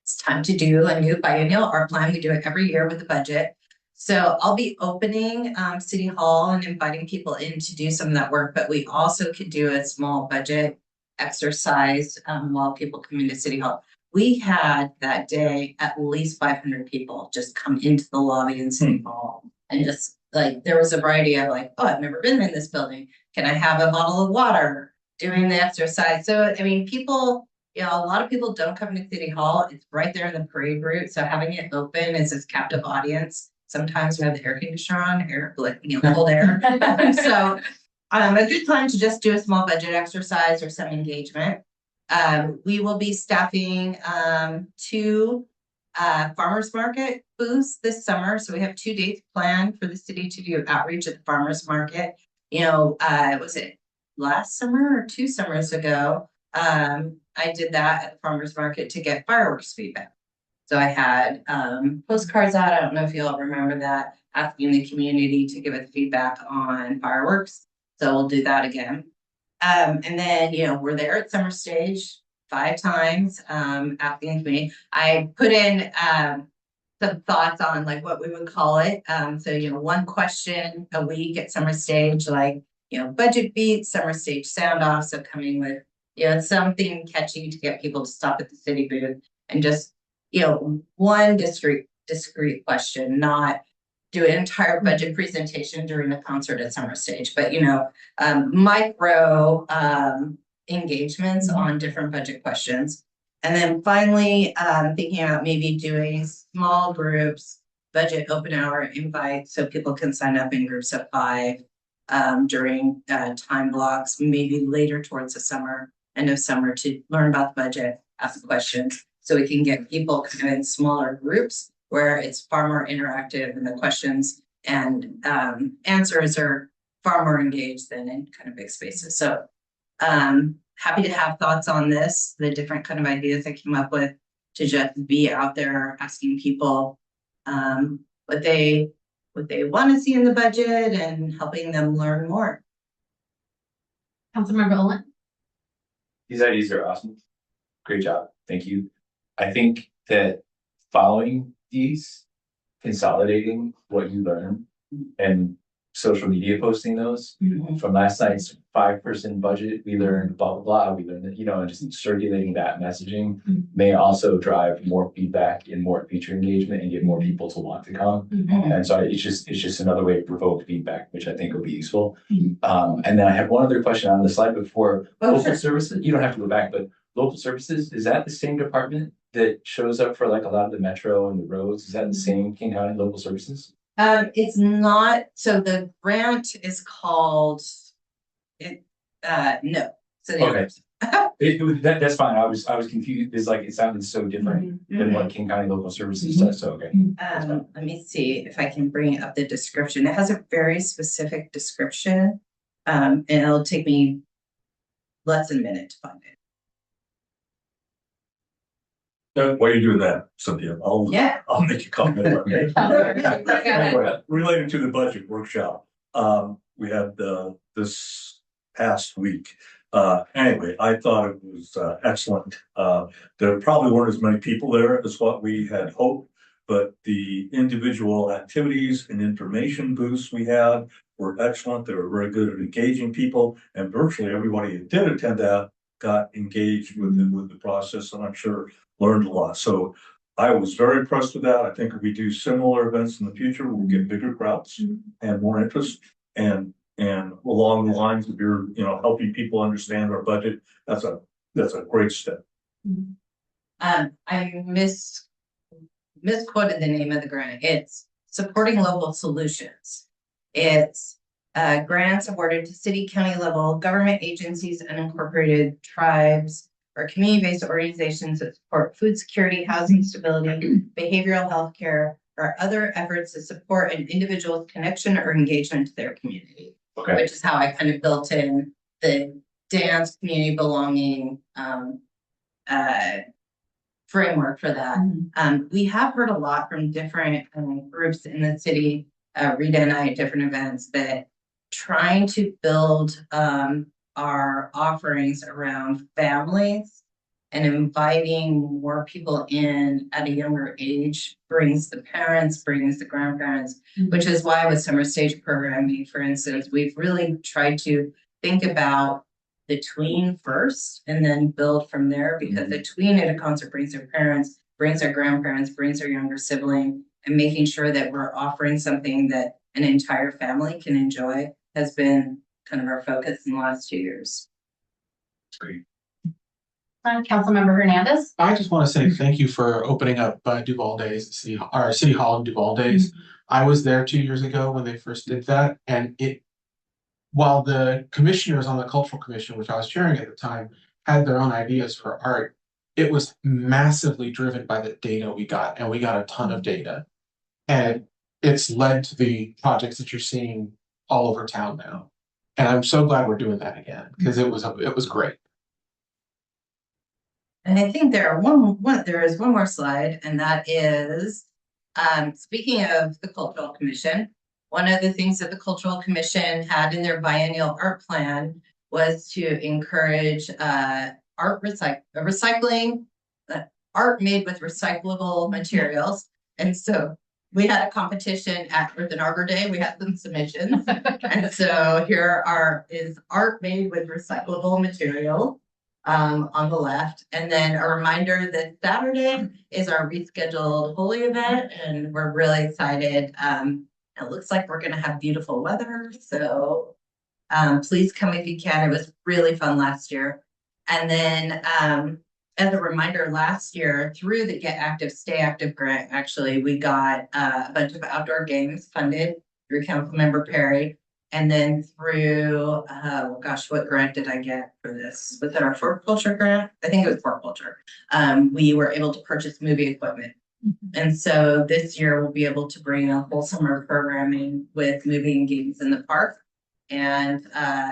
It's time to do a new biennial art plan. We do it every year with the budget. So I'll be opening City Hall and inviting people in to do some of that work, but we also could do a small budget exercise while people come into City Hall. We had that day at least 500 people just come into the lobby in City Hall, and just like there was a variety of like, oh, I've never been in this building. Can I have a bottle of water? doing the exercise. So, I mean, people, you know, a lot of people don't come to City Hall. It's right there in the parade route. So having it open is this captive audience. Sometimes we have the air conditioner on, cold air. So a good time to just do a small budget exercise or some engagement. We will be staffing 2 farmers market booths this summer. So we have 2 dates planned for the city to do outreach at the farmers market. You know, was it last summer or 2 summers ago? I did that at the farmers market to get fireworks feedback. So I had postcards out. I don't know if you all remember that, asking the community to give us feedback on fireworks. So we'll do that again. And then, you know, we're there at Summer Stage 5 times, asking the community. I put in some thoughts on like what we would call it. So, you know, 1 question a week at Summer Stage, like, you know, budget beats, Summer Stage sound off. So coming with, you know, something catchy to get people to stop at the city booth and just, you know, 1 discrete question, not do an entire budget presentation during the concert at Summer Stage, but, you know, micro engagements on different budget questions. And then finally, thinking about maybe doing small groups, budget open hour invites, so people can sign up in groups of 5 during time blocks, maybe later towards the summer, end of summer, to learn about the budget, ask questions, so we can get people kind of in smaller groups where it's far more interactive and the questions and answers are far more engaged than in kind of big spaces. So happy to have thoughts on this, the different kind of ideas I came up with to just be out there asking people what they want to see in the budget and helping them learn more. Councilmember Olin? These ideas are awesome. Great job. Thank you. I think that following these, consolidating what you learn and social media posting those from last night's 5-person budget, we learned blah, blah, blah. We learned that, you know, just circulating that messaging may also drive more feedback and more feature engagement and get more people to want to come. And so it's just another way to provoke feedback, which I think will be useful. And then I have one other question on the slide before. Local services, you don't have to go back, but local services, is that the same department that shows up for like a lot of the metro and the roads? Is that the same King County Local Services? It's not. So the grant is called no. So Okay. That's fine. I was confused. It's like it sounded so different than what King County Local Services does. So okay. Let me see if I can bring up the description. It has a very specific description, and it'll take me less than a minute to find it. While you're doing that, Cynthia, I'll make a comment. Related to the budget workshop, we had this past week. Anyway, I thought it was excellent. There probably weren't as many people there as what we had hoped, but the individual activities and information booths we had were excellent. They were very good at engaging people, and virtually everybody who did attend that got engaged with the process, and I'm sure learned a lot. So I was very impressed with that. I think if we do similar events in the future, we'll get bigger crowds and more interest. And along the lines of your, you know, helping people understand our budget, that's a great step. I misquoted the name of the grant. It's supporting local solutions. It's grants awarded to city, county level government agencies, unincorporated tribes, or community-based organizations that support food security, housing stability, behavioral health care, or other efforts to support an individual's connection or engagement to their community. Okay. Which is how I kind of built in the dance community belonging framework for that. We have heard a lot from different groups in the city, Rita and I at different events, that trying to build our offerings around families and inviting more people in at a younger age brings the parents, brings the grandparents, which is why with Summer Stage programming, for instance, we've really tried to think about the tween first and then build from there, because the tween at a concert brings their parents, brings their grandparents, brings their younger sibling, and making sure that we're offering something that an entire family can enjoy has been kind of our focus in the last 2 years. Councilmember Hernandez. I just want to say thank you for opening up Duval Days, City Hall and Duval Days. I was there 2 years ago when they first did that, and while the commissioners on the Cultural Commission, which I was chairing at the time, had their own ideas for art, it was massively driven by the data we got, and we got a ton of data. And it's led to the projects that you're seeing all over town now. And I'm so glad we're doing that again, because it was great. And I think there is one more slide, and that is, speaking of the Cultural Commission, one of the things that the Cultural Commission had in their biennial art plan was to encourage art recycling, art made with recyclable materials. And so we had a competition at Earth and Arbor Day. We had some submissions. And so here is art made with recyclable material on the left. And then a reminder that Saturday is our rescheduled Holy event, and we're really excited. It looks like we're going to have beautiful weather. So please come if you can. It was really fun last year. And then as a reminder, last year through the Get Active, Stay Active grant, actually, we got a bunch of outdoor games funded through Councilmember Perry. And then through, what grant did I get for this? Was it our Fort Culture grant? I think it was Fort Culture. We were able to purchase movie equipment. And so this year we'll be able to bring a whole summer programming with movie and games in the park. And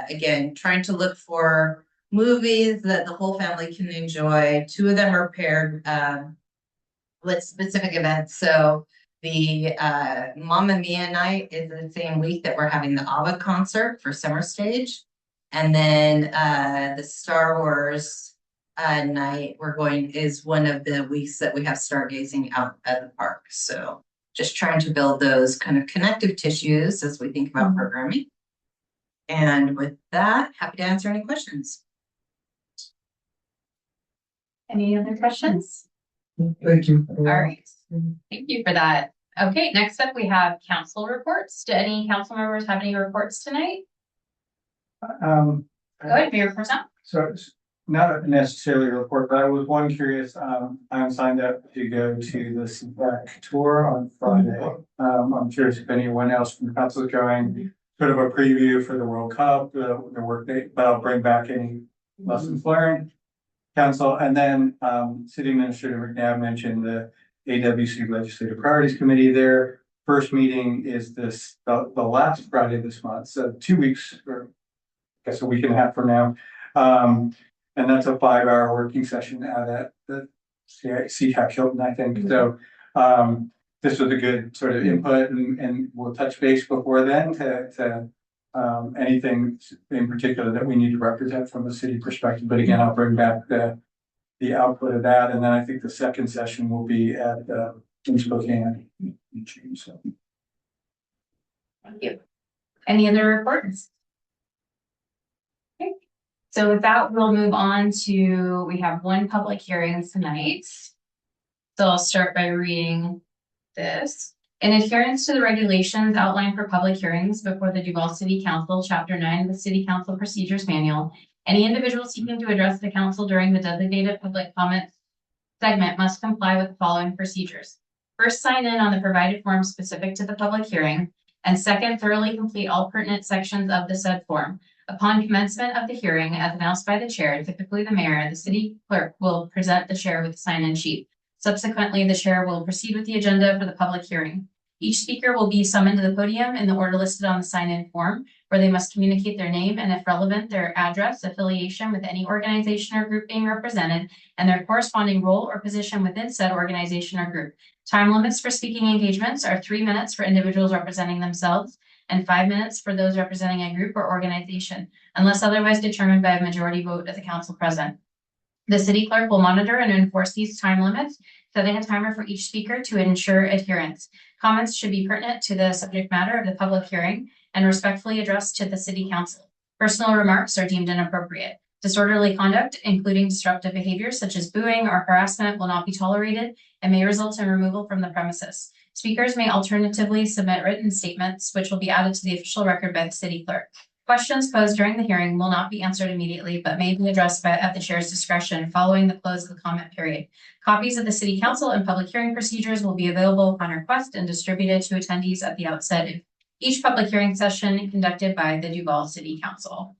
again, trying to look for movies that the whole family can enjoy. 2 of them are paired with specific events. So the Mamma Mia night is the same week that we're having the ABBA concert for Summer Stage. And then the Star Wars night is one of the weeks that we have stargazing out at the park. So just trying to build those kind of connective tissues as we think about programming. And with that, happy to answer any questions. Any other questions? Thank you. All right. Thank you for that. Okay, next up we have council reports. Do any council members have any reports tonight? Go ahead, Mayor Person. So it's not necessarily a report, but I was curious. I'm signed up to go to the CPAC tour on Friday. I'm curious if anyone else from the council is going. Sort of a preview for the World Cup, the work day, but I'll bring back any lessons learned. Council, and then City Administrator McNabb mentioned the AWC Legislative Priorities Committee. Their first meeting is the last Friday this month, so 2 weeks, or I guess a week and a half from now. And that's a 5-hour working session out at the CHAC Hilton, I think. So this was a good sort of input, and we'll touch base before then to anything in particular that we need to represent from the city perspective. But again, I'll bring back the output of that. And then I think the second session will be at in Spokane in June. So thank you. Any other reports? Okay. So with that, we'll move on to, we have 1 public hearing tonight. So I'll start by reading this. In adherence to the regulations outlined for public hearings before the Duval City Council, Chapter 9 of the City Council Procedures Manual, any individual seeking to address the council during the designated public comment segment must comply with the following procedures. First, sign in on the provided form specific to the public hearing, and second, thoroughly complete all pertinent sections of the said form. Upon commencement of the hearing, as announced by the chair, typically the mayor, the city clerk will present the chair with the sign-in sheet. Subsequently, the chair will proceed with the agenda for the public hearing. Each speaker will be summoned to the podium in the order listed on the sign-in form, where they must communicate their name and, if relevant, their address, affiliation with any organization or group being represented, and their corresponding role or position within said organization or group. Time limits for speaking engagements are 3 minutes for individuals representing themselves and 5 minutes for those representing a group or organization, unless otherwise determined by a majority vote of the council present. The city clerk will monitor and enforce these time limits, setting a timer for each speaker to ensure adherence. Comments should be pertinent to the subject matter of the public hearing and respectfully addressed to the city council. Personal remarks are deemed inappropriate. Disorderly conduct, including disruptive behaviors such as booing or harassment, will not be tolerated and may result in removal from the premises. Speakers may alternatively submit written statements, which will be added to the official record by the city clerk. Questions posed during the hearing will not be answered immediately, but may be addressed at the chair's discretion following the close of the comment period. Copies of the city council and public hearing procedures will be available upon request and distributed to attendees at the outset of each public hearing session conducted by the Duval City Council.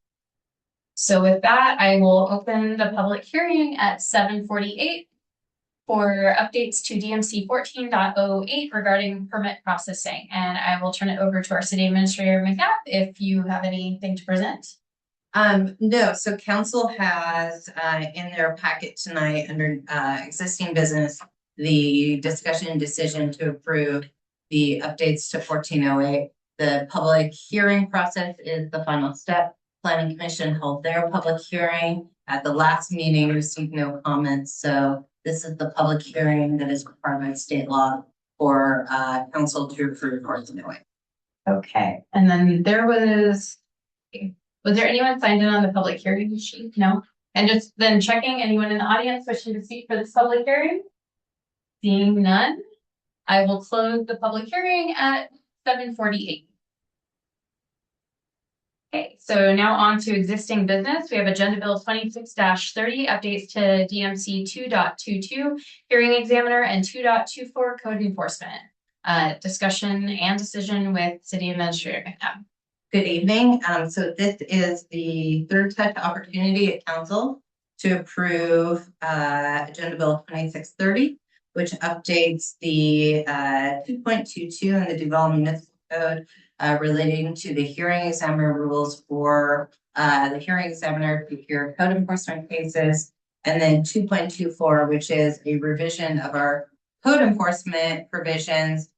So with that, I will open the public hearing at 7:48 for updates to DMC 14.08 regarding permit processing. And I will turn it over to our city administrator, McNabb, if you have anything to present. No, so council has in their packet tonight under existing business, the discussion and decision to approve the updates to 1408. The public hearing process is the final step. Planning Commission held their public hearing at the last meeting, received no comments. So this is the public hearing that is required by state law for council to approve 1408. Okay, and then there was there anyone signed in on the public hearing sheet? No? And just then checking anyone in the audience wishing to speak for this public hearing? Seeing none, I will close the public hearing at 7:48. Okay, so now on to existing business. We have Agenda Bill 26-30, updates to DMC 2.22, hearing examiner, and 2.24, code enforcement. Discussion and decision with City Administrator McNabb. Good evening. So this is the third such opportunity at council to approve Agenda Bill 2630, which updates the 2.22 in the Duval Municipal Code relating to the hearing examiner rules for the hearing examiner to hear code enforcement cases, and then 2.24, which is a revision of our code enforcement provisions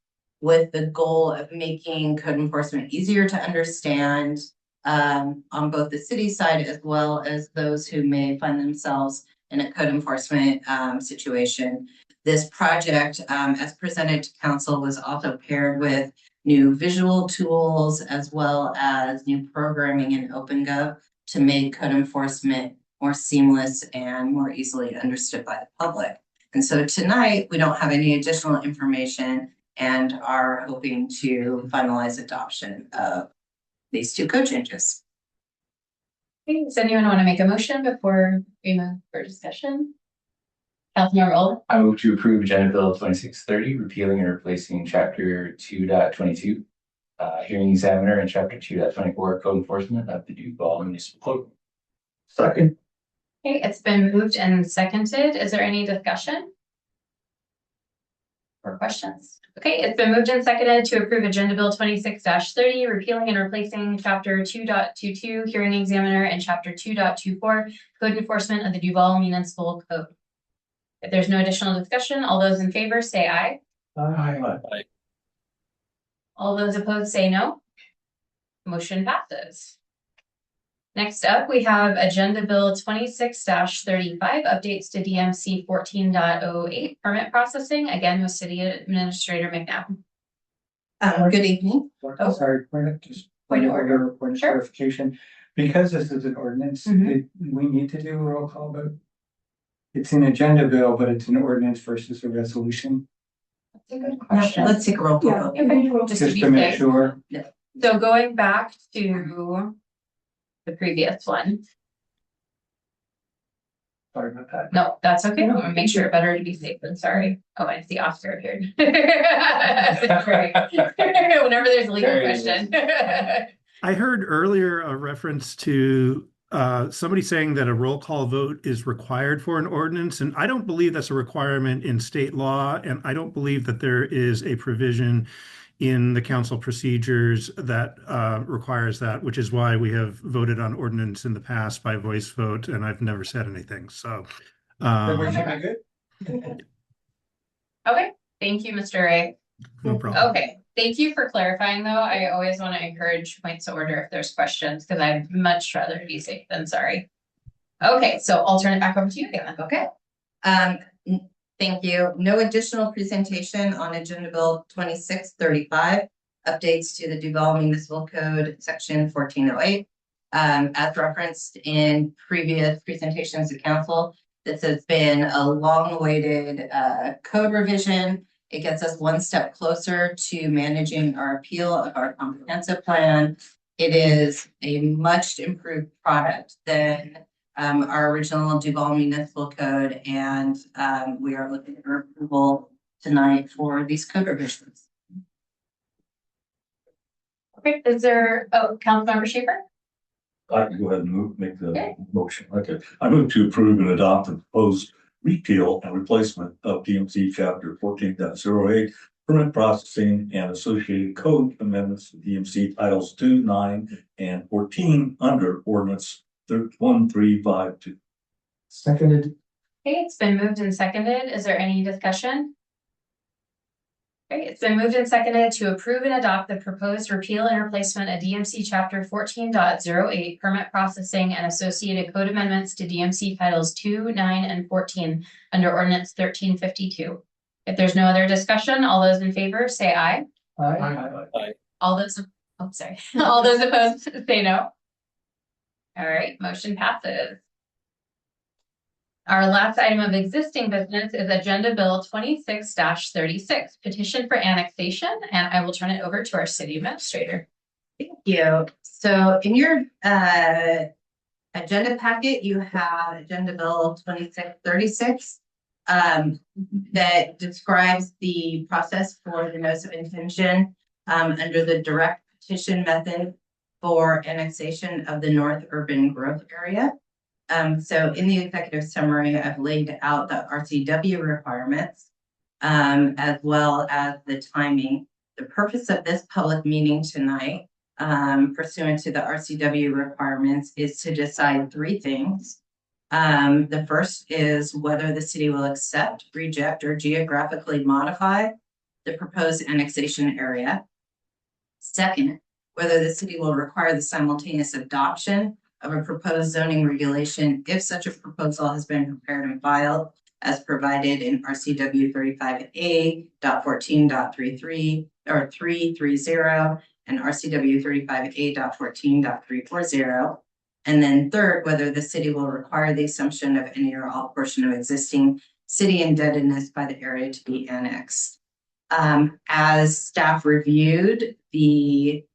with the goal of making code enforcement easier to understand on both the city side as well as those who may find themselves in a code enforcement situation. This project, as presented to council, was also paired with new visual tools as well as new programming in OpenGov to make code enforcement more seamless and more easily understood by the public. And so tonight, we don't have any additional information and are hoping to finalize adoption of these two code changes. Okay, does anyone want to make a motion before we move for discussion? Councilmember Old. I move to approve Agenda Bill 2630, repealing and replacing Chapter 2.22, hearing examiner, and Chapter 2.24, code enforcement of the Duval Municipal Code. Second. Okay, it's been moved and seconded. Is there any discussion? Or questions? Okay, it's been moved and seconded to approve Agenda Bill 26-30, repealing and replacing Chapter 2.22, hearing examiner, and Chapter 2.24, code enforcement of the Duval Municipal Code. If there's no additional discussion, all those in favor say aye. Aye. All those opposed say no. Motion passes. Next up, we have Agenda Bill 26-35, updates to DMC 14.08, permit processing, again with City Administrator McNabb. Good evening. Oh, sorry, point of order, point of clarification. Because this is an ordinance, we need to do a roll call vote. It's an agenda bill, but it's an ordinance versus a resolution. That's a good question. Let's take a roll call. Just Just to to be make safe. sure. So going back to the previous one. Sorry about that. No, that's okay. I want to make sure better to be safe than sorry. Oh, I see Oscar appeared. Great. Whenever there's a legal question. I heard earlier a reference to somebody saying that a roll call vote is required for an ordinance, and I don't believe that's a requirement in state law, and I don't believe that there is a provision in the council procedures that requires that, which is why we have voted on ordinance in the past by voice vote, and I've never said anything. So, Okay, thank you, Mr. Ray. no problem. Okay, thank you for clarifying though. I always want to encourage points of order if there's questions, because I'd much rather be safe than sorry. Okay, so I'll turn it back over to you again. Okay. Thank you. No additional presentation on Agenda Bill 2635, updates to the Duval Municipal Code, Section 1408. As referenced in previous presentations to council, this has been a long-awaited code revision. It gets us one step closer to managing our appeal of our comprehensive plan. It is a much improved product than our original Duval Municipal Code, and we are looking for approval tonight for these code revisions. Okay, is there, Councilmember Schaefer? I can go ahead and make the Okay. motion. Okay, I move to approve and adopt the proposed repeal and replacement of DMC chapter 14.08 permit processing and associated code amendments to DMC titles 2, 9, and 14 under ordinance 1352. Seconded. Okay, it's been moved and seconded. Is there any discussion? Okay, it's been moved and seconded to approve and adopt the proposed repeal and replacement of DMC chapter 14.08 permit processing and associated code amendments to DMC titles 2, 9, and 14 under ordinance 1352. If there's no other discussion, all those in favor say aye. Aye. All those, oh, sorry, all those opposed say no. All right, motion passes. Our last item of existing business is Agenda Bill 26-36, petition for annexation, and I will turn it over to our city administrator. Thank you. So in your agenda packet, you have Agenda Bill 2636 that describes the process for the notice of intention under the direct petition method for annexation of the North Urban Growth Area. So in the executive summary, I've laid out the RCW requirements as well as the timing. The purpose of this public meeting tonight, pursuant to the RCW requirements, is to decide three things. The first is whether the city will accept, reject, or geographically modify the proposed annexation area. Second, whether the city will require the simultaneous adoption of a proposed zoning regulation if such a proposal has been prepared and filed as provided in RCW 35A.14.33 or 330 and RCW 35A.14.340. And then third, whether the city will require the assumption of any or all portion of existing city indebtedness by the area to be annexed. As staff reviewed the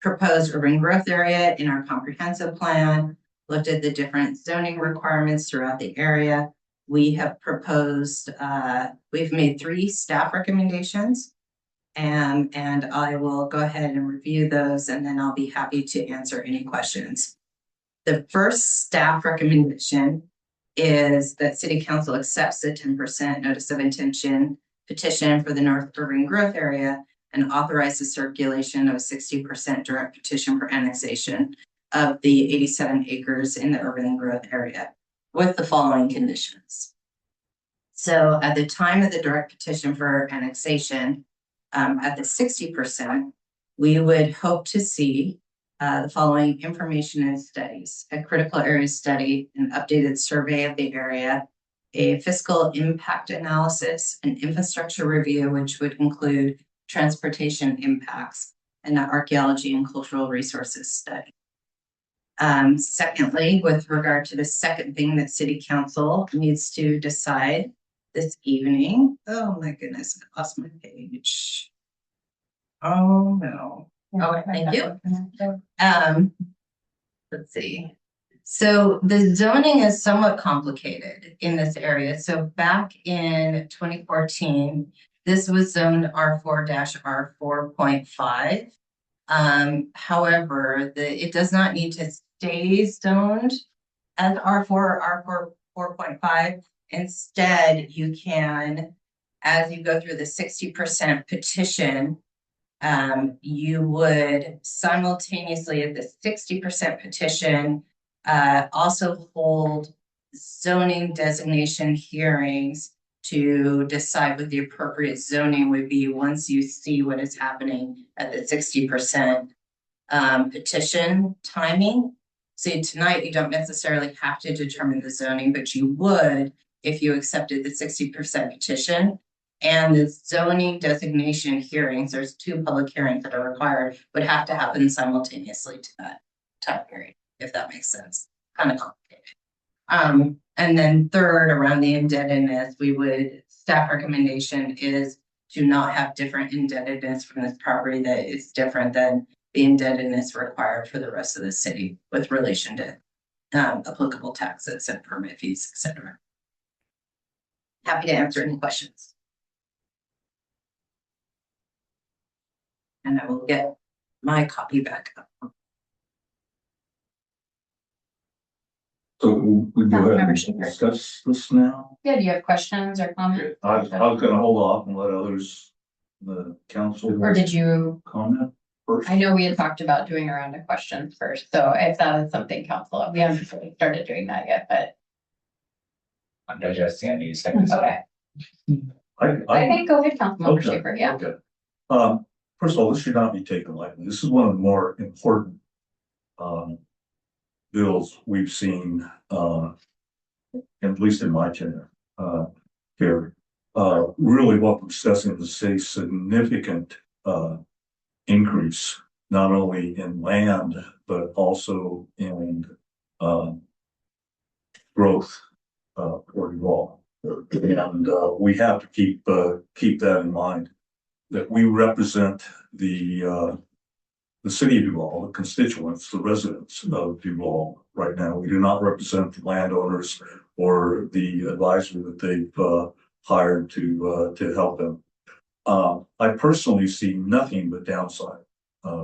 proposed urban growth area in our comprehensive plan, looked at the different zoning requirements throughout the area. We have proposed, we've made 3 staff recommendations, and I will go ahead and review those, and then I'll be happy to answer any questions. The first staff recommendation is that City Council accepts the 10% notice of intention petition for the North Urban Growth Area and authorize the circulation of a 60% direct petition for annexation of the 87 acres in the urban growth area with the following conditions. So at the time of the direct petition for annexation, at the 60%, we would hope to see the following information and studies: a critical area study, an updated survey of the area, a fiscal impact analysis, an infrastructure review, which would include transportation impacts, and an archaeology and cultural resources study. Secondly, with regard to the second thing that City Council needs to decide this evening, oh my goodness, I lost my page. Oh no. Oh, thank you. Let's see. So the zoning is somewhat complicated in this area. So back in 2014, this was zoned R4-R4.5. However, it does not need to stay zoned as R4 or R4.5. Instead, you can, as you go through the 60% petition, you would simultaneously at the 60% petition also hold zoning designation hearings to decide what the appropriate zoning would be once you see what is happening at the 60% petition timing. So tonight you don't necessarily have to determine the zoning, but you would if you accepted the 60% petition. And the zoning designation hearings, there's 2 public hearings that are required, would have to happen simultaneously to that time period, if that makes sense. Kind of complicated. And then third, around the indebtedness, staff recommendation is to not have different indebtedness from this property that is different than the indebtedness required for the rest of the city with relation to applicable taxes and permit fees, et cetera. Happy to answer any questions. And I will get my copy back up. So we go ahead and Membership. discuss this now. Yeah, do you have questions or comments? I was gonna hold off and let others, the council. Or did you, Comment first. I know we had talked about doing a round of questions first, so if that is something council, we haven't really started doing that yet, but. I'm digesting, I need a second. Okay, I think go ahead, Councilmember Okay, Schaefer, yeah. Okay. First of all, this should not be taken lightly. This is one of the more important bills we've seen, at least in my tenure, here. Really what we're discussing is a significant increase, not only in land, but also in growth for you all. And we have to keep that in mind, that we represent the city of Duval, the constituents, the residents of Duval right now. We do not represent the landowners or the advisor that they've hired to help them. I personally see nothing but downside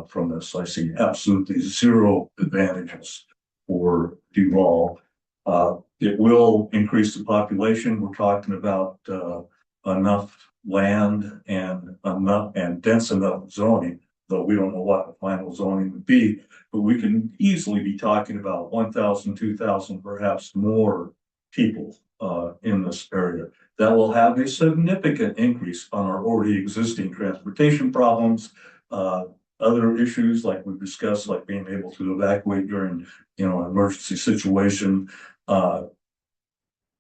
from this. I see absolutely zero advantages for Duval. It will increase the population. We're talking about enough land and dense enough zoning, though we don't know what the final zoning would be, but we can easily be talking about 1,000, 2,000, perhaps more people in this area. That will have a significant increase on our already existing transportation problems, other issues like we discussed, like being able to evacuate during, an emergency situation.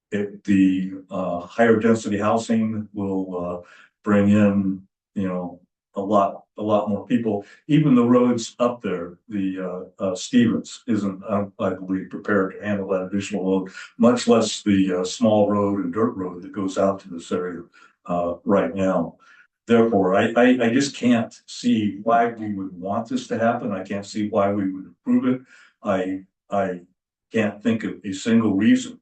The higher density housing will bring in, a lot more people. Even the roads up there, the Stevens isn't, I believe, prepared to handle that additional load, much less the small road and dirt road that goes out to this area right now. Therefore, I just can't see why we would want this to happen. I can't see why we would approve it. I can't think of a single reason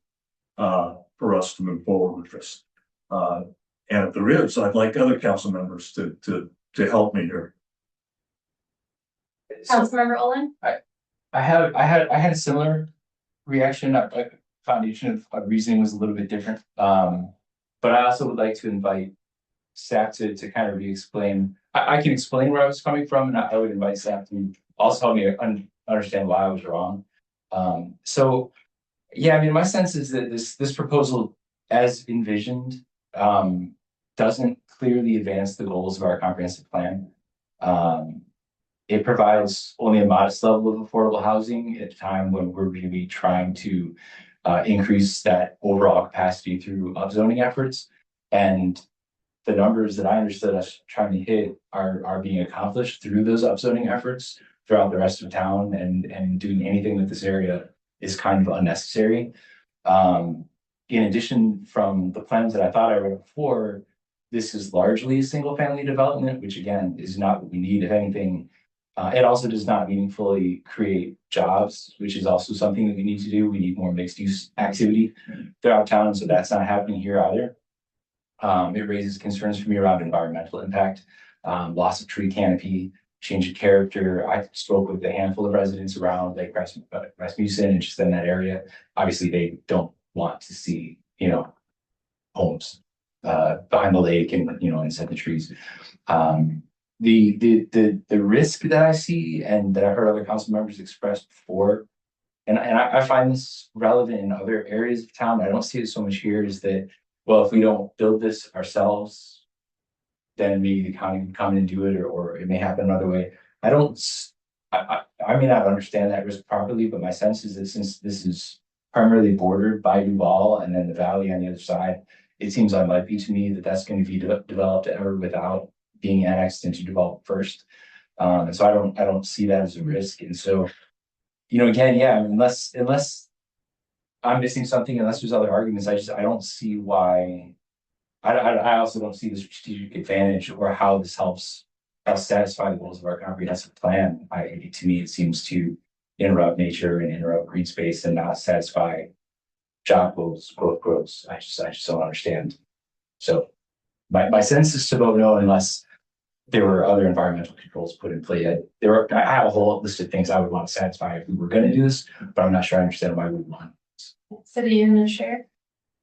for us to move forward with this. And if there is, I'd like other council members to help me here. Councilmember Olin? I had a similar reaction. Foundation of reasoning was a little bit different. But I also would like to invite staff to kind of re-explain. I can explain where I was coming from, and I would invite staff to also help me understand why I was wrong. So yeah, I mean, my sense is that this proposal, as envisioned, doesn't clearly advance the goals of our comprehensive plan. It provides only a modest level of affordable housing at a time when we're really trying to increase that overall capacity through upzoning efforts. And the numbers that I understood us trying to hit are being accomplished through those upzoning efforts throughout the rest of town, and doing anything with this area is kind of unnecessary. In addition, from the plans that I thought I read before, this is largely a single family development, which again is not what we need. If anything, it also does not meaningfully create jobs, which is also something that we need to do. We need more mixed use activity throughout town, so that's not happening here either. It raises concerns for me around environmental impact, loss of tree canopy, change of character. I spoke with a handful of residents around Lake Rasmussen and just in that area. Obviously, they don't want to see, homes behind the lake and inside the trees. The risk that I see and that I heard other council members express before, and I find this relevant in other areas of town, I don't see it so much here, is that, well, if we don't build this ourselves, then maybe the county can come in and do it, or it may happen another way. I may not understand that risk properly, but my sense is that since this is primarily bordered by Duval and then the valley on the other side, it seems unlikely to me that that's going to be developed ever without being annexed into Duval first. And so I don't see that as a risk. And so, again, yeah, unless I'm missing something, unless there's other arguments, I don't see why I also don't see the strategic advantage or how this helps us satisfy the goals of our comprehensive plan. To me, it seems to interrupt nature and interrupt green space and not satisfy job goals, growth goals. I just don't understand. So my sense is to vote no unless there were other environmental controls put in play. I have a whole list of things I would want to satisfy if we were going to do this, but I'm not sure I understand why we would want. City administrator.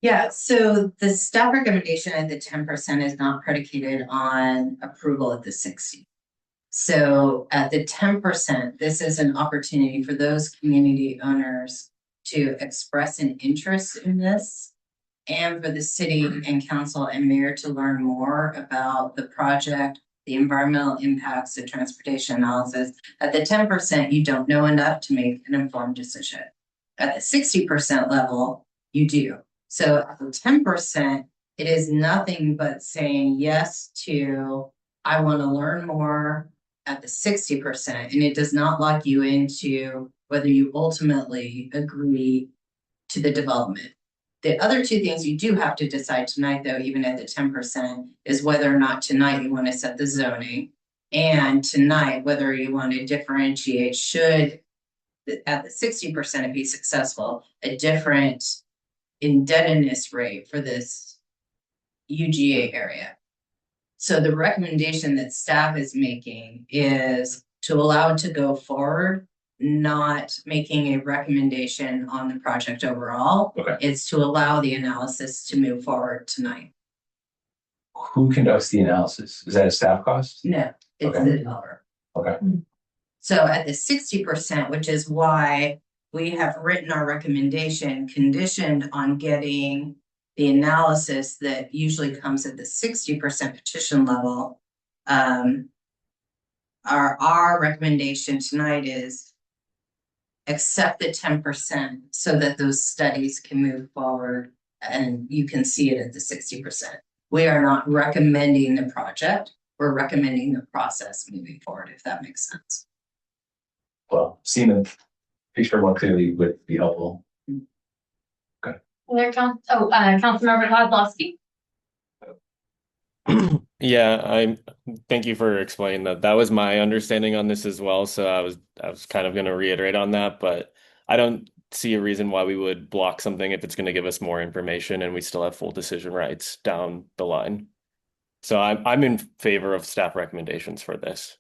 Yeah, so the staff recommendation at the 10% is not predicated on approval at the 60. So at the 10%, this is an opportunity for those community owners to express an interest in this, and for the city and council and mayor to learn more about the project, the environmental impacts, the transportation analysis. At the 10%, you don't know enough to make an informed decision. At the 60% level, you do. So at the 10%, it is nothing but saying yes to, I want to learn more at the 60%, and it does not lock you into whether you ultimately agree to the development. The other two things you do have to decide tonight, though, even at the 10%, is whether or not tonight you want to set the zoning, and tonight whether you want to differentiate, should at the 60% be successful, a different indebtedness rate for this UGA area. So the recommendation that staff is making is to allow it to go forward, not making a recommendation on the project overall. Okay. It's to allow the analysis to move forward tonight. Who conducts the analysis? Is that a staff cost? No, it's Okay. the developer. Okay. So at the 60%, which is why we have written our recommendation conditioned on getting the analysis that usually comes at the 60% petition level. Our recommendation tonight is accept the 10% so that those studies can move forward and you can see it at the 60%. We are not recommending the project. We're recommending the process moving forward, if that makes sense. Well, seeing the picture more clearly would be helpful. Councilmember Kozlowski. Yeah, thank you for explaining that. That was my understanding on this as well. So I was kind of going to reiterate on that, but I don't see a reason why we would block something if it's going to give us more information and we still have full decision rights down the line. So I'm in favor of staff recommendations for this.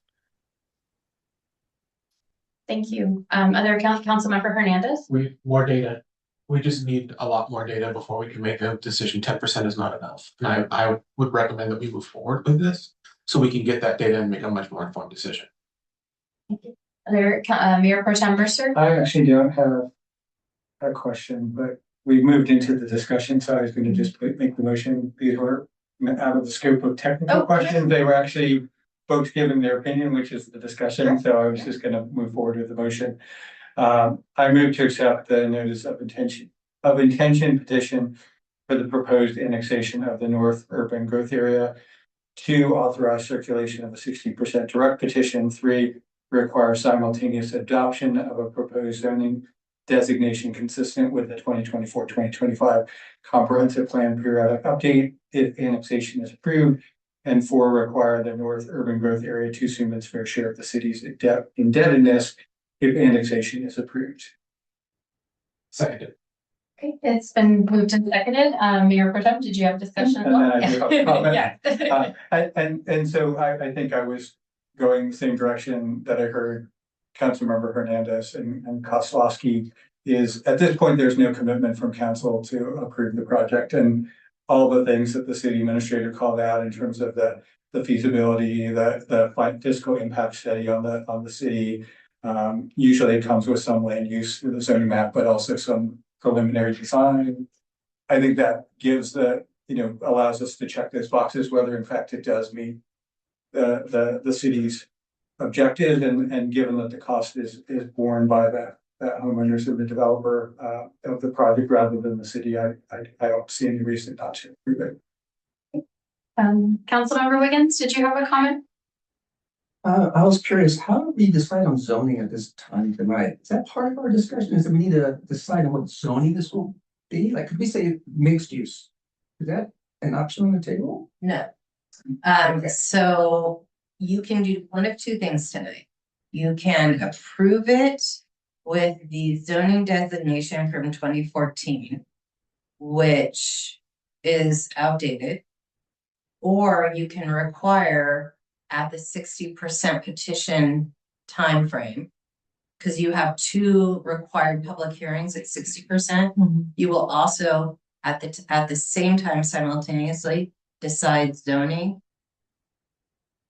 Thank you. Other Councilmember Hernandez. More data. We just need a lot more data before we can make a decision. 10% is not enough. And I would recommend that we move forward with this so we can get that data and make a much more informed decision. Other Mayor Pro Tem Mercer. I actually don't have a question, but we moved into the discussion, so I was going to just make the motion. These were out of the scope of technical questions. They were actually folks giving their opinion, which is the discussion. So I was just going to move forward with the motion. I move to accept the notice of intention petition for the proposed annexation of the North Urban Growth Area. 2, authorize circulation of a 60% direct petition. 3, require simultaneous adoption of a proposed zoning designation consistent with the 2024-2025 comprehensive plan periodic update if annexation is approved. And 4, require the North Urban Growth Area to assume its fair share of the city's indebtedness if annexation is approved. Seconded. Okay, it's been moved and seconded. Mayor Pro Tem, did you have discussion? And then I do have a comment. Yeah. And so I think I was going the same direction that I heard Councilmember Hernandez and Kozlowski is at this point, there's no commitment from council to approve the project, and all the things that the city administrator called out in terms of the feasibility, the fiscal impact study on the city. Usually it comes with some land use through the zoning map, but also some preliminary design. I think that gives allows us to check those boxes, whether in fact it does meet the city's objective, and given that the cost is borne by the homeowners and the developer of the project rather than the city, I don't see any reason not to approve it. Councilmember Wiggins, did you have a comment? I was curious, how do we decide on zoning at this time tonight? Is that part of our discussion? Is that we need to decide on what zoning this will be? Like, could we say mixed use? Is that an option on the table? No. So you can do one of two things tonight. You can approve it with the zoning designation from 2014, which is outdated. Or you can require at the 60% petition timeframe, because you have 2 required public hearings at 60%. You will also at the same time simultaneously decide zoning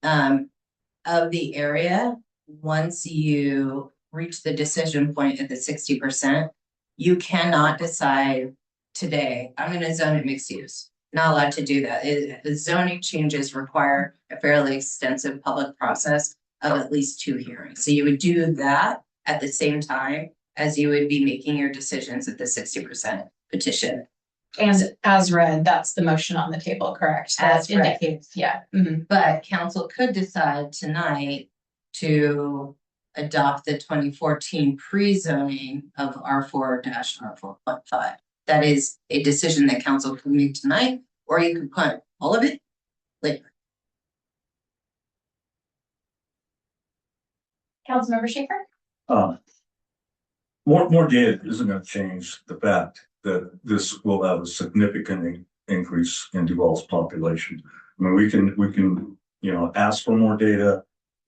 of the area. Once you reach the decision point at the 60%, you cannot decide today, I'm gonna zone it mixed use. Not allowed to do that. The zoning changes require a fairly extensive public process of at least 2 hearings. So you would do that at the same time as you would be making your decisions at the 60% petition. And as read, that's the motion on the table, correct? As That read. indicates, yeah. Mhm. But council could decide tonight to adopt the 2014 pre-zoning of R4-R4.5. That is a decision that council can make tonight, or you can put all of it later. Councilmember Schaefer? More data isn't gonna change the fact that this will have a significant increase in Duval's population. I mean, we can, ask for more data.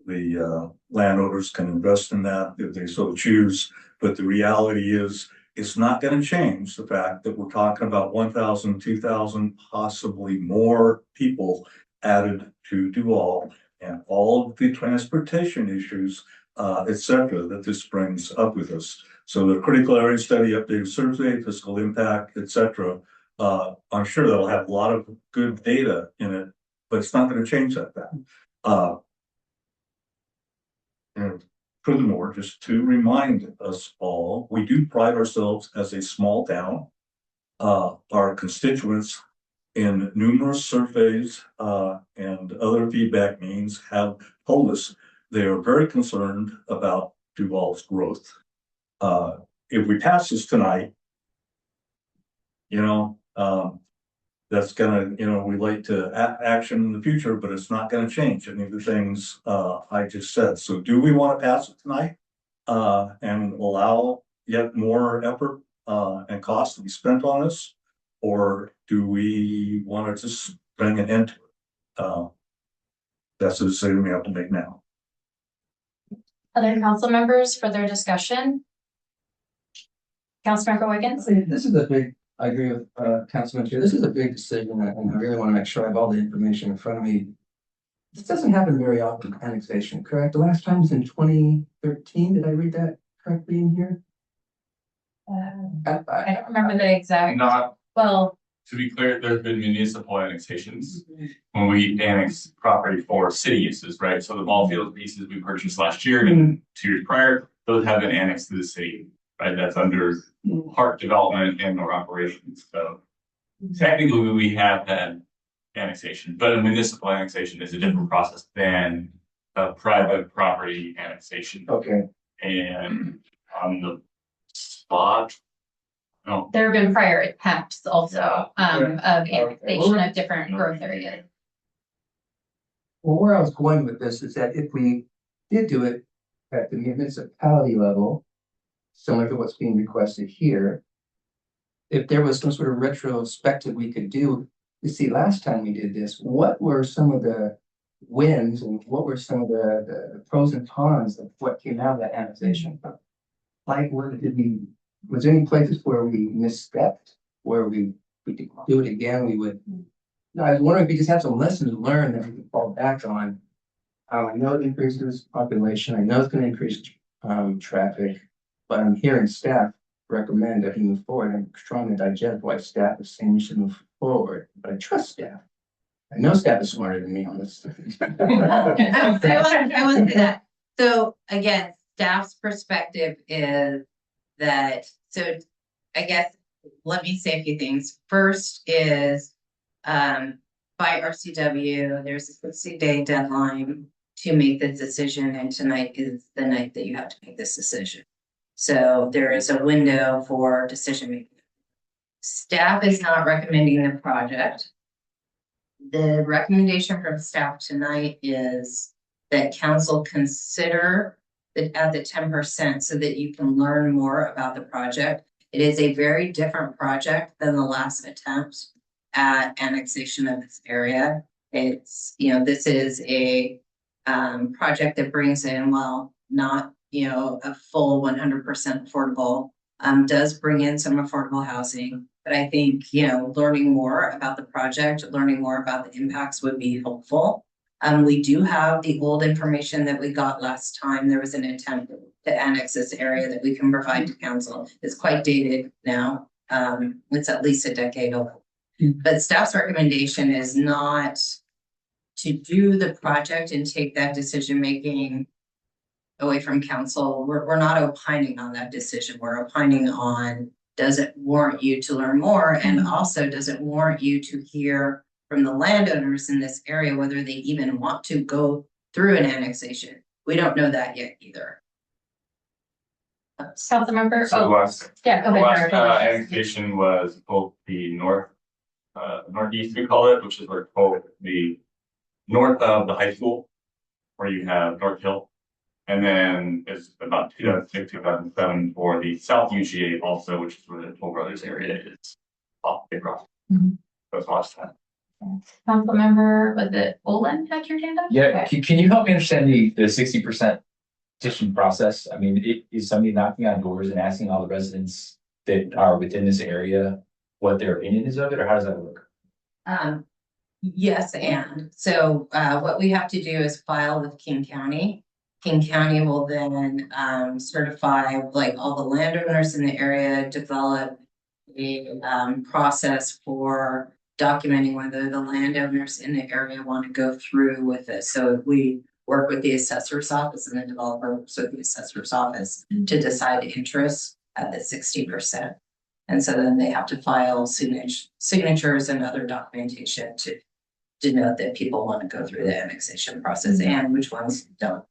The landowners can invest in that if they so choose, but the reality is it's not gonna change the fact that we're talking about 1,000, 2,000, possibly more people added to Duval, and all of the transportation issues, et cetera, that this brings up with us. So the critical area study, updated survey, fiscal impact, et cetera, I'm sure that'll have a lot of good data in it, but it's not gonna change that fact. And furthermore, just to remind us all, we do pride ourselves as a small town. Our constituents in numerous surveys and other feedback means have told us they are very concerned about Duval's growth. If we pass this tonight, that's gonna, relate to action in the future, but it's not gonna change any of the things I just said. So do we want to pass it tonight and allow yet more effort and cost to be spent on this? Or do we want to just bring an end to it? That's a decision we have to make now. Other council members for their discussion? Councilmember Wiggins? This is I agree with Councilman Chair. This is a big decision, and I really want to make sure I have all the information in front of me. This doesn't happen very often, annexation, correct? The last time was in 2013. Did I read that correctly in here? I don't remember the exact, Not, well, to be clear, there's been municipal annexations when we annex property for city uses, right? So the ball field pieces we purchased last year and 2 years prior, those have been annexed to the city, right? That's under park development and or operations. So technically we have that annexation, but a municipal annexation is a different process than a private property annexation. Okay. And on the spot, no, there have been prior attempts also of annexation of different growth areas. Well, where I was going with this is that if we did do it at the municipality level, similar to what's being requested here, if there was some sort of retrospective we could do to see last time we did this, what were some of the wins and what were some of the pros and cons of what came out of that annexation? Like, was there any places where we misstepped, where we could do it again, we would? No, I was wondering if we just have some lessons learned that we can fall back on. I know it increases population, I know it's gonna increase traffic, but I'm hearing staff recommend that we move forward. I'm trying to digest why staff is saying we should move forward, but I trust staff. I know staff is smarter than me on this. I want to say that. So again, staff's perspective is that, so I guess, let me say a few things. First is, by RCW, there's a 60-day deadline to make this decision, and tonight is the night that you have to make this decision. So there is a window for decision making. Staff is not recommending the project. The recommendation from staff tonight is that council consider it at the 10% so that you can learn more about the project. It is a very different project than the last attempt at annexation of this area. It's, this is a project that brings in, well, not, a full 100% affordable, does bring in some affordable housing. But I think, learning more about the project, learning more about the impacts would be helpful. We do have the old information that we got last time. There was an attempt to annex this area that we can provide to council. It's quite dated now. It's at least a decade old. But staff's recommendation is not to do the project and take that decision-making away from council. We're not opining on that decision. We're opining on, does it warrant you to learn more? And also, does it warrant you to hear from the landowners in this area, whether they even want to go through an annexation? We don't know that yet either. Councilmember. So the last, yeah, go the ahead. last annexation was both the northeast, we call it, which is where both the north of the high school, where you have North Hill, and then it's about 2006, 2007 for the South UGA also, which is where the Toll Brothers area is off the cross. That's last time. Councilmember, was it Olin had your hand up? Yeah, Okay. can you help me understand the 60% petition process? I mean, is somebody knocking on doors and asking all the residents that are within this area what their opinion is of it, or how does that work? Yes, and so what we have to do is file with King County. King County will then certify like all the landowners in the area, develop a process for documenting whether the landowners in the area want to go through with it. So we work with the assessor's office and the developer, so the assessor's office, to decide interest at the 60%. And so then they have to file signatures and other documentation to denote that people want to go through the annexation process and which ones don't.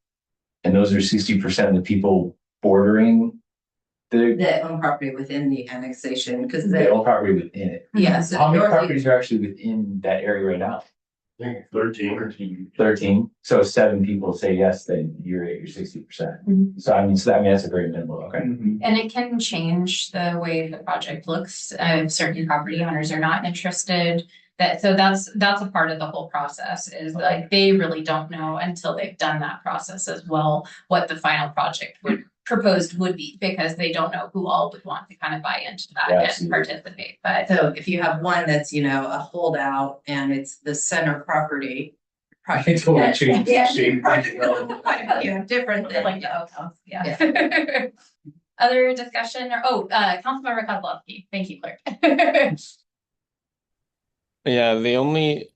And those are 60% of the people bordering The own property within the annexation, because the own property within it. yeah, so How many northeast- properties are actually within that area right now? 13. 13. So 7 people say yes, then you're at your 60%. So I mean, that's a very minimal. Okay. And it can change the way the project looks. Certain property owners are not interested. That's a part of the whole process, is like they really don't know until they've done that process as well what the final project proposed would be, because they don't know who all would want to kind of buy into that and participate. But so if you have one that's, a holdout and it's the center property. It's totally changed the shape. Different than like the outhouse, yeah. Other discussion Councilmember Kozlowski. Thank you, clerk. Yeah, the only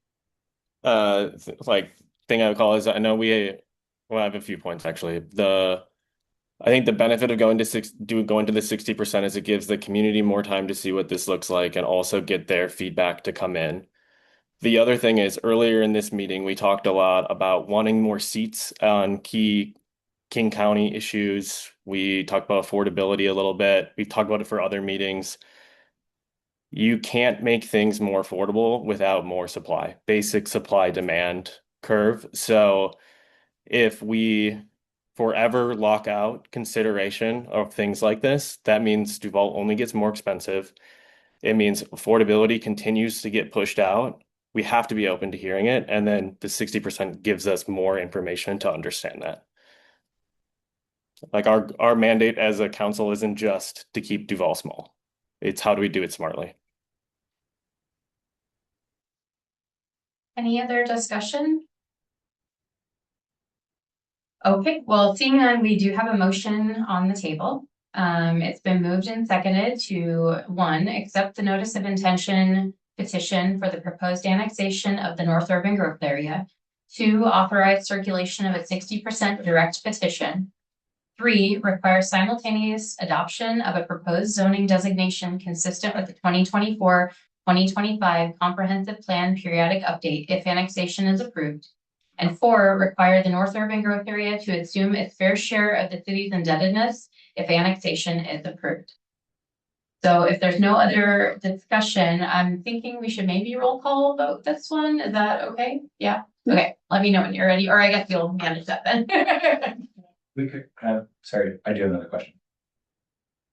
thing I would call is I know I have a few points actually. I think the benefit of going to the 60% is it gives the community more time to see what this looks like and also get their feedback to come in. The other thing is, earlier in this meeting, we talked a lot about wanting more seats on key King County issues. We talked about affordability a little bit. We've talked about it for other meetings. You can't make things more affordable without more supply, basic supply demand curve. So if we forever lock out consideration of things like this, that means Duval only gets more expensive. It means affordability continues to get pushed out. We have to be open to hearing it. And then the 60% gives us more information to understand that. Like our mandate as a council isn't just to keep Duval small. It's how do we do it smartly. Any other discussion? Okay, well, seeing none, we do have a motion on the table. It's been moved and seconded to 1, accept the notice of intention petition for the proposed annexation of the North Urban Growth Area. 2, authorize circulation of a 60% direct petition. 3, require simultaneous adoption of a proposed zoning designation consistent with the 2024-2025 comprehensive plan periodic update if annexation is approved. And 4, require the North Urban Growth Area to assume its fair share of the city's indebtedness if annexation is approved. So if there's no other discussion, I'm thinking we should maybe roll call vote this one. Is that okay? Yeah. Okay. Let me know when you're ready, or I guess you'll manage that then. We could sorry, I do have another question.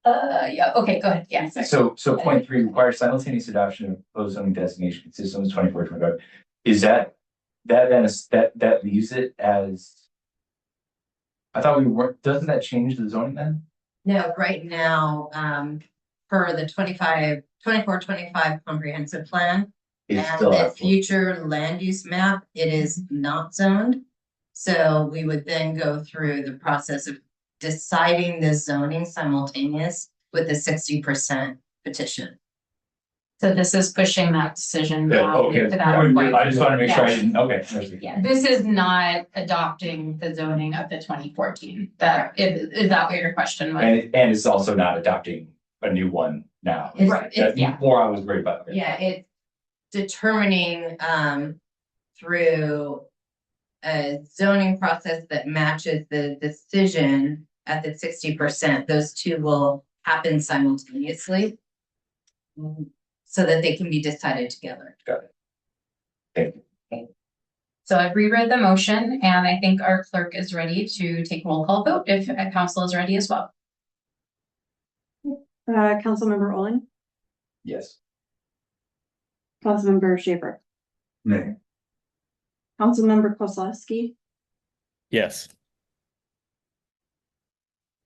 Yeah. Okay. Go ahead. Yeah. Sorry. So point three requires simultaneous adoption of proposed zoning designation systems 24-25. Is that that leaves it as? I thought we weren't, doesn't that change the zoning then? No, right now, for the 24-25 comprehensive plan It's and still the applicable. future land use map, it is not zoned. So we would then go through the process of deciding the zoning simultaneous with the 60% petition. So this is pushing that decision Yeah, back okay. to that point. I just want to make sure I Yeah. didn't, okay. Yeah, this is not adopting the zoning of the 2014. Is that what your question was? And it's also not adopting a new one now. Right, That's yeah. more I was worried about. Yeah, it's determining through a zoning process that matches the decision at the 60%. Those two will happen simultaneously so that they can be decided together. Got it. Thank you. So I've reread the motion and I think our clerk is ready to take roll call vote if council is ready as well. Councilmember Olin, Yes. Councilmember Schaefer, Nay. Councilmember Kozlowski, Yes.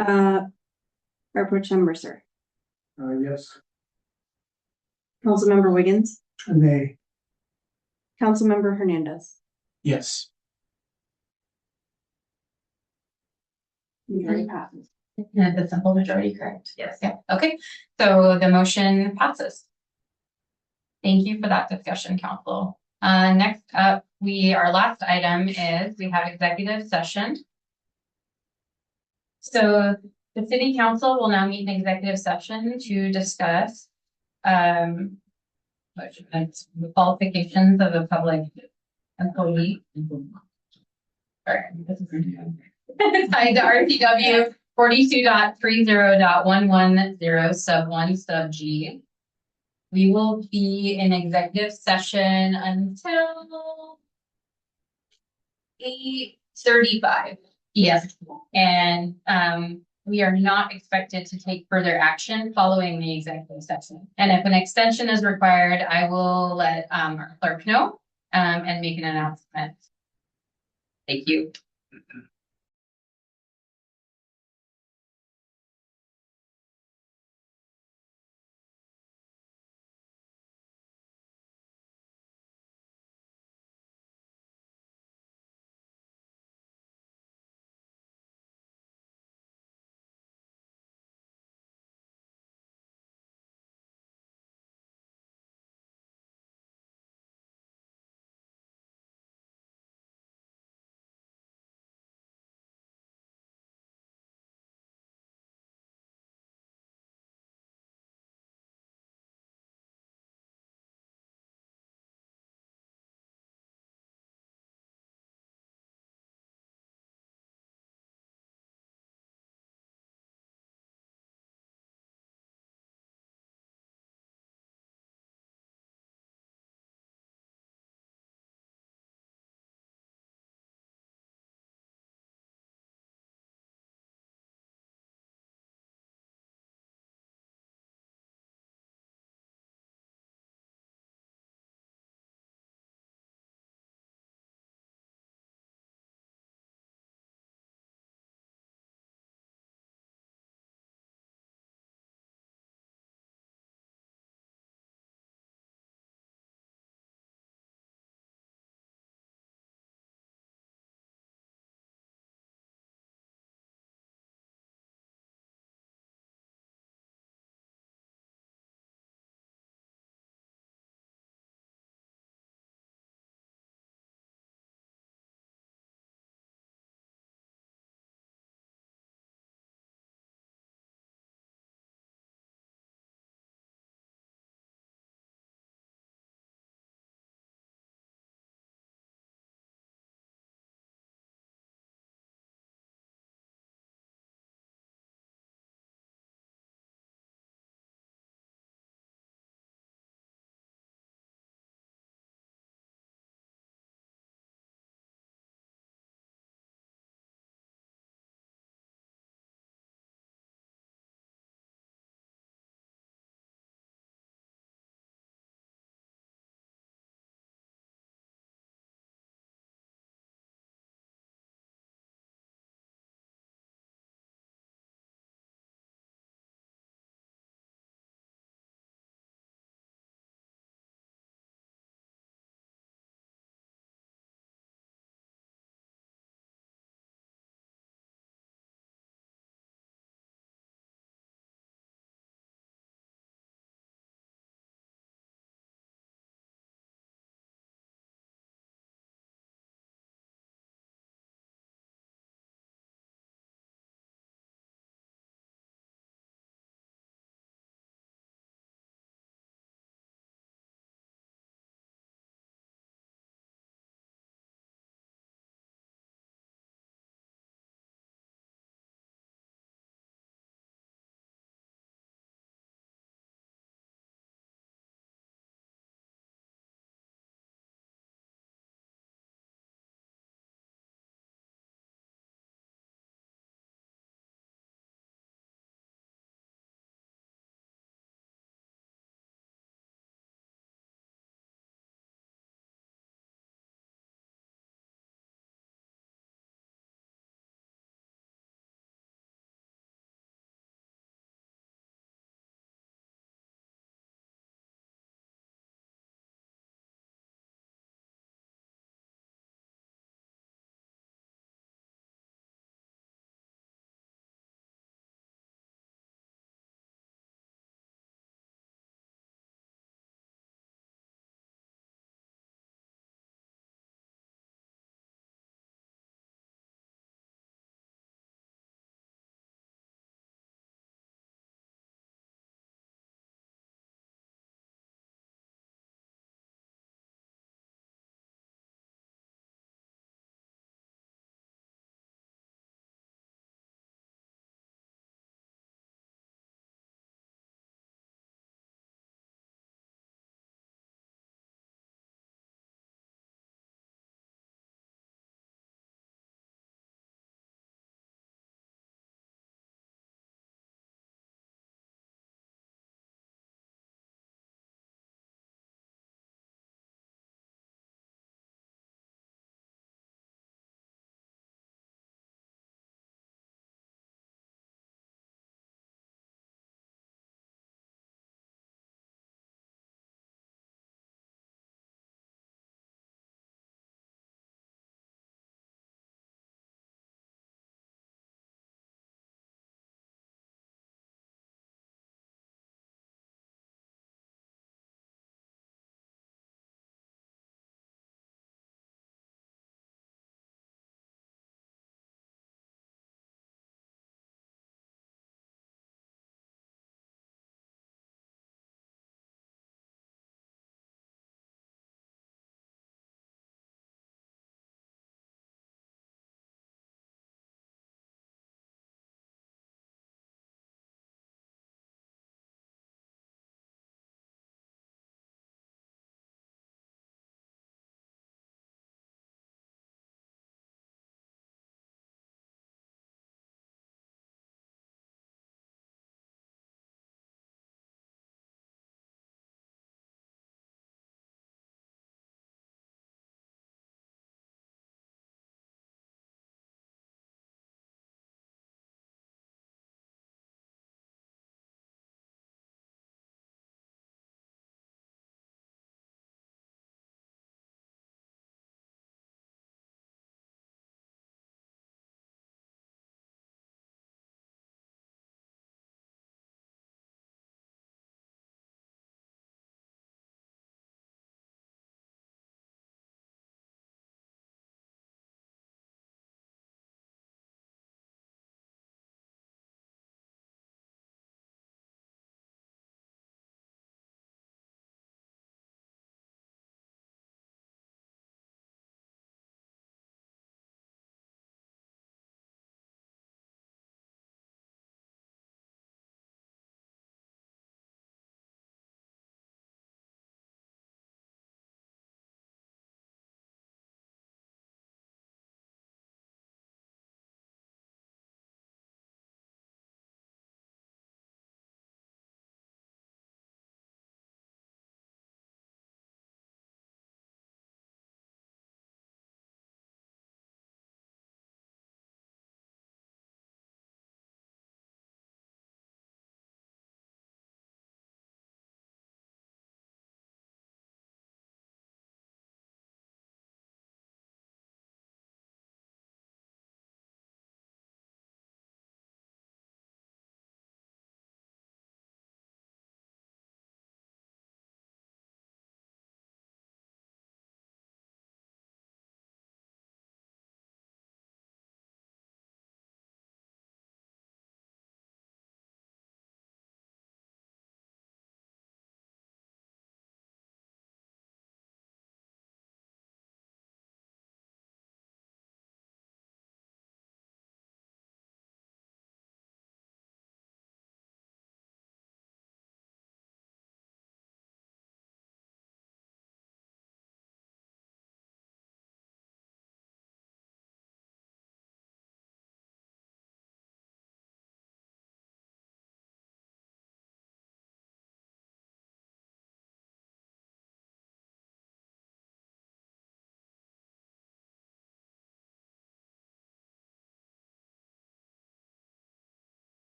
Mayor Pro Tem Mercer, Yes. Councilmember Wiggins, Nay. Councilmember Hernandez. Yes. Motion passes. And the simple majority, correct? Yes. Yeah, okay, so the motion passes. Thank you for that discussion, council. Next up, our last item is we have executive session. So the city council will now meet in executive session to discuss qualifications of a public employee. Sorry, this is tied to RCW 42.30.110 sub 1 sub G. We will be in executive session until 8:35. Yes, and we are not expected to take further action following the executive session. And if an extension is required, I will let our clerk know and make an announcement. Thank you.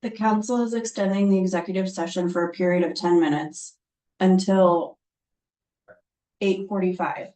The council is extending the executive session for a period of 10 minutes until 8:45.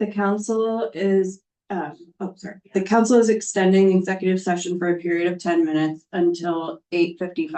The council is, the council is extending the executive session for a period of 10 minutes until 8:55.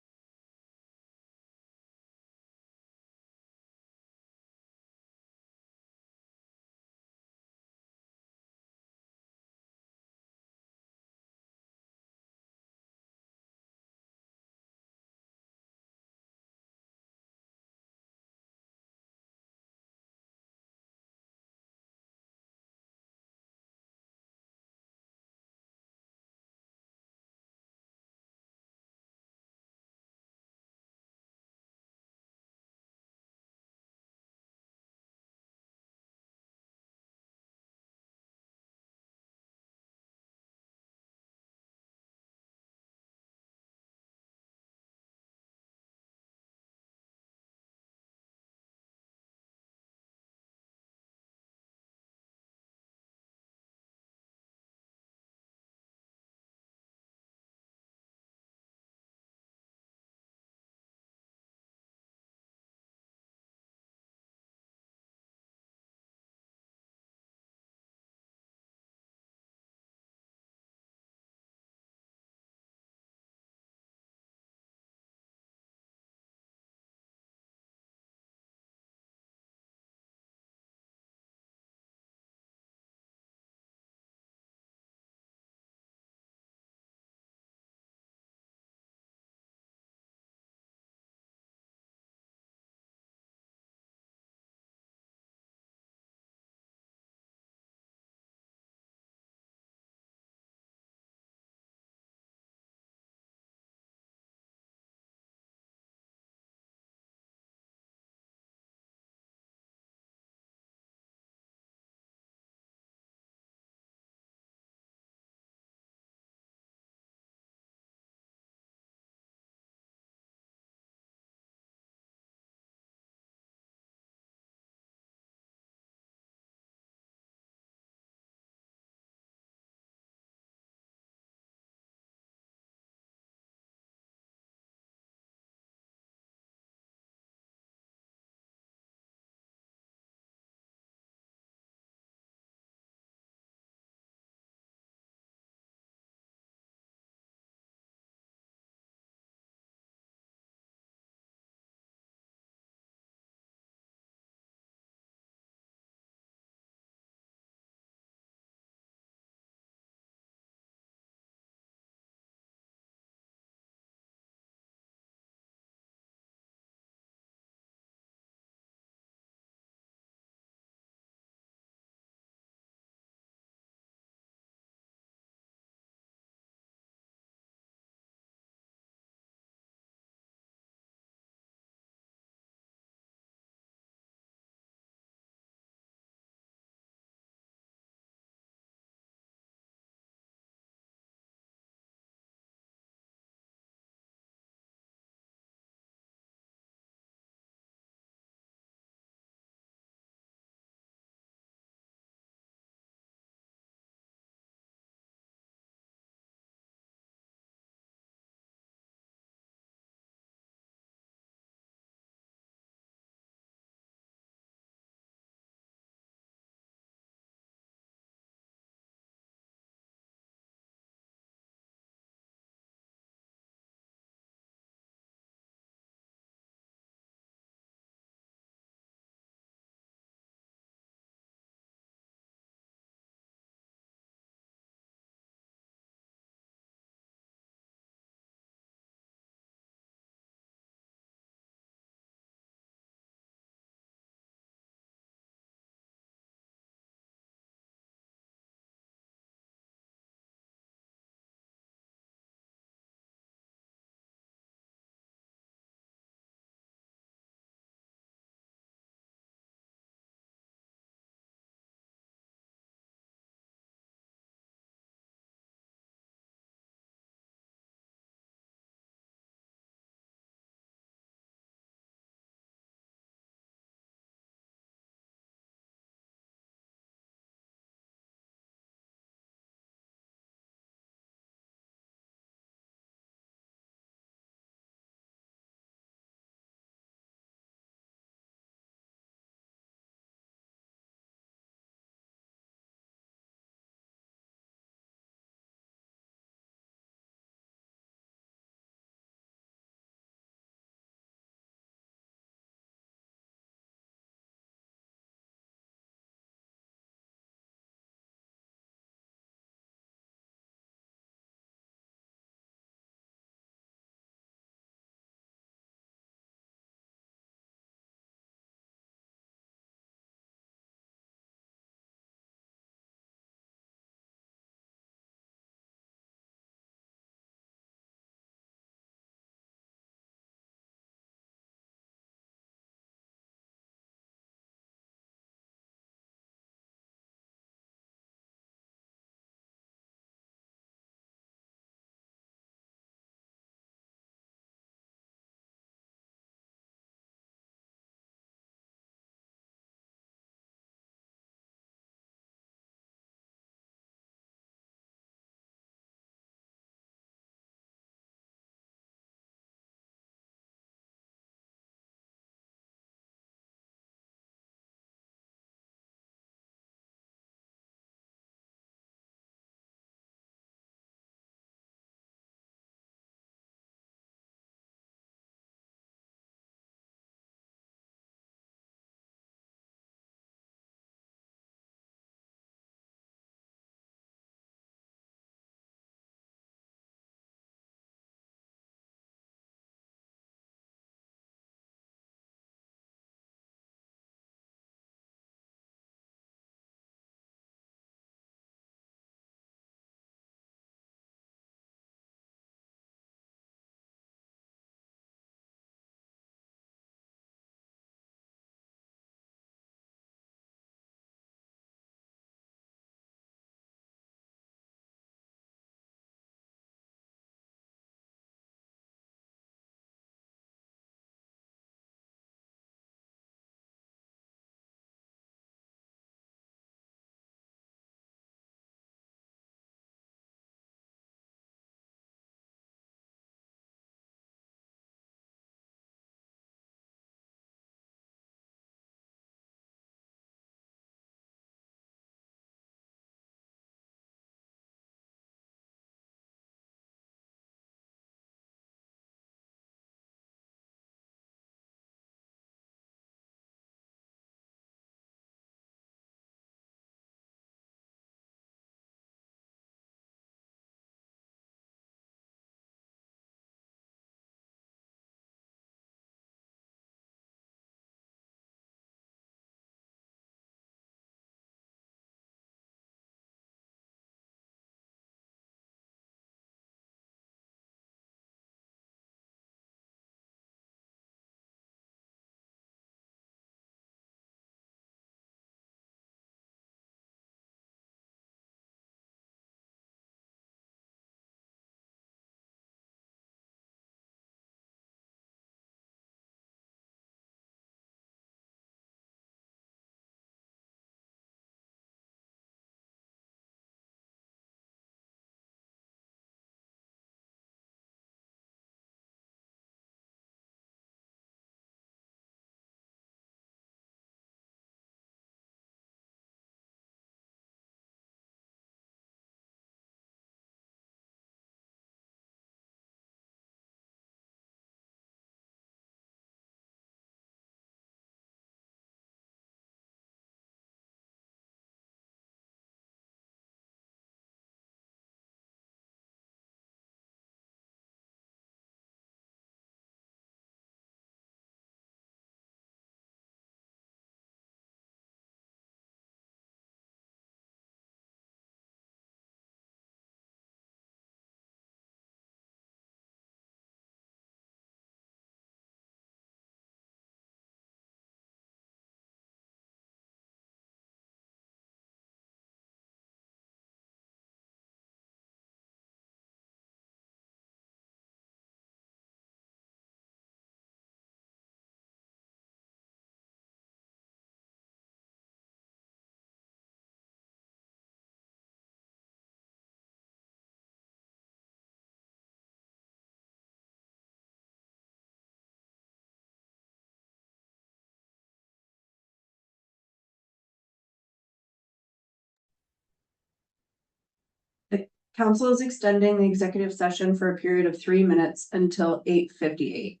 council is extending the executive session for a period of 3 minutes until 8:58.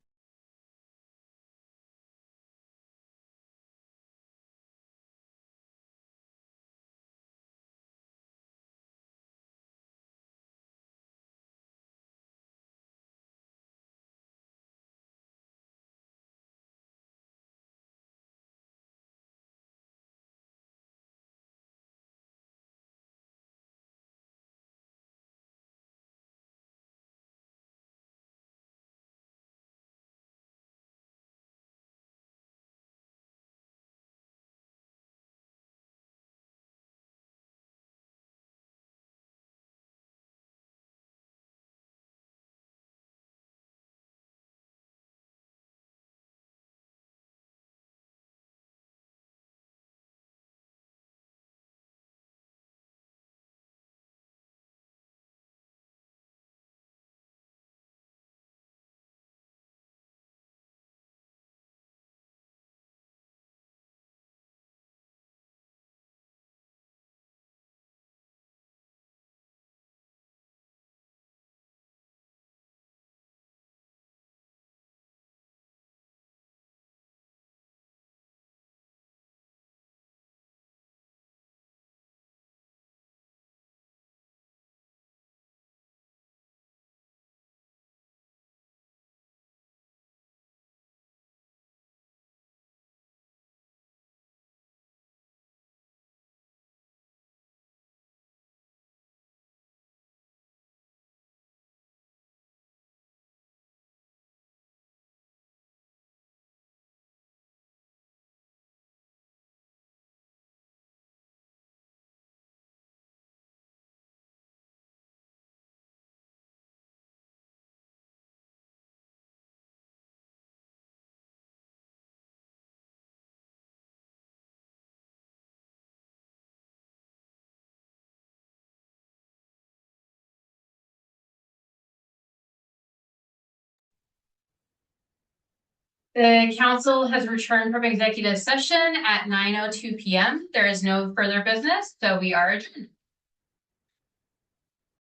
The council has returned from executive session at 9:02 p.m. There is no further business, so we are adjourned.